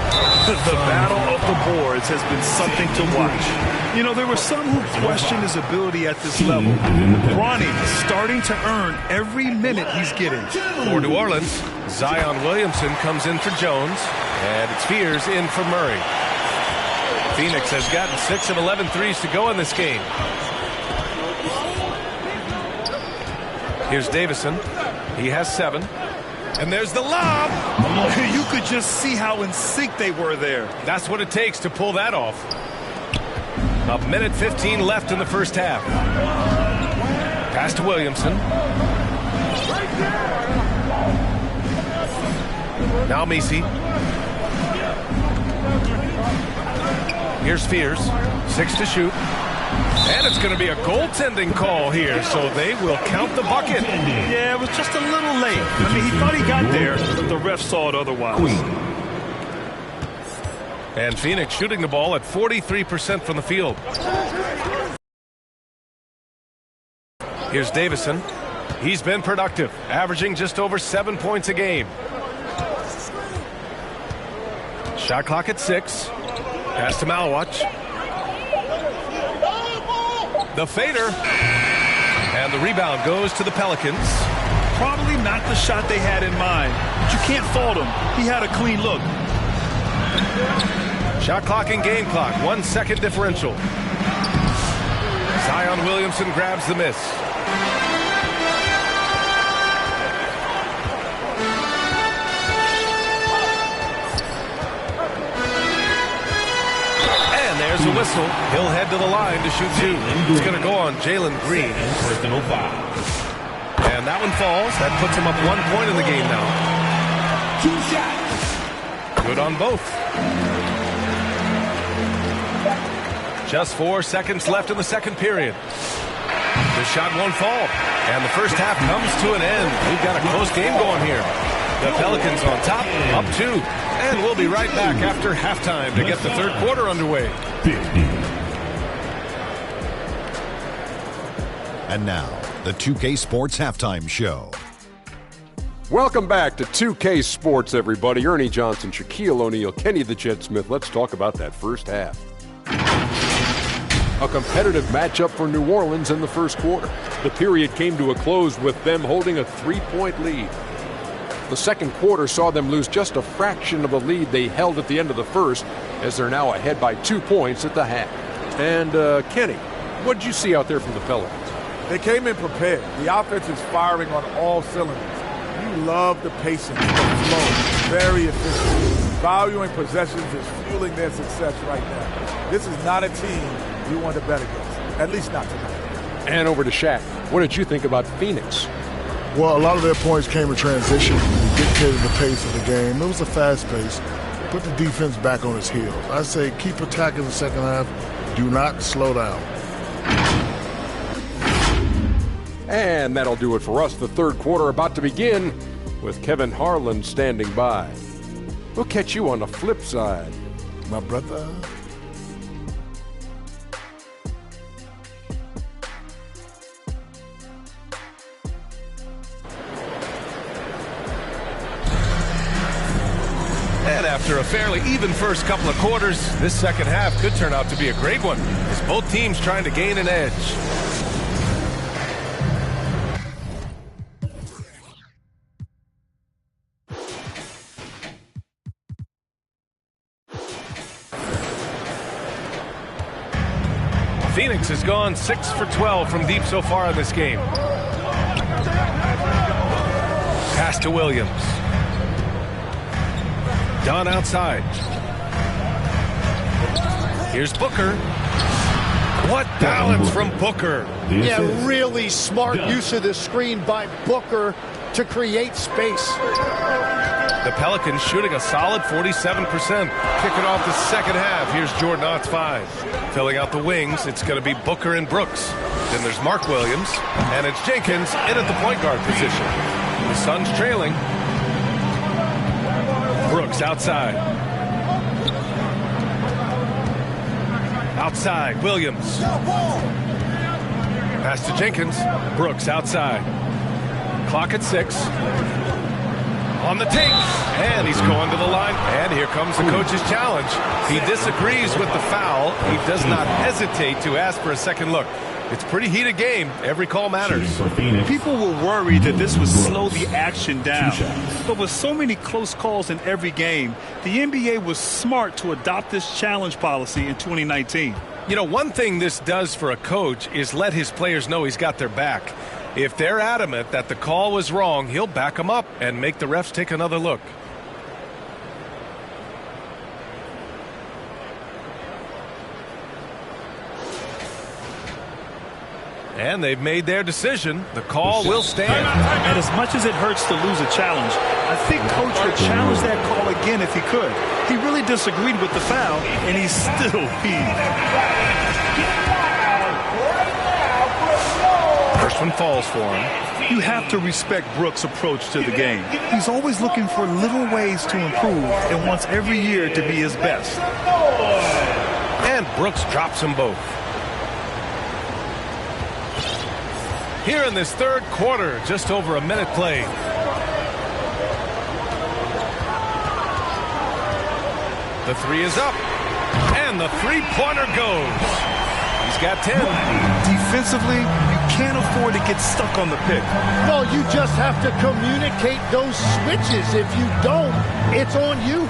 The battle of the boards has been something to watch. You know, there were some who questioned his ability at this level. Bronny starting to earn every minute he's getting. For New Orleans, Zion Williamson comes in for Jones. And it's Fears in for Murray. Phoenix has gotten 6 of 11 threes to go in this game. Here's Davison. He has 7. And there's the lob. You could just see how in sync they were there. That's what it takes to pull that off. 1:15 left in the first half. Pass to Williamson. Now Messi. Here's Fears. 6 to shoot. And it's going to be a goaltending call here, so they will count the bucket. Yeah, it was just a little late. I mean, he thought he got there, but the ref saw it otherwise. And Phoenix shooting the ball at 43% from the field. Here's Davison. He's been productive, averaging just over 7 points a game. Shot clock at 6. Pass to Malwatch. The fader. And the rebound goes to the Pelicans. Probably not the shot they had in mind, but you can't fault him. He had a clean look. Shot clock and game clock. 1 second differential. Zion Williamson grabs the miss. There's a whistle. He'll head to the line to shoot 2. It's going to go on Jalen Green. Personal foul. And that one falls. That puts him up 1 point in the game now. 2 shots. Good on both. Just 4 seconds left in the second period. The shot won't fall. And the first half comes to an end. We've got a close game going here. The Pelicans on top, up 2. And we'll be right back after halftime to get the third quarter underway. And now, the 2K Sports Halftime Show. Welcome back to 2K Sports, everybody. Ernie Johnson, Shaquille O'Neal, Kenny the Jet Smith. Let's talk about that first half. A competitive matchup for New Orleans in the first quarter. The period came to a close with them holding a 3-point lead. The second quarter saw them lose just a fraction of a lead they held at the end of the first, as they're now ahead by 2 points at the half. And, Kenny, what did you see out there from the Pelicans? They came in prepared. The offense is firing on all cylinders. You love the patience, the flow, very efficient. Valuing possessions is fueling their success right now. This is not a team you want to bet against, at least not tonight. And over to Shaq. What did you think about Phoenix? Well, a lot of their points came in transition and dictated the pace of the game. It was a fast pace. Put the defense back on its heels. I say keep attacking the second half. Do not slow down. And that'll do it for us. The third quarter about to begin with Kevin Harlan standing by. We'll catch you on the flip side. My brother. after a fairly even first couple of quarters, this second half could turn out to be a great one, as both teams trying to gain an edge. Phoenix has gone 6 for 12 from deep so far in this game. Pass to Williams. Dunn outside. Here's Booker. What balance from Booker. Yeah, really smart use of the screen by Booker to create space. The Pelicans shooting a solid 47%. Kicking off the second half. Here's Jordan Ott's 5. Filling out the wings, it's going to be Booker and Brooks. Then there's Mark Williams, and it's Jenkins in at the point guard position. The Suns trailing. Brooks outside. Outside, Williams. Pass to Jenkins. Brooks outside. Clock at 6. On the take, and he's going to the line, and here comes the coach's challenge. He disagrees with the foul. He does not hesitate to ask for a second look. It's a pretty heated game. Every call matters. People were worried that this would slow the action down. But with so many close calls in every game, the NBA was smart to adopt this challenge policy in 2019. You know, one thing this does for a coach is let his players know he's got their back. If they're adamant that the call was wrong, he'll back them up and make the refs take another look. And they've made their decision. The call will stand. And as much as it hurts to lose a challenge, I think Coach would challenge that call again if he could. He really disagreed with the foul, and he's still peeved. First one falls for him. You have to respect Brooks' approach to the game. He's always looking for little ways to improve and wants every year to be his best. And Brooks drops them both. Here in this third quarter, just over a minute played. The three is up, and the three-pointer goes. He's got 10. Defensively, you can't afford to get stuck on the pick. No, you just have to communicate those switches. If you don't, it's on you.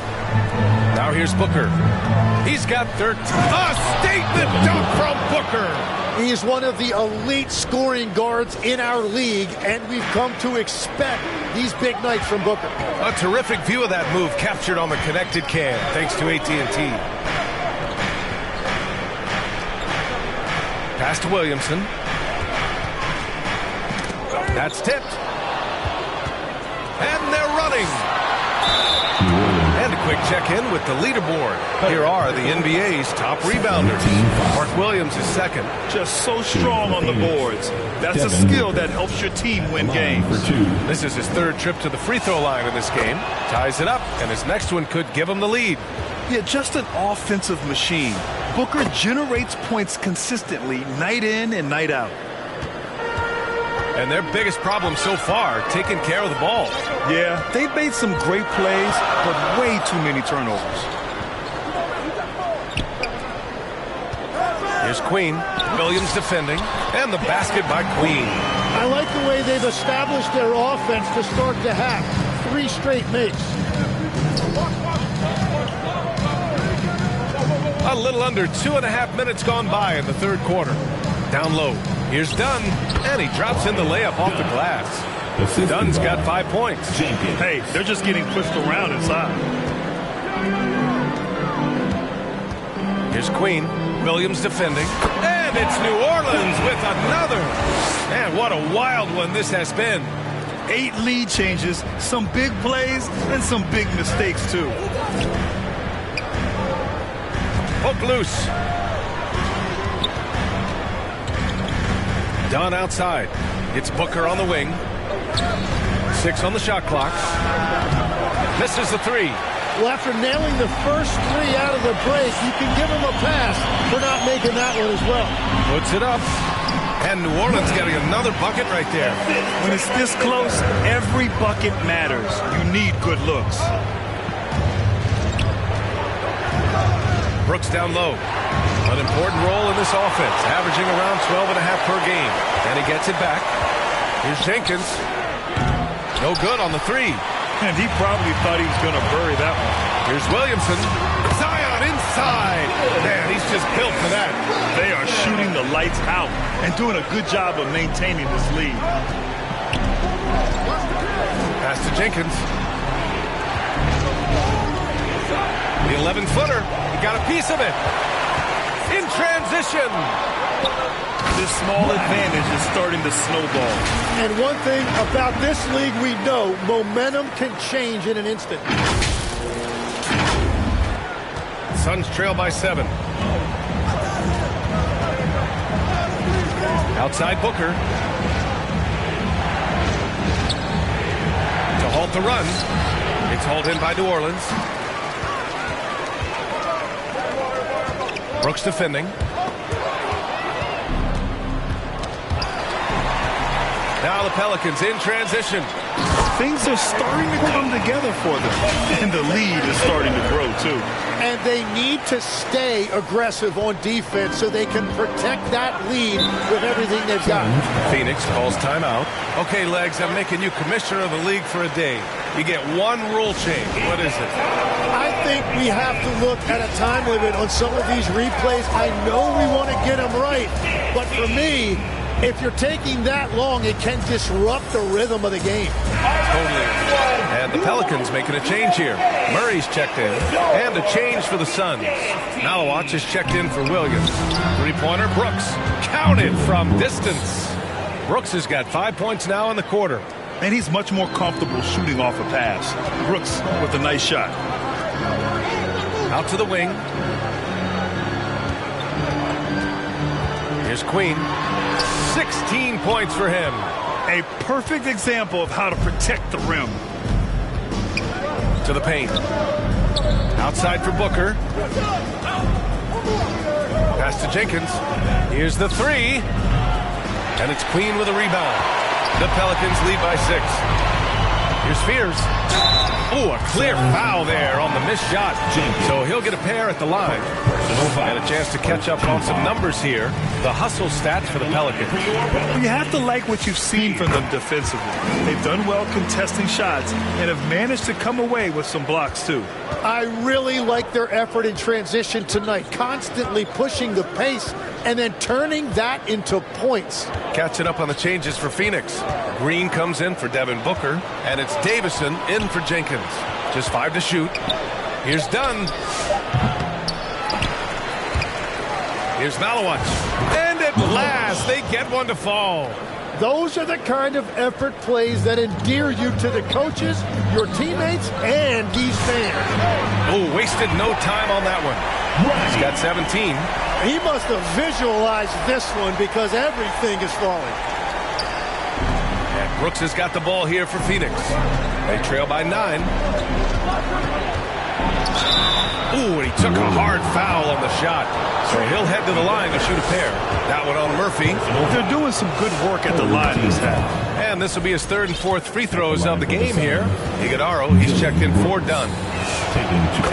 Now here's Booker. He's got 13. A statement dunk from Booker. He is one of the elite scoring guards in our league, and we've come to expect these big nights from Booker. A terrific view of that move captured on the connected cam, thanks to AT&T. Pass to Williamson. That's tipped. And they're running. And a quick check-in with the leaderboard. Here are the NBA's top rebounders. Mark Williams is second. Just so strong on the boards. That's a skill that helps your team win games. This is his third trip to the free throw line in this game. Ties it up, and his next one could give him the lead. Yeah, just an offensive machine. Booker generates points consistently, night in and night out. And their biggest problem so far, taking care of the ball. Yeah, they've made some great plays, but way too many turnovers. Here's Queen. Williams defending. And the basket by Queen. I like the way they've established their offense to start the half. 3 straight makes. A little under 2.5 minutes gone by in the third quarter. Down low. Here's Dunn, and he drops in the layup off the glass. Dunn's got 5 points. Hey, they're just getting pushed around inside. Here's Queen. Williams defending. And it's New Orleans with another. Man, what a wild one this has been. 8 lead changes, some big plays, and some big mistakes, too. Hook loose. Dunn outside. It's Booker on the wing. 6 on the shot clock. Misses the 3. Well, after nailing the first 3 out of the break, you can give him a pass for not making that one as well. Puts it up. And New Orleans getting another bucket right there. When it's this close, every bucket matters. You need good looks. Brooks down low. An important role in this offense, averaging around 12.5 per game. And he gets it back. Here's Jenkins. No good on the three. And he probably thought he was going to bury that one. Here's Williamson. Zion inside. Man, he's just built for that. They are shooting the lights out and doing a good job of maintaining this lead. Pass to Jenkins. The 11-footer. He got a piece of it. In transition. This small advantage is starting to snowball. And one thing about this league we know, momentum can change in an instant. Suns trail by 7. Outside Booker. To halt the run. It's hauled in by New Orleans. Brooks defending. Now the Pelicans in transition. Things are starting to come together for them. And the lead is starting to grow, too. And they need to stay aggressive on defense so they can protect that lead with everything they've got. Phoenix calls timeout. Okay, Legs, I'm making you commissioner of the league for a day. You get one rule change. What is it? I think we have to look at a time limit on some of these replays. I know we want to get them right, but for me, if you're taking that long, it can disrupt the rhythm of the game. Totally. And the Pelicans making a change here. Murray's checked in. And a change for the Suns. Malawach is checked in for Williams. Three-pointer, Brooks. Counted from distance. Brooks has got 5 points now in the quarter. And he's much more comfortable shooting off a pass. Brooks with a nice shot. Out to the wing. Here's Queen. 16 points for him. A perfect example of how to protect the rim. To the paint. Outside for Booker. Pass to Jenkins. Here's the three. And it's Queen with a rebound. The Pelicans lead by 6. Here's Spears. Oh, a clear foul there on the missed shot. So he'll get a pair at the line. And a chance to catch up on some numbers here. The hustle stats for the Pelicans. You have to like what you've seen from them defensively. They've done well contesting shots and have managed to come away with some blocks too. I really like their effort in transition tonight, constantly pushing the pace and then turning that into points. Catching up on the changes for Phoenix. Green comes in for Devin Booker, and it's Davison in for Jenkins. Just 5 to shoot. Here's Dunn. Here's Malawach. And at last, they get one to fall. Those are the kind of effort plays that endear you to the coaches, your teammates, and these fans. Oh, wasted no time on that one. He's got 17. He must have visualized this one because everything is falling. And Brooks has got the ball here for Phoenix. They trail by 9. Ooh, and he took a hard foul on the shot. So he'll head to the line to shoot a pair. That one on Murphy. They're doing some good work at the line this half. And this will be his 3rd and 4th free throws of the game here. Iguodaro, he's checked in for Dunn.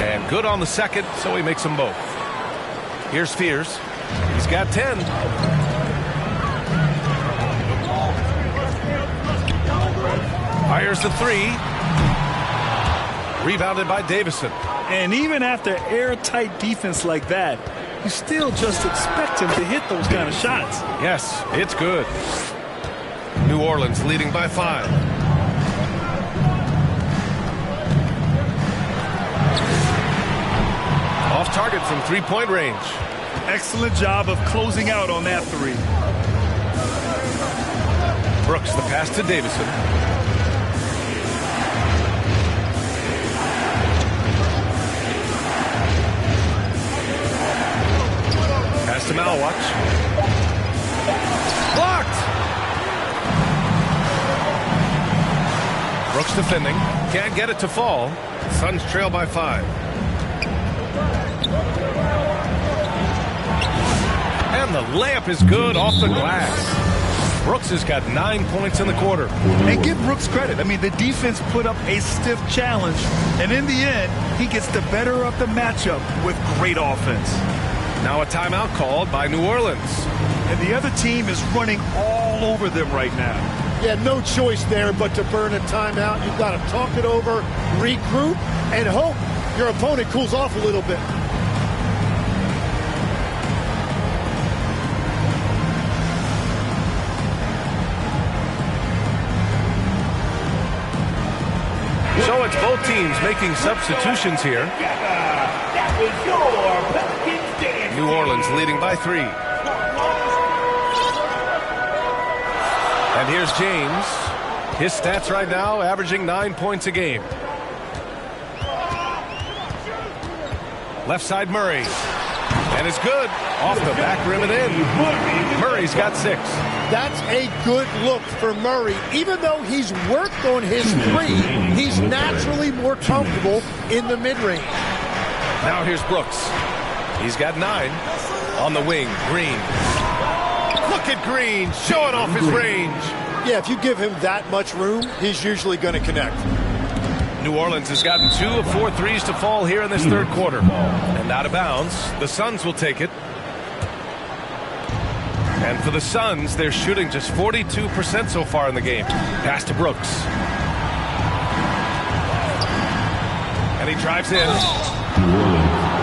And good on the 2nd, so he makes them both. Here's Spears. He's got 10. Fires the 3. Rebounded by Davison. And even after airtight defense like that, you still just expect him to hit those kind of shots. Yes, it's good. New Orleans leading by 5. Off target from 3-point range. Excellent job of closing out on that 3. Brooks, the pass to Davison. Pass to Malawach. Blocked! Brooks defending. Can't get it to fall. Suns trail by 5. And the layup is good off the glass. Brooks has got 9 points in the quarter. And give Brooks credit. I mean, the defense put up a stiff challenge, and in the end, he gets the better of the matchup with great offense. Now a timeout called by New Orleans. And the other team is running all over them right now. Yeah, no choice there but to burn a timeout. You've got to talk it over, regroup, and hope your opponent cools off a little bit. So it's both teams making substitutions here. New Orleans leading by 3. And here's James. His stats right now averaging 9 points a game. Left side Murray. And it's good. Off the back rim and in. Murray's got 6. That's a good look for Murray. Even though he's worked on his 3, he's naturally more comfortable in the mid-range. Now here's Brooks. He's got 9. On the wing, Green. Look at Green showing off his range. Yeah, if you give him that much room, he's usually going to connect. New Orleans has gotten 2 of 4 threes to fall here in this third quarter. And out of bounds, the Suns will take it. And for the Suns, they're shooting just 42% so far in the game. Pass to Brooks. And he drives in.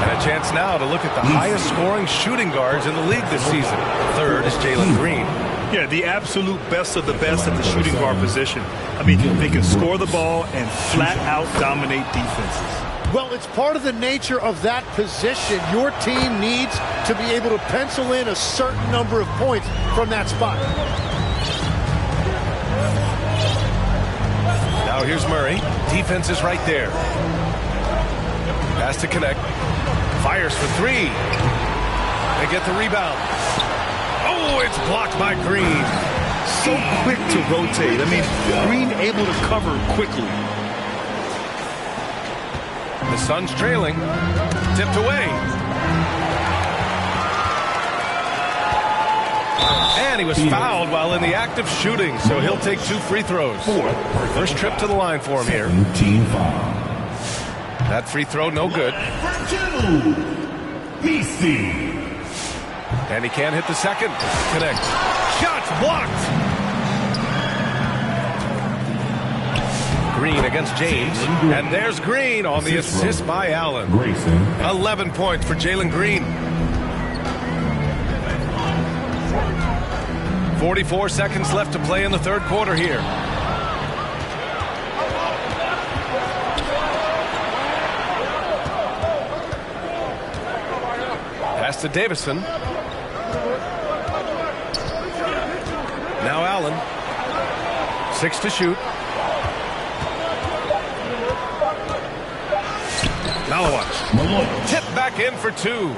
And a chance now to look at the highest scoring shooting guards in the league this season. Third is Jalen Green. Yeah, the absolute best of the best at the shooting guard position. I mean, they can score the ball and flat out dominate defenses. Well, it's part of the nature of that position. Your team needs to be able to pencil in a certain number of points from that spot. Now here's Murray. Defense is right there. Pass to connect. Fires for 3. They get the rebound. Oh, it's blocked by Green. So quick to rotate. I mean, Green able to cover quickly. The Suns trailing. Tipped away. And he was fouled while in the act of shooting, so he'll take 2 free throws. First trip to the line for him here. Team foul. That free throw no good. BC. And he can't hit the second. Connect. Shots blocked. Green against James. And there's Green on the assist by Allen. 11 points for Jalen Green. 44 seconds left to play in the third quarter here. Pass to Davison. Now Allen. 6 to shoot. Malowich. Tip back in for 2.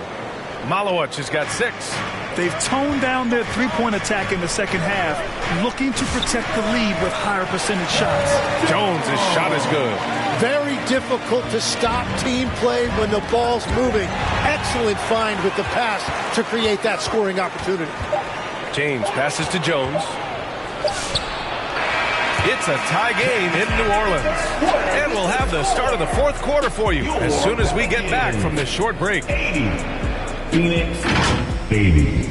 Malowich has got 6. They've toned down their three-point attack in the second half, looking to protect the lead with higher percentage shots. Jones' shot is good. Very difficult to stop team play when the ball's moving. Excellent find with the pass to create that scoring opportunity. James passes to Jones. It's a tie game in New Orleans. And we'll have the start of the fourth quarter for you as soon as we get back from this short break. Phoenix, baby.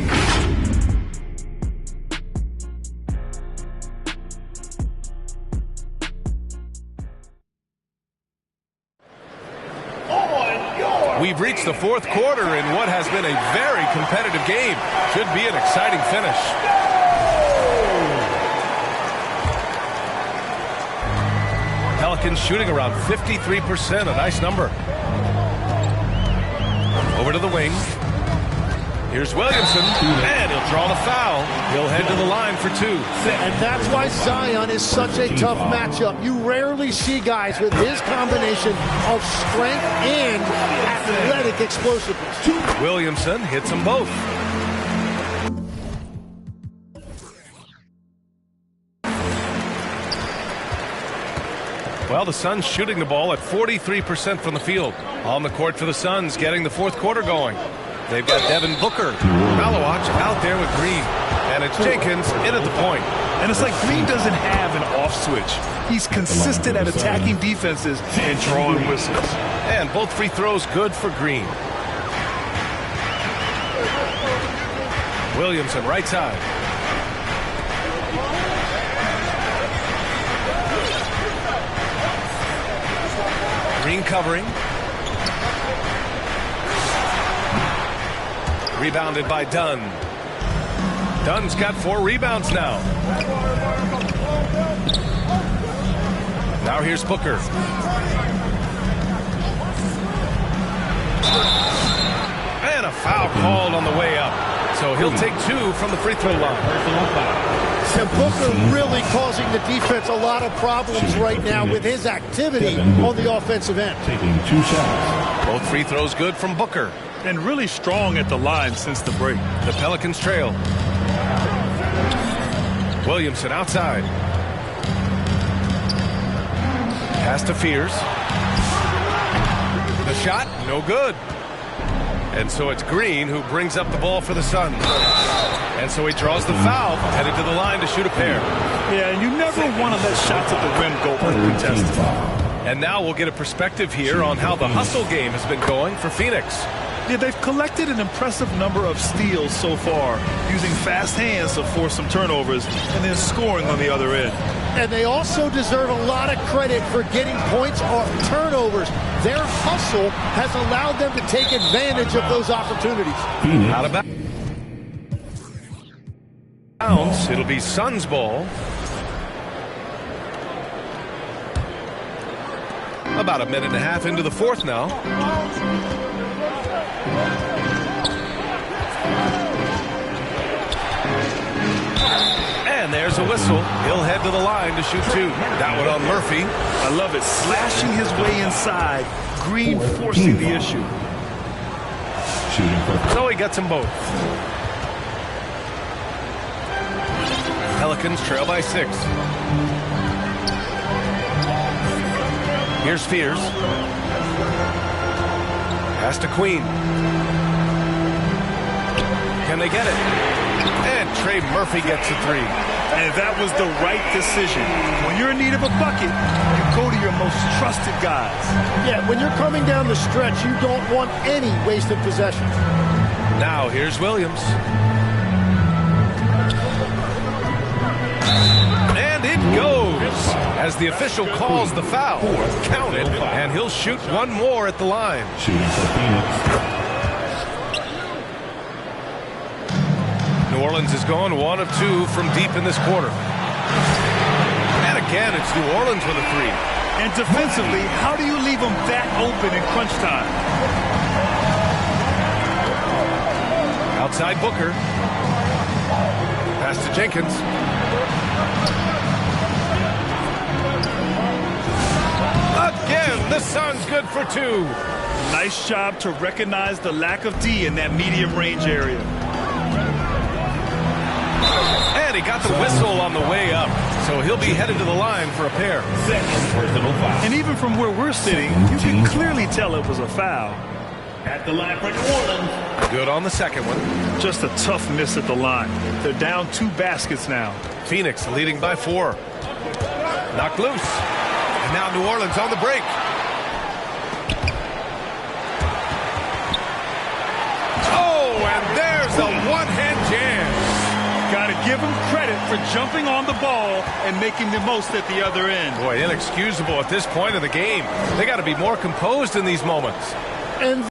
We've reached the fourth quarter in what has been a very competitive game. Should be an exciting finish. Pelicans shooting around 53%, a nice number. Over to the wing. Here's Williamson, and he'll draw the foul. He'll head to the line for 2. And that's why Zion is such a tough matchup. You rarely see guys with his combination of strength and athletic explosiveness. Williamson hits them both. Well, the Suns shooting the ball at 43% from the field. On the court for the Suns, getting the fourth quarter going. They've got Devin Booker. Malowich out there with Green. And it's Jenkins in at the point. And it's like Green doesn't have an off switch. He's consistent at attacking defenses and drawing whistles. And both free throws good for Green. Williamson, right side. Green covering. Rebounded by Dunn. Dunn's got 4 rebounds now. Now here's Booker. And a foul called on the way up. So he'll take 2 from the free throw line. And Booker really causing the defense a lot of problems right now with his activity on the offensive end. Taking 2 shots. Both free throws good from Booker. And really strong at the line since the break. The Pelicans trail. Williamson outside. Pass to Fears. The shot, no good. And so it's Green who brings up the ball for the Suns. And so he draws the foul, headed to the line to shoot a pair. Yeah, and you never want to let shots at the rim go uncontested. And now we'll get a perspective here on how the hustle game has been going for Phoenix. Yeah, they've collected an impressive number of steals so far, using fast hands to force some turnovers and then scoring on the other end. And they also deserve a lot of credit for getting points off turnovers. Their hustle has allowed them to take advantage of those opportunities. Out of bounds. It'll be Suns ball. About a minute and a half into the fourth now. And there's a whistle. He'll head to the line to shoot 2. That one on Murphy. I love it. Slashing his way inside. Green forcing the issue. So he gets them both. Pelicans trail by 6. Here's Fears. Pass to Queen. Can they get it? And Trey Murphy gets a 3. And that was the right decision. When you're in need of a bucket, you go to your most trusted guys. Yeah, when you're coming down the stretch, you don't want any wasted possessions. Now here's Williams. And it goes as the official calls the foul. Counted, and he'll shoot one more at the line. Shooting for Phoenix. New Orleans is gone 1 of 2 from deep in this quarter. And again, it's New Orleans with a 3. And defensively, how do you leave them that open in crunch time? Outside Booker. Pass to Jenkins. Again, the Suns good for 2. Nice job to recognize the lack of D in that medium range area. And he got the whistle on the way up, so he'll be headed to the line for a pair. And even from where we're sitting, you can clearly tell it was a foul. At the line for New Orleans. Good on the second one. Just a tough miss at the line. They're down 2 baskets now. Phoenix leading by 4. Knocked loose. And now New Orleans on the break. Oh, and there's a one-hand jam. Got to give him credit for jumping on the ball and making the most at the other end. Boy, inexcusable at this point of the game. They got to be more composed in these moments. And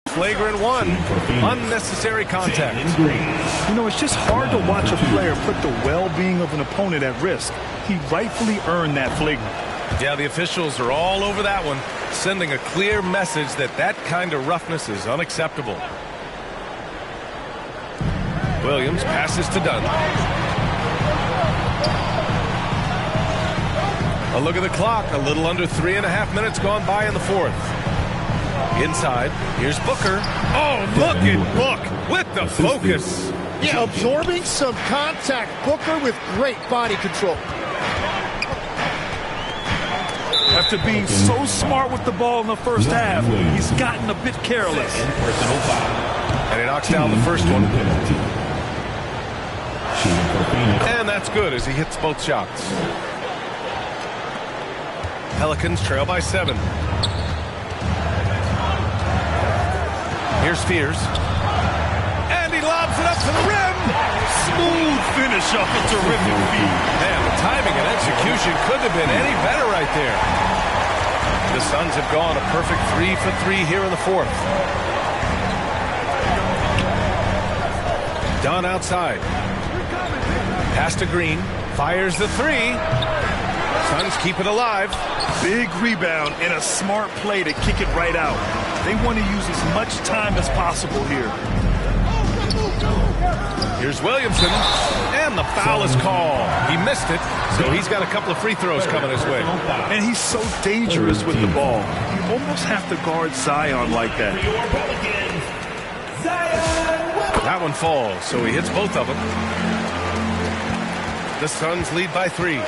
flagrant 1. Unnecessary contact. You know, it's just hard to watch a player put the well-being of an opponent at risk. He rightfully earned that flagrant. Yeah, the officials are all over that one, sending a clear message that that kind of roughness is unacceptable. Williams passes to Dunn. A look at the clock. A little under 3.5 minutes gone by in the fourth. Inside, here's Booker. Oh, look at Book with the focus. Yeah, absorbing some contact. Booker with great body control. After being so smart with the ball in the first half, he's gotten a bit careless. And he knocks down the first one. And that's good as he hits both shots. Pelicans trail by 7. Here's Spears. And he lobs it up to the rim. Smooth finish off a terrific feed. Man, the timing and execution couldn't have been any better right there. The Suns have gone a perfect 3 for 3 here in the fourth. Dunn outside. Pass to Green. Fires the 3. Suns keep it alive. Big rebound and a smart play to kick it right out. They want to use as much time as possible here. Here's Williamson. And the foul is called. He missed it, so he's got a couple of free throws coming his way. And he's so dangerous with the ball. You almost have to guard Zion like that. That one falls, so he hits both of them. The Suns lead by 3.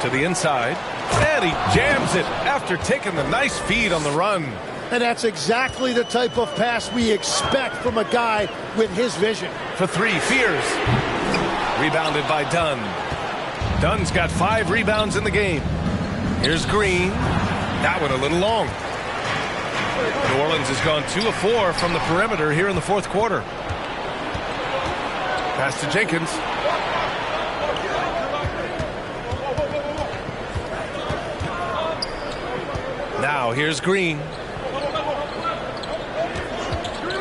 To the inside. And he jams it after taking the nice feed on the run. And that's exactly the type of pass we expect from a guy with his vision. For 3, Fears. Rebounded by Dunn. Dunn's got 5 rebounds in the game. Here's Green. That one a little long. New Orleans has gone 2 of 4 from the perimeter here in the fourth quarter. Pass to Jenkins. Now here's Green.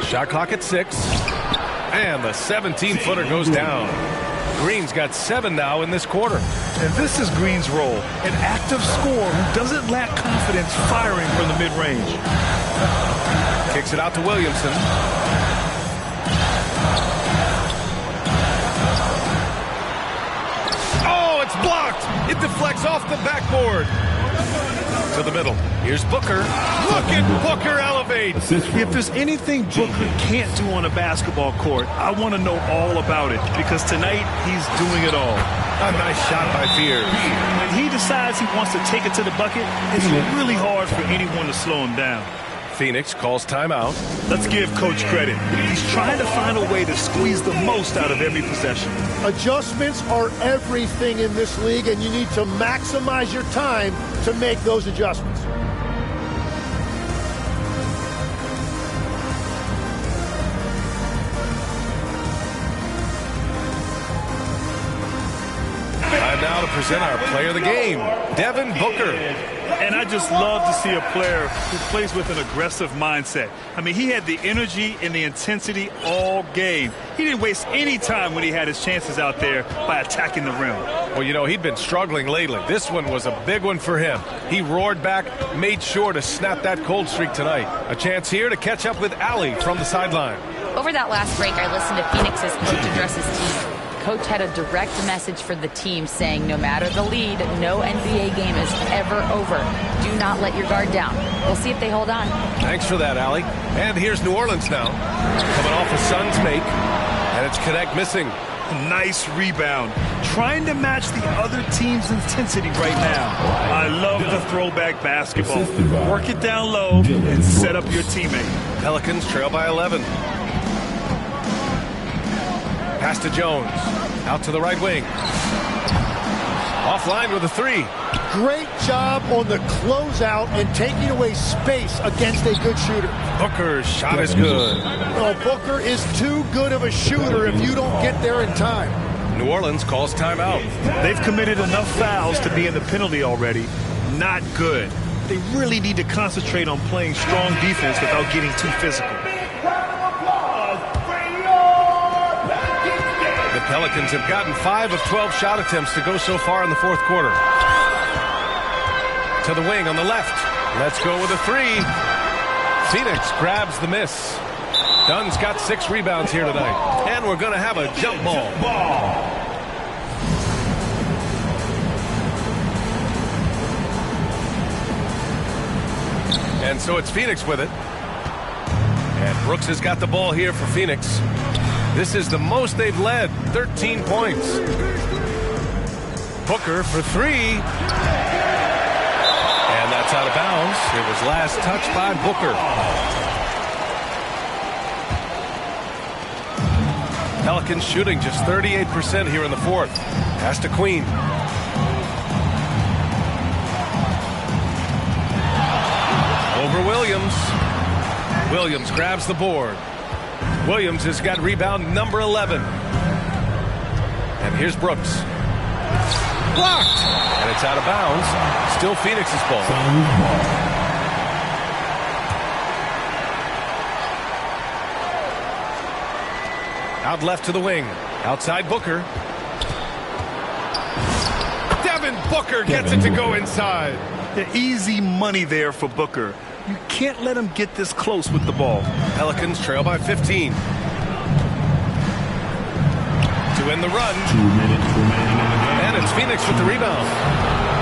Shot clock at 6. And the 17-footer goes down. Green's got 7 now in this quarter. And this is Green's role, an active scorer who doesn't lack confidence firing from the mid-range. Kicks it out to Williamson. Oh, it's blocked. It deflects off the backboard. To the middle. Here's Booker. Look at Booker elevate. If there's anything Booker can't do on a basketball court, I want to know all about it, because tonight he's doing it all. A nice shot by Fears. When he decides he wants to take it to the bucket, it's really hard for anyone to slow him down. Phoenix calls timeout. Let's give Coach credit. He's trying to find a way to squeeze the most out of every possession. Adjustments are everything in this league, and you need to maximize your time to make those adjustments. Time now to present our player of the game, Devin Booker. And I just love to see a player who plays with an aggressive mindset. I mean, he had the energy and the intensity all game. He didn't waste any time when he had his chances out there by attacking the rim. Well, you know, he'd been struggling lately. This one was a big one for him. He roared back, made sure to snap that cold streak tonight. A chance here to catch up with Allie from the sideline. Over that last break, I listened to Phoenix's coach address his team. Coach had a direct message for the team saying no matter the lead, no NBA game is ever over. Do not let your guard down. We'll see if they hold on. Thanks for that, Allie. And here's New Orleans now. Coming off a Suns make. And it's Connect missing. Nice rebound. Trying to match the other team's intensity right now. I love the throwback basketball. Work it down low and set up your teammate. Pelicans trail by 11. Pass to Jones. Out to the right wing. Offline with a 3. Great job on the closeout and taking away space against a good shooter. Booker's shot is good. No, Booker is too good of a shooter if you don't get there in time. New Orleans calls timeout. They've committed enough fouls to be in the penalty already. Not good. They really need to concentrate on playing strong defense without getting too physical. The Pelicans have gotten 5 of 12 shot attempts to go so far in the fourth quarter. To the wing on the left. Let's go with a 3. Phoenix grabs the miss. Dunn's got 6 rebounds here tonight. And we're going to have a jump ball. And so it's Phoenix with it. And Brooks has got the ball here for Phoenix. This is the most they've led, 13 points. Booker for 3. And It's out of bounds. It was last touched by Booker. Pelicans shooting just 38% here in the fourth. Pass to Queen. Over Williams. Williams grabs the board. Williams has got rebound number 11. And here's Brooks. Blocked. And it's out of bounds. Still Phoenix's ball. Out left to the wing. Outside Booker. Devin Booker gets it to go inside. The easy money there for Booker. You can't let him get this close with the ball. Pelicans trail by 15. To end the run. 2 minutes remaining in the game. And it's Phoenix with the rebound.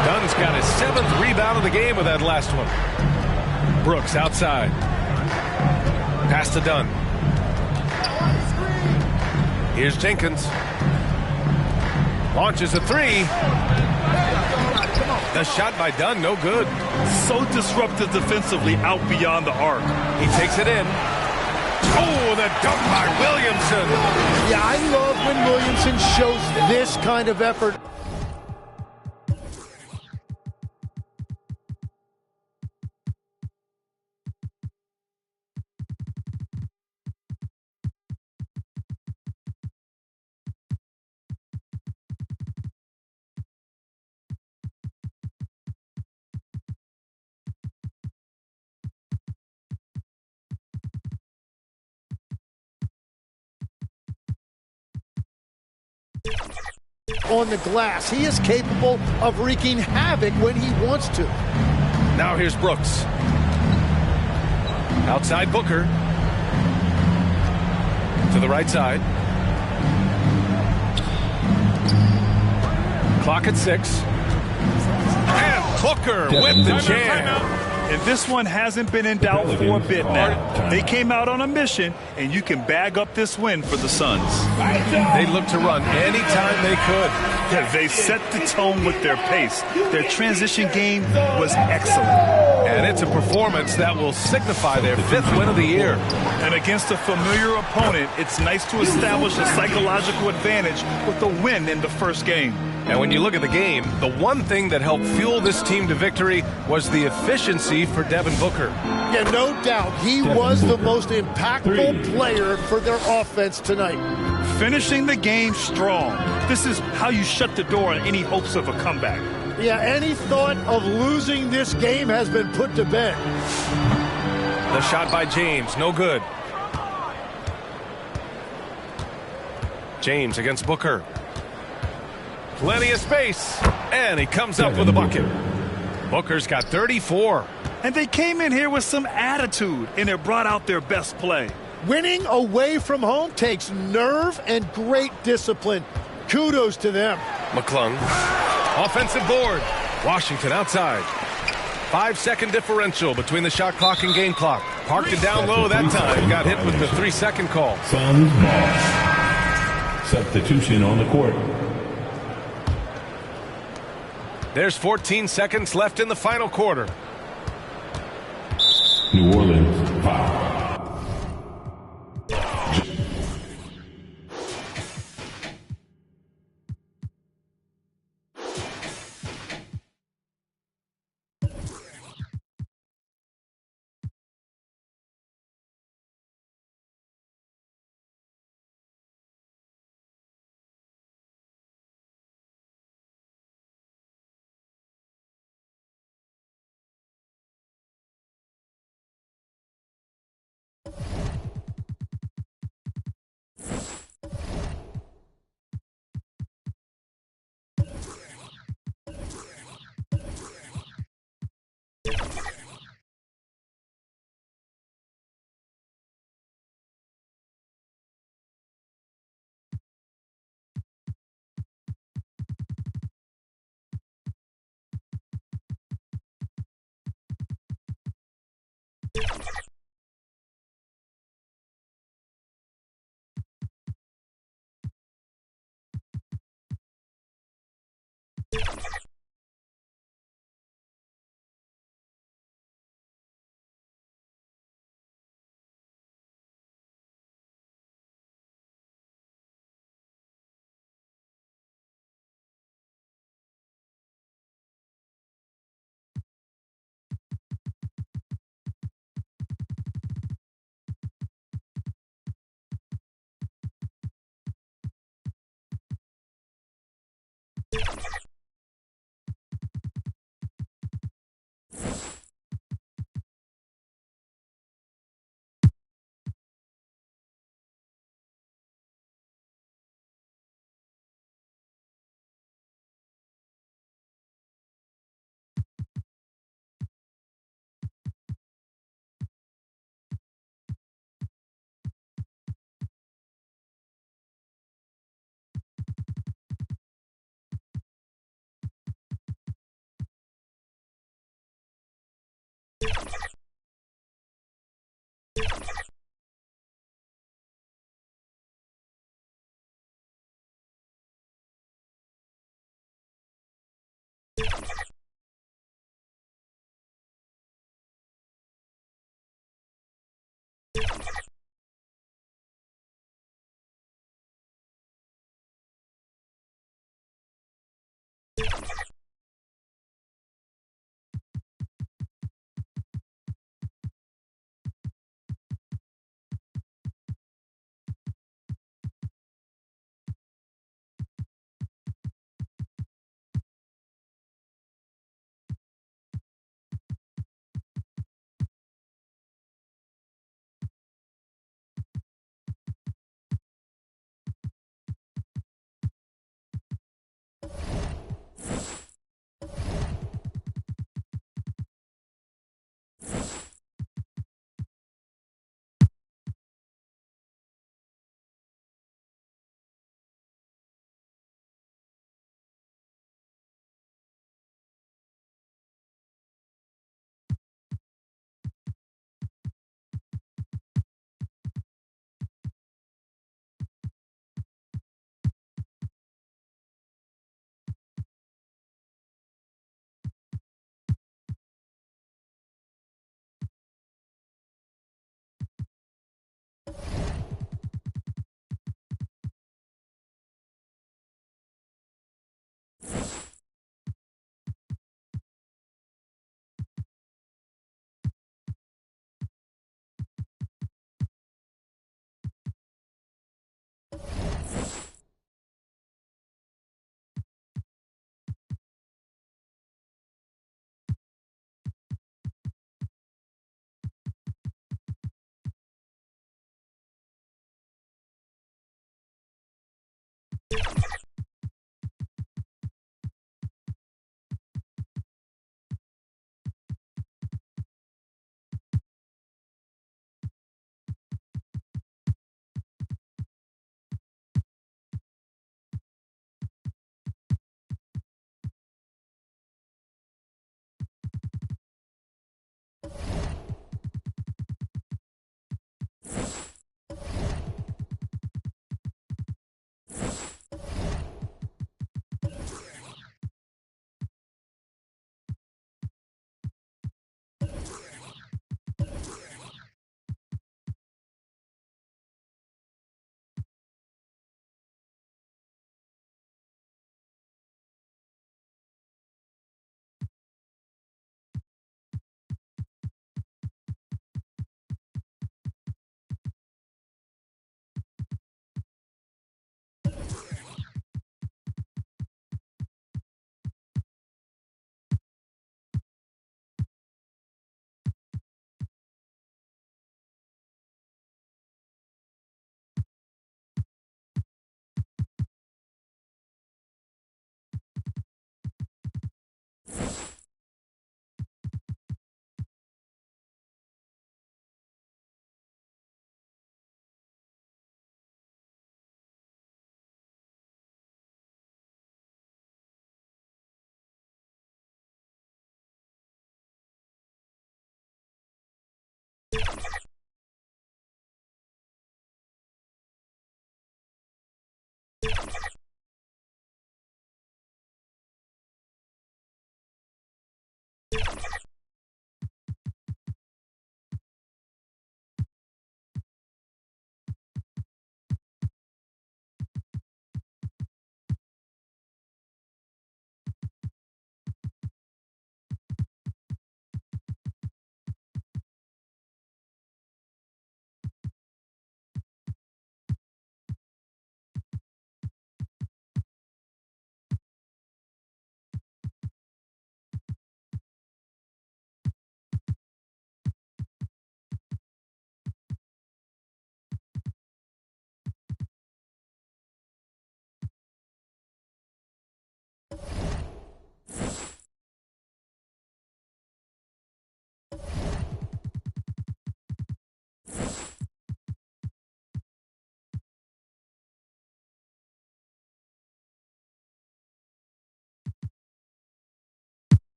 Dunn's got his 7th rebound of the game with that last one. Brooks outside. Pass to Dunn. Here's Jenkins. Launches a three. The shot by Dunn, no good. So disruptive defensively out beyond the arc. He takes it in. Oh, the dunk by Williamson. Yeah, I love when Williamson shows this kind of effort. On the glass, he is capable of wreaking havoc when he wants to. Now here's Brooks. Outside Booker. To the right side. Clock at 6. And Booker with the jam. And this one hasn't been in doubt for a bit now. They came out on a mission, and you can bag up this win for the Suns. They looked to run anytime they could. Yeah, they set the tone with their pace. Their transition game was excellent. And it's a performance that will signify their 5th win of the year. And against a familiar opponent, it's nice to establish a psychological advantage with a win in the first game. And when you look at the game, the one thing that helped fuel this team to victory was the efficiency for Devin Booker. Yeah, no doubt. He was the most impactful player for their offense tonight. Finishing the game strong. This is how you shut the door on any hopes of a comeback. Yeah, any thought of losing this game has been put to bed. The shot by James, no good. James against Booker. Plenty of space, and he comes up with a bucket. Booker's got 34. And they came in here with some attitude, and it brought out their best play. Winning away from home takes nerve and great discipline. Kudos to them. McClung, offensive board. Washington outside. 5-second differential between the shot clock and game clock. Parked it down low that time. Got hit with the 3-second call. Suns ball. Substitution on the court. There's 14 seconds left in the final quarter. New Orleans foul.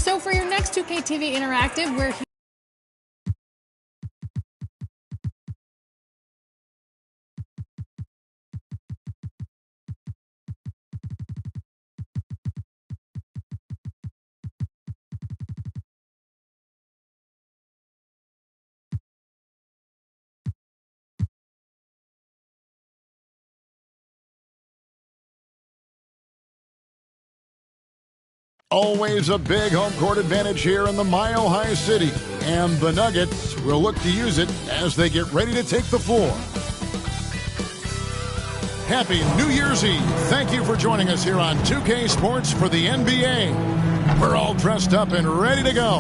So for your next 2K TV Interactive, we're Always a big home court advantage here in the Mile High City. And the Nuggets will look to use it as they get ready to take the floor. Happy New Year's Eve. Thank you for joining us here on 2K Sports for the NBA. We're all dressed up and ready to go.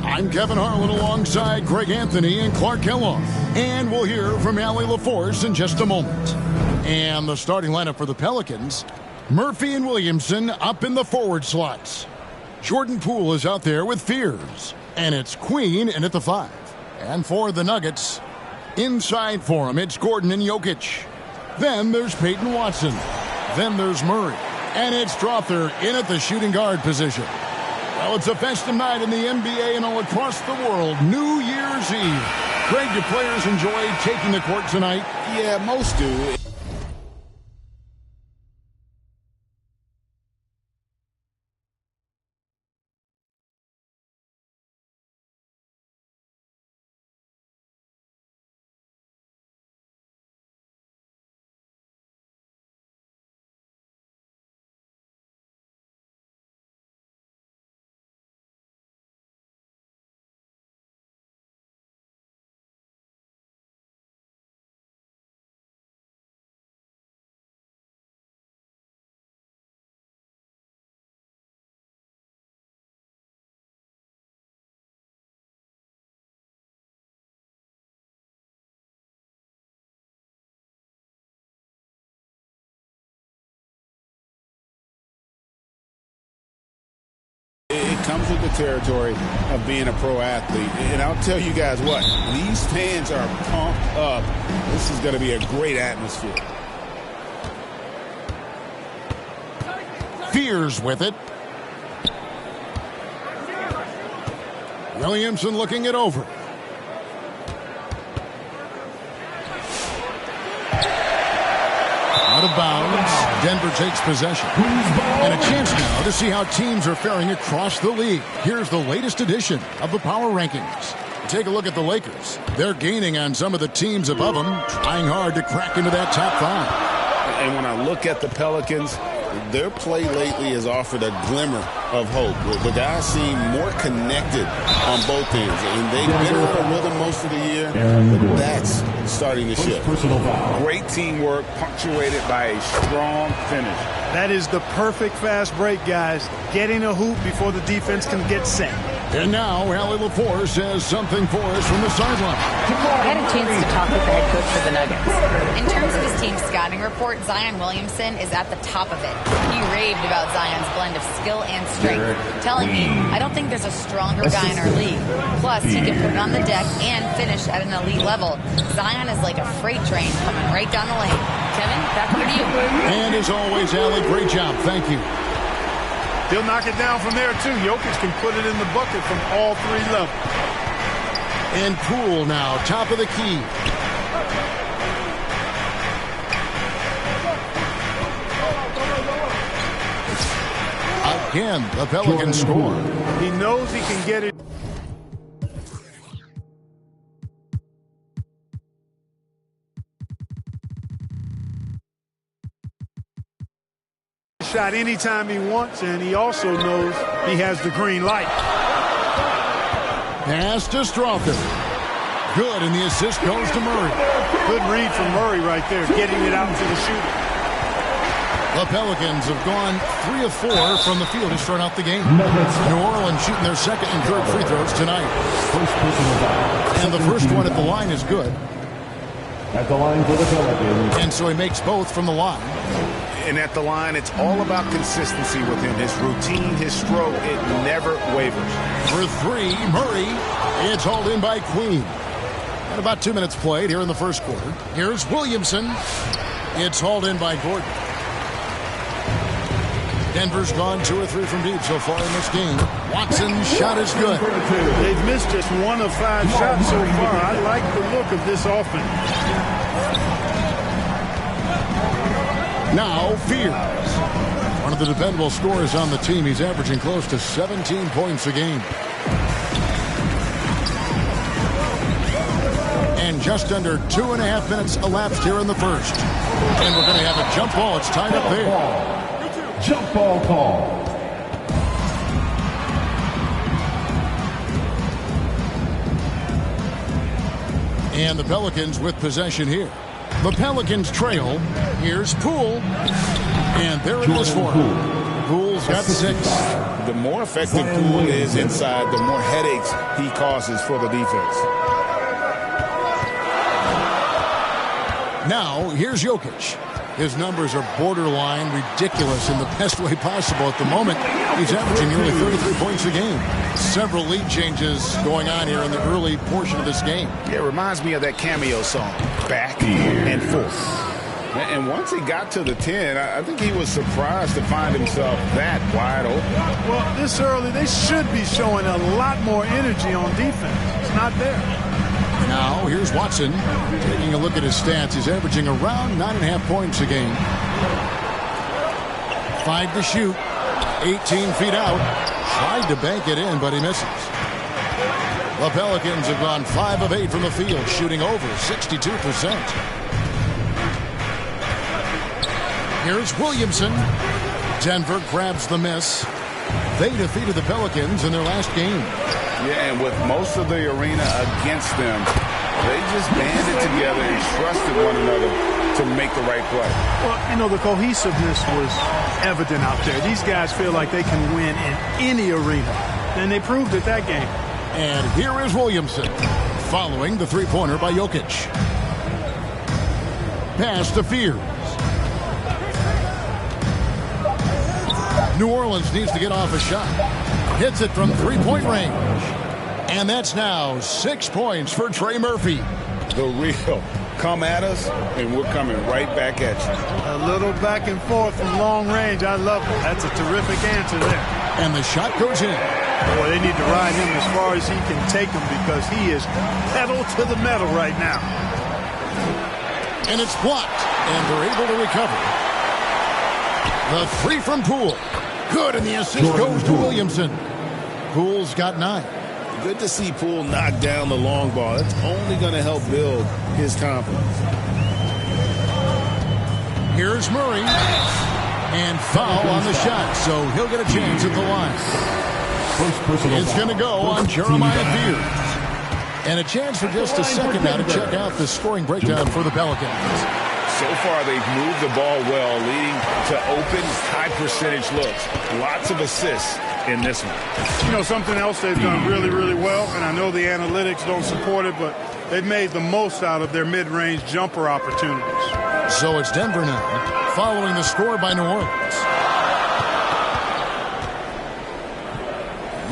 I'm Kevin Harlan alongside Greg Anthony and Clark Kellogg. And we'll hear from Allie LaForce in just a moment. And the starting lineup for the Pelicans, Murphy and Williamson up in the forward slots. Jordan Poole is out there with Fears. And it's Queen in at the 5. And for the Nuggets, inside for him, it's Gordon and Jokic. Then there's Peyton Watson. Then there's Murray. And it's Strother in at the shooting guard position. Well, it's a festive night in the NBA and all across the world. New Year's Eve. Greg, do players enjoy taking the court tonight? Yeah, most do. It comes with the territory of being a pro athlete. And I'll tell you guys what, these fans are pumped up. This is going to be a great atmosphere. Fears with it. Williamson looking it over. Out of bounds. Denver takes possession. And a chance now to see how teams are faring across the league. Here's the latest edition of the Power Rankings. Take a look at the Lakers. They're gaining on some of the teams above them, trying hard to crack into that top 5. And when I look at the Pelicans, their play lately has offered a glimmer of hope. The guys seem more connected on both ends, and they've been on a rhythm most of the year, but that's starting to shift. Great teamwork punctuated by a strong finish. That is the perfect fast break, guys. Getting a hoop before the defense can get set. And now, Allie LaForce has something for us from the sideline. I had a chance to talk with the head coach for the Nuggets. In terms of his team's scouting report, Zion Williamson is at the top of it. He raved about Zion's blend of skill and strength, telling me, I don't think there's a stronger guy in our league. Plus, he can put it on the deck and finish at an elite level. Zion is like a freight train coming right down the lane. Kevin, back over to you. And as always, Allie, great job. Thank you. He'll knock it down from there, too. Jokic can put it in the bucket from all 3 levels. And Poole now, top of the key. Again, the Pelicans score. He knows he can get it. Shot anytime he wants, and he also knows he has the green light. Pass to Strother. Good, and the assist goes to Murray. Good read from Murray right there, getting it out to the shooter. The Pelicans have gone 3 of 4 from the field to start out the game. New Orleans shooting their second and third free throws tonight. And the first one at the line is good. At the line for the Pelicans. And so he makes both from the line. And at the line, it's all about consistency with him. His routine, his stroke, it never wavers. For 3, Murray. It's hauled in by Queen. And about 2 minutes played here in the first quarter. Here's Williamson. It's hauled in by Gordon. Denver's gone 2 or 3 from deep so far in this game. Watson's shot is good. They've missed just 1 of 5 shots so far. I like the look of this offense. Now, Fears. One of the dependable scorers on the team. He's averaging close to 17 points a game. And just under 2.5 minutes elapsed here in the first. And we're going to have a jump ball. It's tied up there. Jump ball call. And the Pelicans with possession here. The Pelicans trail. Here's Poole. And there it is for him. Poole's got 6. The more effective Poole is inside, the more headaches he causes for the defense. Now, here's Jokic. His numbers are borderline ridiculous in the best way possible at the moment. He's averaging nearly 33 points a game. Several lead changes going on here in the early portion of this game. Yeah, it reminds me of that cameo song, Back and Forth. And once he got to the 10, I think he was surprised to find himself that wide open. Well, this early, they should be showing a lot more energy on defense. It's not there. Now, here's Watson. Taking a look at his stats, he's averaging around 9.5 points a game. 5 to shoot. 18 feet out. Tried to bank it in, but he misses. The Pelicans have gone 5 of 8 from the field, shooting over 62%. Here's Williamson. Denver grabs the miss. They defeated the Pelicans in their last game. Yeah, and with most of the arena against them, they just banded together and trusted one another to make the right play. Well, you know, the cohesiveness was evident out there. These guys feel like they can win in any arena, and they proved it that game. And here is Williamson, following the three-pointer by Jokic. Pass to Fears. New Orleans needs to get off a shot. Hits it from three-point range. And that's now 6 points for Trey Murphy. The real come at us, and we're coming right back at you. A little back and forth from long range. I love it. That's a terrific answer there. And the shot goes in. Boy, they need to ride him as far as he can take him because he is pedal to the metal right now. And it's blocked, and they're able to recover. The three from Poole. Good, and the assist goes to Williamson. Poole's got 9. Good to see Poole knock down the long ball. That's only going to help build his confidence. Here's Murray. And foul on the shot, so he'll get a chance at the line. It's going to go on Jeremiah Fears. And a chance for just a second now to check out the scoring breakdown for the Pelicans. So far, they've moved the ball well, leading to open, high-percentage looks. Lots of assists in this one. You know, something else they've done really, really well, and I know the analytics don't support it, but they've made the most out of their mid-range jumper opportunities. So it's Denver now, following the score by New Orleans.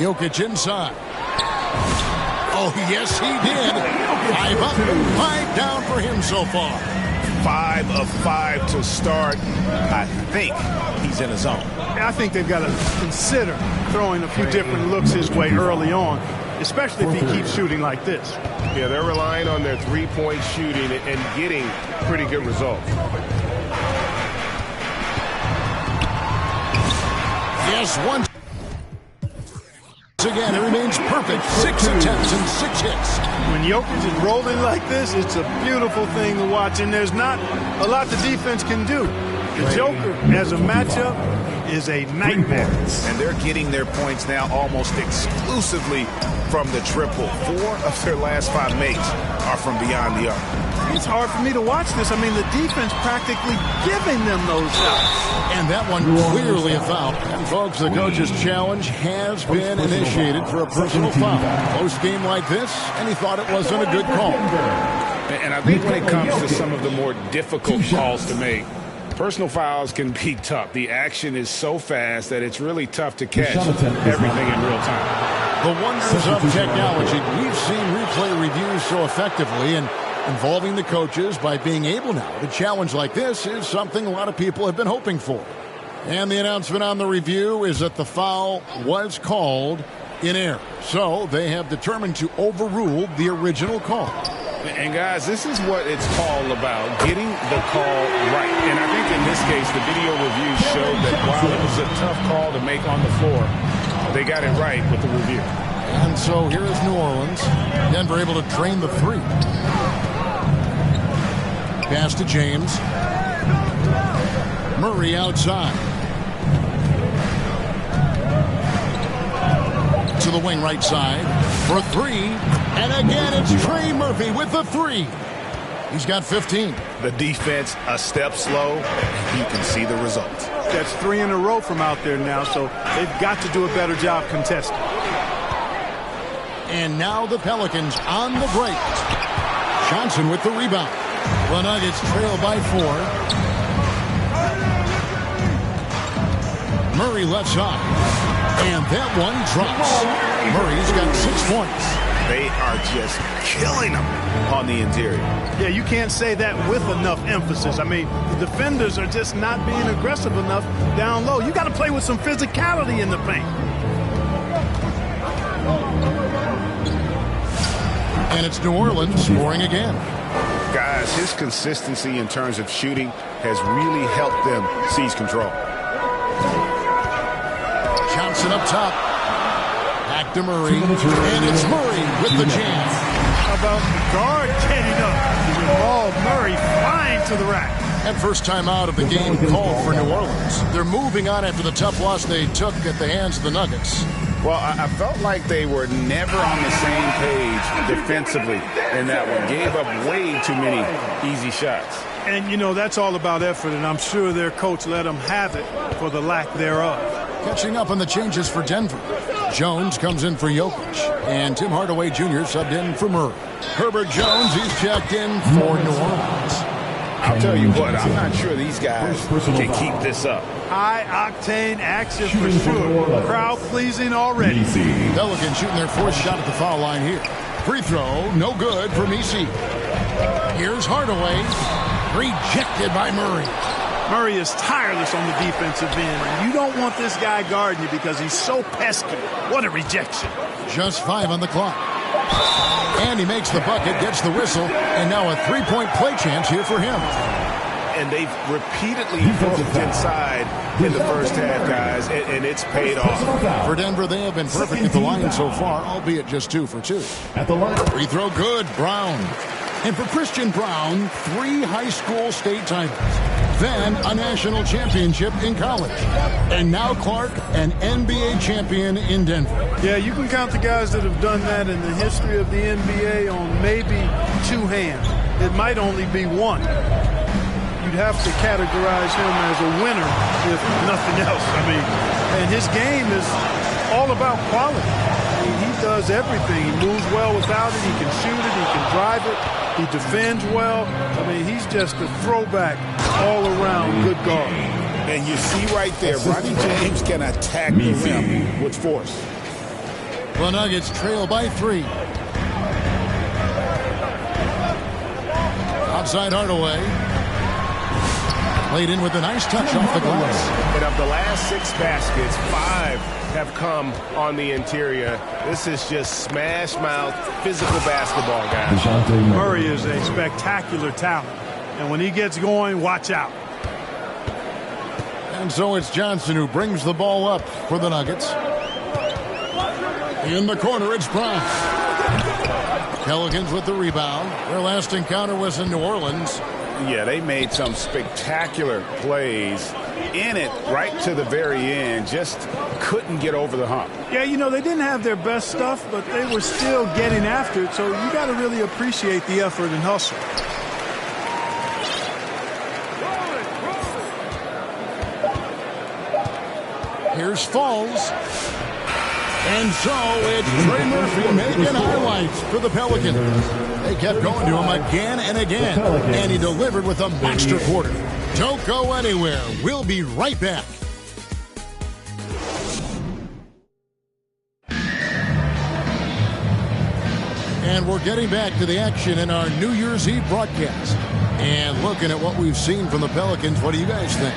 Jokic inside. Oh, yes, he did. 5 up, 5 down for him so far. 5 of 5 to start. I think he's in a zone. I think they've got to consider throwing a few different looks his way early on, especially if he keeps shooting like this. Yeah, they're relying on their three-point shooting and getting pretty good results. Yes, once again, it remains perfect. 6 attempts and 6 hits. When Jokic is rolling like this, it's a beautiful thing to watch, and there's not a lot the defense can do. The Joker, as a matchup, is a nightmare. And they're getting their points now almost exclusively from the triple. 4 of their last 5 makes are from beyond the arc. It's hard for me to watch this. I mean, the defense practically giving them those shots. And that one clearly a foul. And folks, the coach's challenge has been initiated for a personal foul. Close game like this, and he thought it wasn't a good call. And I think when it comes to some of the more difficult calls to make, personal fouls can be tough. The action is so fast that it's really tough to catch everything in real time. The wonders of technology. We've seen replay reviews so effectively, and involving the coaches by being able now to challenge like this is something a lot of people have been hoping for. And the announcement on the review is that the foul was called in error. So they have determined to overrule the original call. And guys, this is what it's all about, getting the call right. And I think in this case, the video review showed that while it was a tough call to make on the floor, they got it right with the review. And so here is New Orleans. Denver able to drain the 3. Pass to James. Murray outside. To the wing right side. for three. And again, it's Trey Murphy with the three. He's got 15. The defense a step slow. You can see the results. That's 3 in a row from out there now, so they've got to do a better job contesting. And now the Pelicans on the break. Johnson with the rebound. The Nuggets trail by 4. Murray left side. And that one drops. Murray's got 6 points. They are just killing them on the interior. Yeah, you can't say that with enough emphasis. I mean, the defenders are just not being aggressive enough down low. You got to play with some physicality in the paint. And it's New Orleans scoring again. Guys, his consistency in terms of shooting has really helped them seize control. Johnson up top. Back to Murray. And it's Murray with the jam. How about the guard getting up? Oh, Murray flying to the rack. And first time out of the game called for New Orleans. They're moving on after the tough loss they took at the hands of the Nuggets. Well, I felt like they were never on the same page defensively in that one. Gave up way too many easy shots. And, you know, that's all about effort, and I'm sure their coach let them have it for the lack thereof. Catching up on the changes for Denver. Jones comes in for Jokic, and Tim Hardaway Jr. subbed in for Murray. Herbert Jones, he's checked in for New Orleans. I'll tell you what, I'm not sure these guys can keep this up. High-octane action for sure. Crowd-pleasing already. Pelicans shooting their 4th shot at the foul line here. Free throw, no good for Messi. Here's Hardaway, rejected by Murray. Murray is tireless on the defensive end, and you don't want this guy guarding you because he's so pesky. What a rejection. Just 5 on the clock. And he makes the bucket, gets the whistle, and now a 3-point play chance here for him. And they've repeatedly moved inside in the first half, guys, and it's paid off. For Denver, they have been perfect at the line so far, albeit just 2 for 2. At the line. Free throw good, Brown. And for Christian Brown, 3 high school state titles. Then a national championship in college. And now Clark, an NBA champion in Denver. Yeah, you can count the guys that have done that in the history of the NBA on maybe 2 hands. It might only be 1. You'd have to categorize him as a winner, if nothing else. I mean, and his game is all about quality. I mean, he does everything. He moves well without it. He can shoot it. He can drive it. He defends well. I mean, he's just a throwback all-around good guard. And you see right there, Bronny James can attack the rim with force. The Nuggets trail by 3. Outside Hardaway. Played in with a nice touch off the glass. And of the last 6 baskets, 5 have come on the interior. This is just smash mouth physical basketball, guys. Murray is a spectacular talent. And when he gets going, watch out. And so it's Johnson who brings the ball up for the Nuggets. In the corner, it's Brown. Pelicans with the rebound. Their last encounter was in New Orleans. Yeah, they made some spectacular plays in it right to the very end. Just couldn't get over the hump. Yeah, you know, they didn't have their best stuff, but they were still getting after it. So you got to really appreciate the effort and hustle. Here's Falls. And so it's Trey Murphy making highlights for the Pelicans. They kept going to him again and again, and he delivered with a master quarter. Don't go anywhere. We'll be right back. And we're getting back to the action in our New Year's Eve broadcast. And looking at what we've seen from the Pelicans, what do you guys think?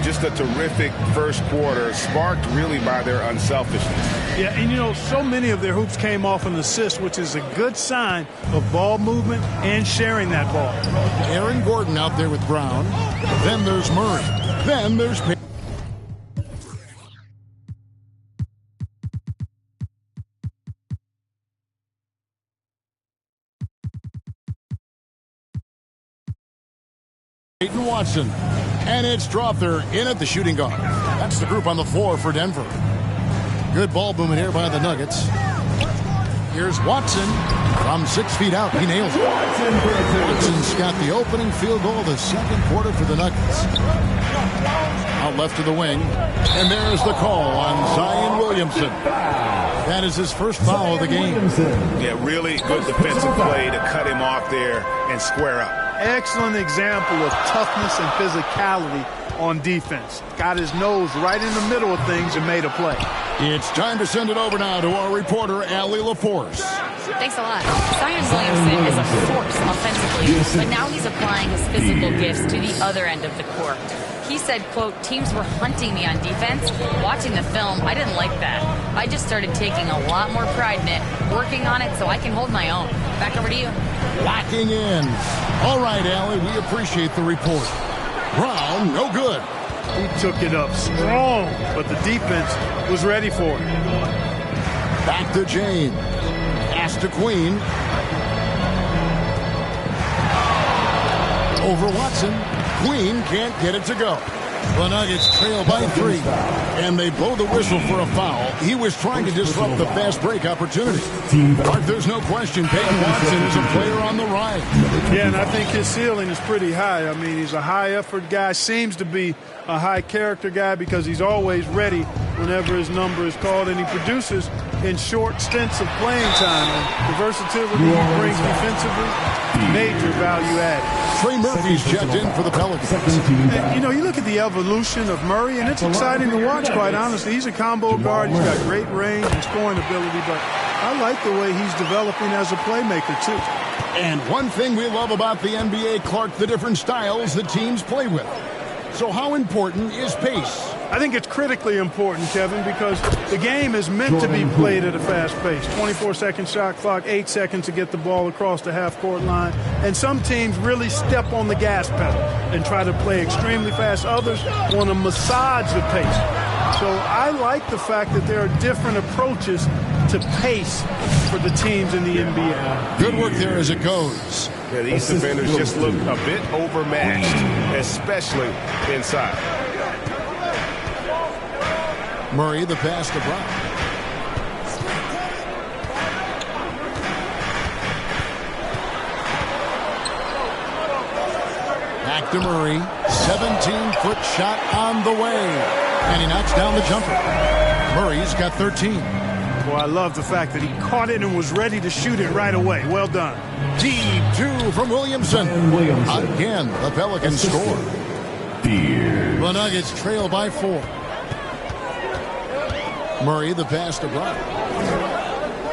Just a terrific first quarter, sparked really by their unselfishness. Yeah, and you know, so many of their hoops came off an assist, which is a good sign of ball movement and sharing that ball. Aaron Gordon out there with Brown. Then there's Murray. Then there's Peyton Watson. And it's Strother in at the shooting guard. That's the group on the floor for Denver. Good ball movement here by the Nuggets. Here's Watson from 6 feet out. He nails it. Watson's got the opening field goal of the second quarter for the Nuggets. Out left to the wing. And there's the call on Zion Williamson. That is his first foul of the game. Yeah, really good defensive play to cut him off there and square up. Excellent example of toughness and physicality on defense. Got his nose right in the middle of things and made a play. It's time to send it over now to our reporter, Allie LaForce. Thanks a lot. Zion Williamson is a force offensively, but now he's applying his physical gifts to the other end of the court. He said, quote, teams were hunting me on defense. Watching the film, I didn't like that. I just started taking a lot more pride in it, working on it so I can hold my own. Back over to you. Locking in. All right, Allie, we appreciate the report. Brown, no good. He took it up strong, but the defense was ready for it. Back to James. Pass to Queen. Over Watson. Queen can't get it to go. The Nuggets trail by 3, and they blow the whistle for a foul. He was trying to disrupt the fast break opportunity. But there's no question Peyton Watson is a player on the rise. Yeah, and I think his ceiling is pretty high. I mean, he's a high-effort guy, seems to be a high-character guy because he's always ready whenever his number is called, and he produces in short stints of playing time. And the versatility he brings defensively, major value added. Trey Murphy's checked in for the Pelicans. And, you know, you look at the evolution of Murray, and it's exciting to watch, quite honestly. He's a combo guard. He's got great range and scoring ability, but I like the way he's developing as a playmaker, too. And one thing we love about the NBA, Clark, the different styles that teams play with. So how important is pace? I think it's critically important, Kevin, because the game is meant to be played at a fast pace. 24-second shot clock, 8 seconds to get the ball across the half-court line. And some teams really step on the gas pedal and try to play extremely fast. Others want to massage the pace. So I like the fact that there are different approaches to pace for the teams in the NBA. Good work there as it goes. Yeah, these defenders just look a bit overmatched, especially inside. Murray, the pass to Brown. Back to Murray. 17-foot shot on the way. And he knocks down the jumper. Murray's got 13. Boy, I love the fact that he caught it and was ready to shoot it right away. Well done. Deep 2 from Williamson. Again, the Pelicans score. The Nuggets trail by 4. Murray, the pass to Brown.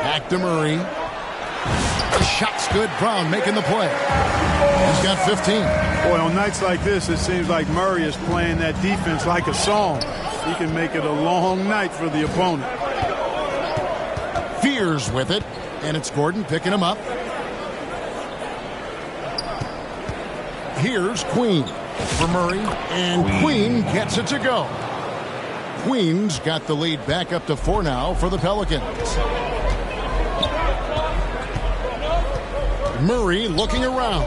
Back to Murray. The shot's good. Brown making the play. He's got 15. Boy, on nights like this, it seems like Murray is playing that defense like a song. He can make it a long night for the opponent. Fears with it, and it's Gordon picking him up. Here's Queen for Murray, and Queen gets it to go. Queen's got the lead back up to 4 now for the Pelicans. Murray looking around.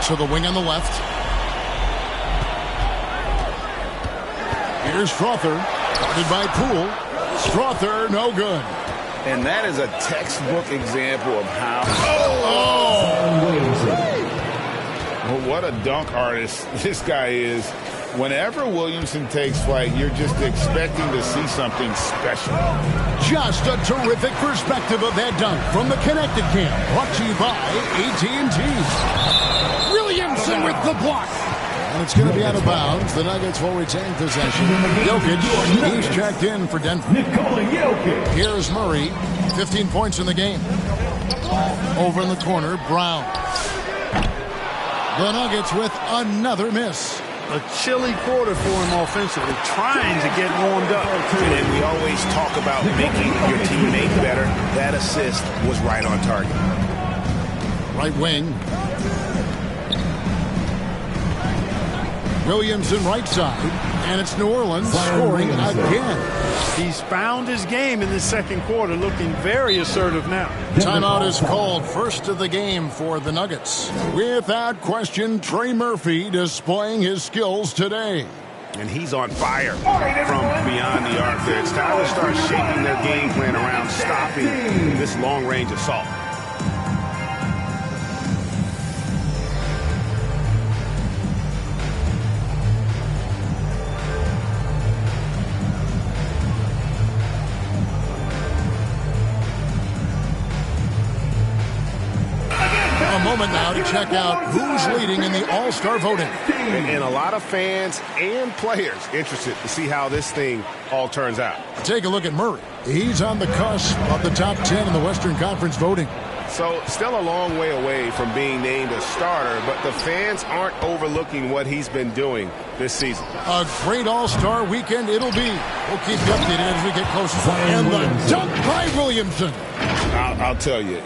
To the wing on the left. Here's Strother. Guarded by Poole. Strother, no good. And that is a textbook example of how... Well, what a dunk artist this guy is. Whenever Williamson takes flight, you're just expecting to see something special. Just a terrific perspective of that dunk from the Connected Camp. Brought to you by AT&T. Williamson with the block. And it's going to be out of bounds. The Nuggets will retain possession. Jokic, he's checked in for Denver. Here's Murray, 15 points in the game. Over in the corner, Brown. The Nuggets with another miss. A chilly quarter for him offensively, trying to get warmed up. And we always talk about making your teammate better. That assist was right on target. Right wing. Williamson right side. And it's New Orleans scoring again. He's found his game in the second quarter, looking very assertive now. Timeout is called. First of the game for the Nuggets. Without question, Trey Murphy displaying his skills today. And he's on fire from beyond the arc there. It's time to start shaping their game plan around stopping this long-range assault. A moment now to check out who's leading in the All-Star voting. And a lot of fans and players interested to see how this thing all turns out. Take a look at Murray. He's on the cusp of the top 10 in the Western Conference voting. So still a long way away from being named a starter, but the fans aren't overlooking what he's been doing this season. A great All-Star weekend it'll be. We'll keep you updated as we get closer. And the dunk by Williamson. I'll tell you,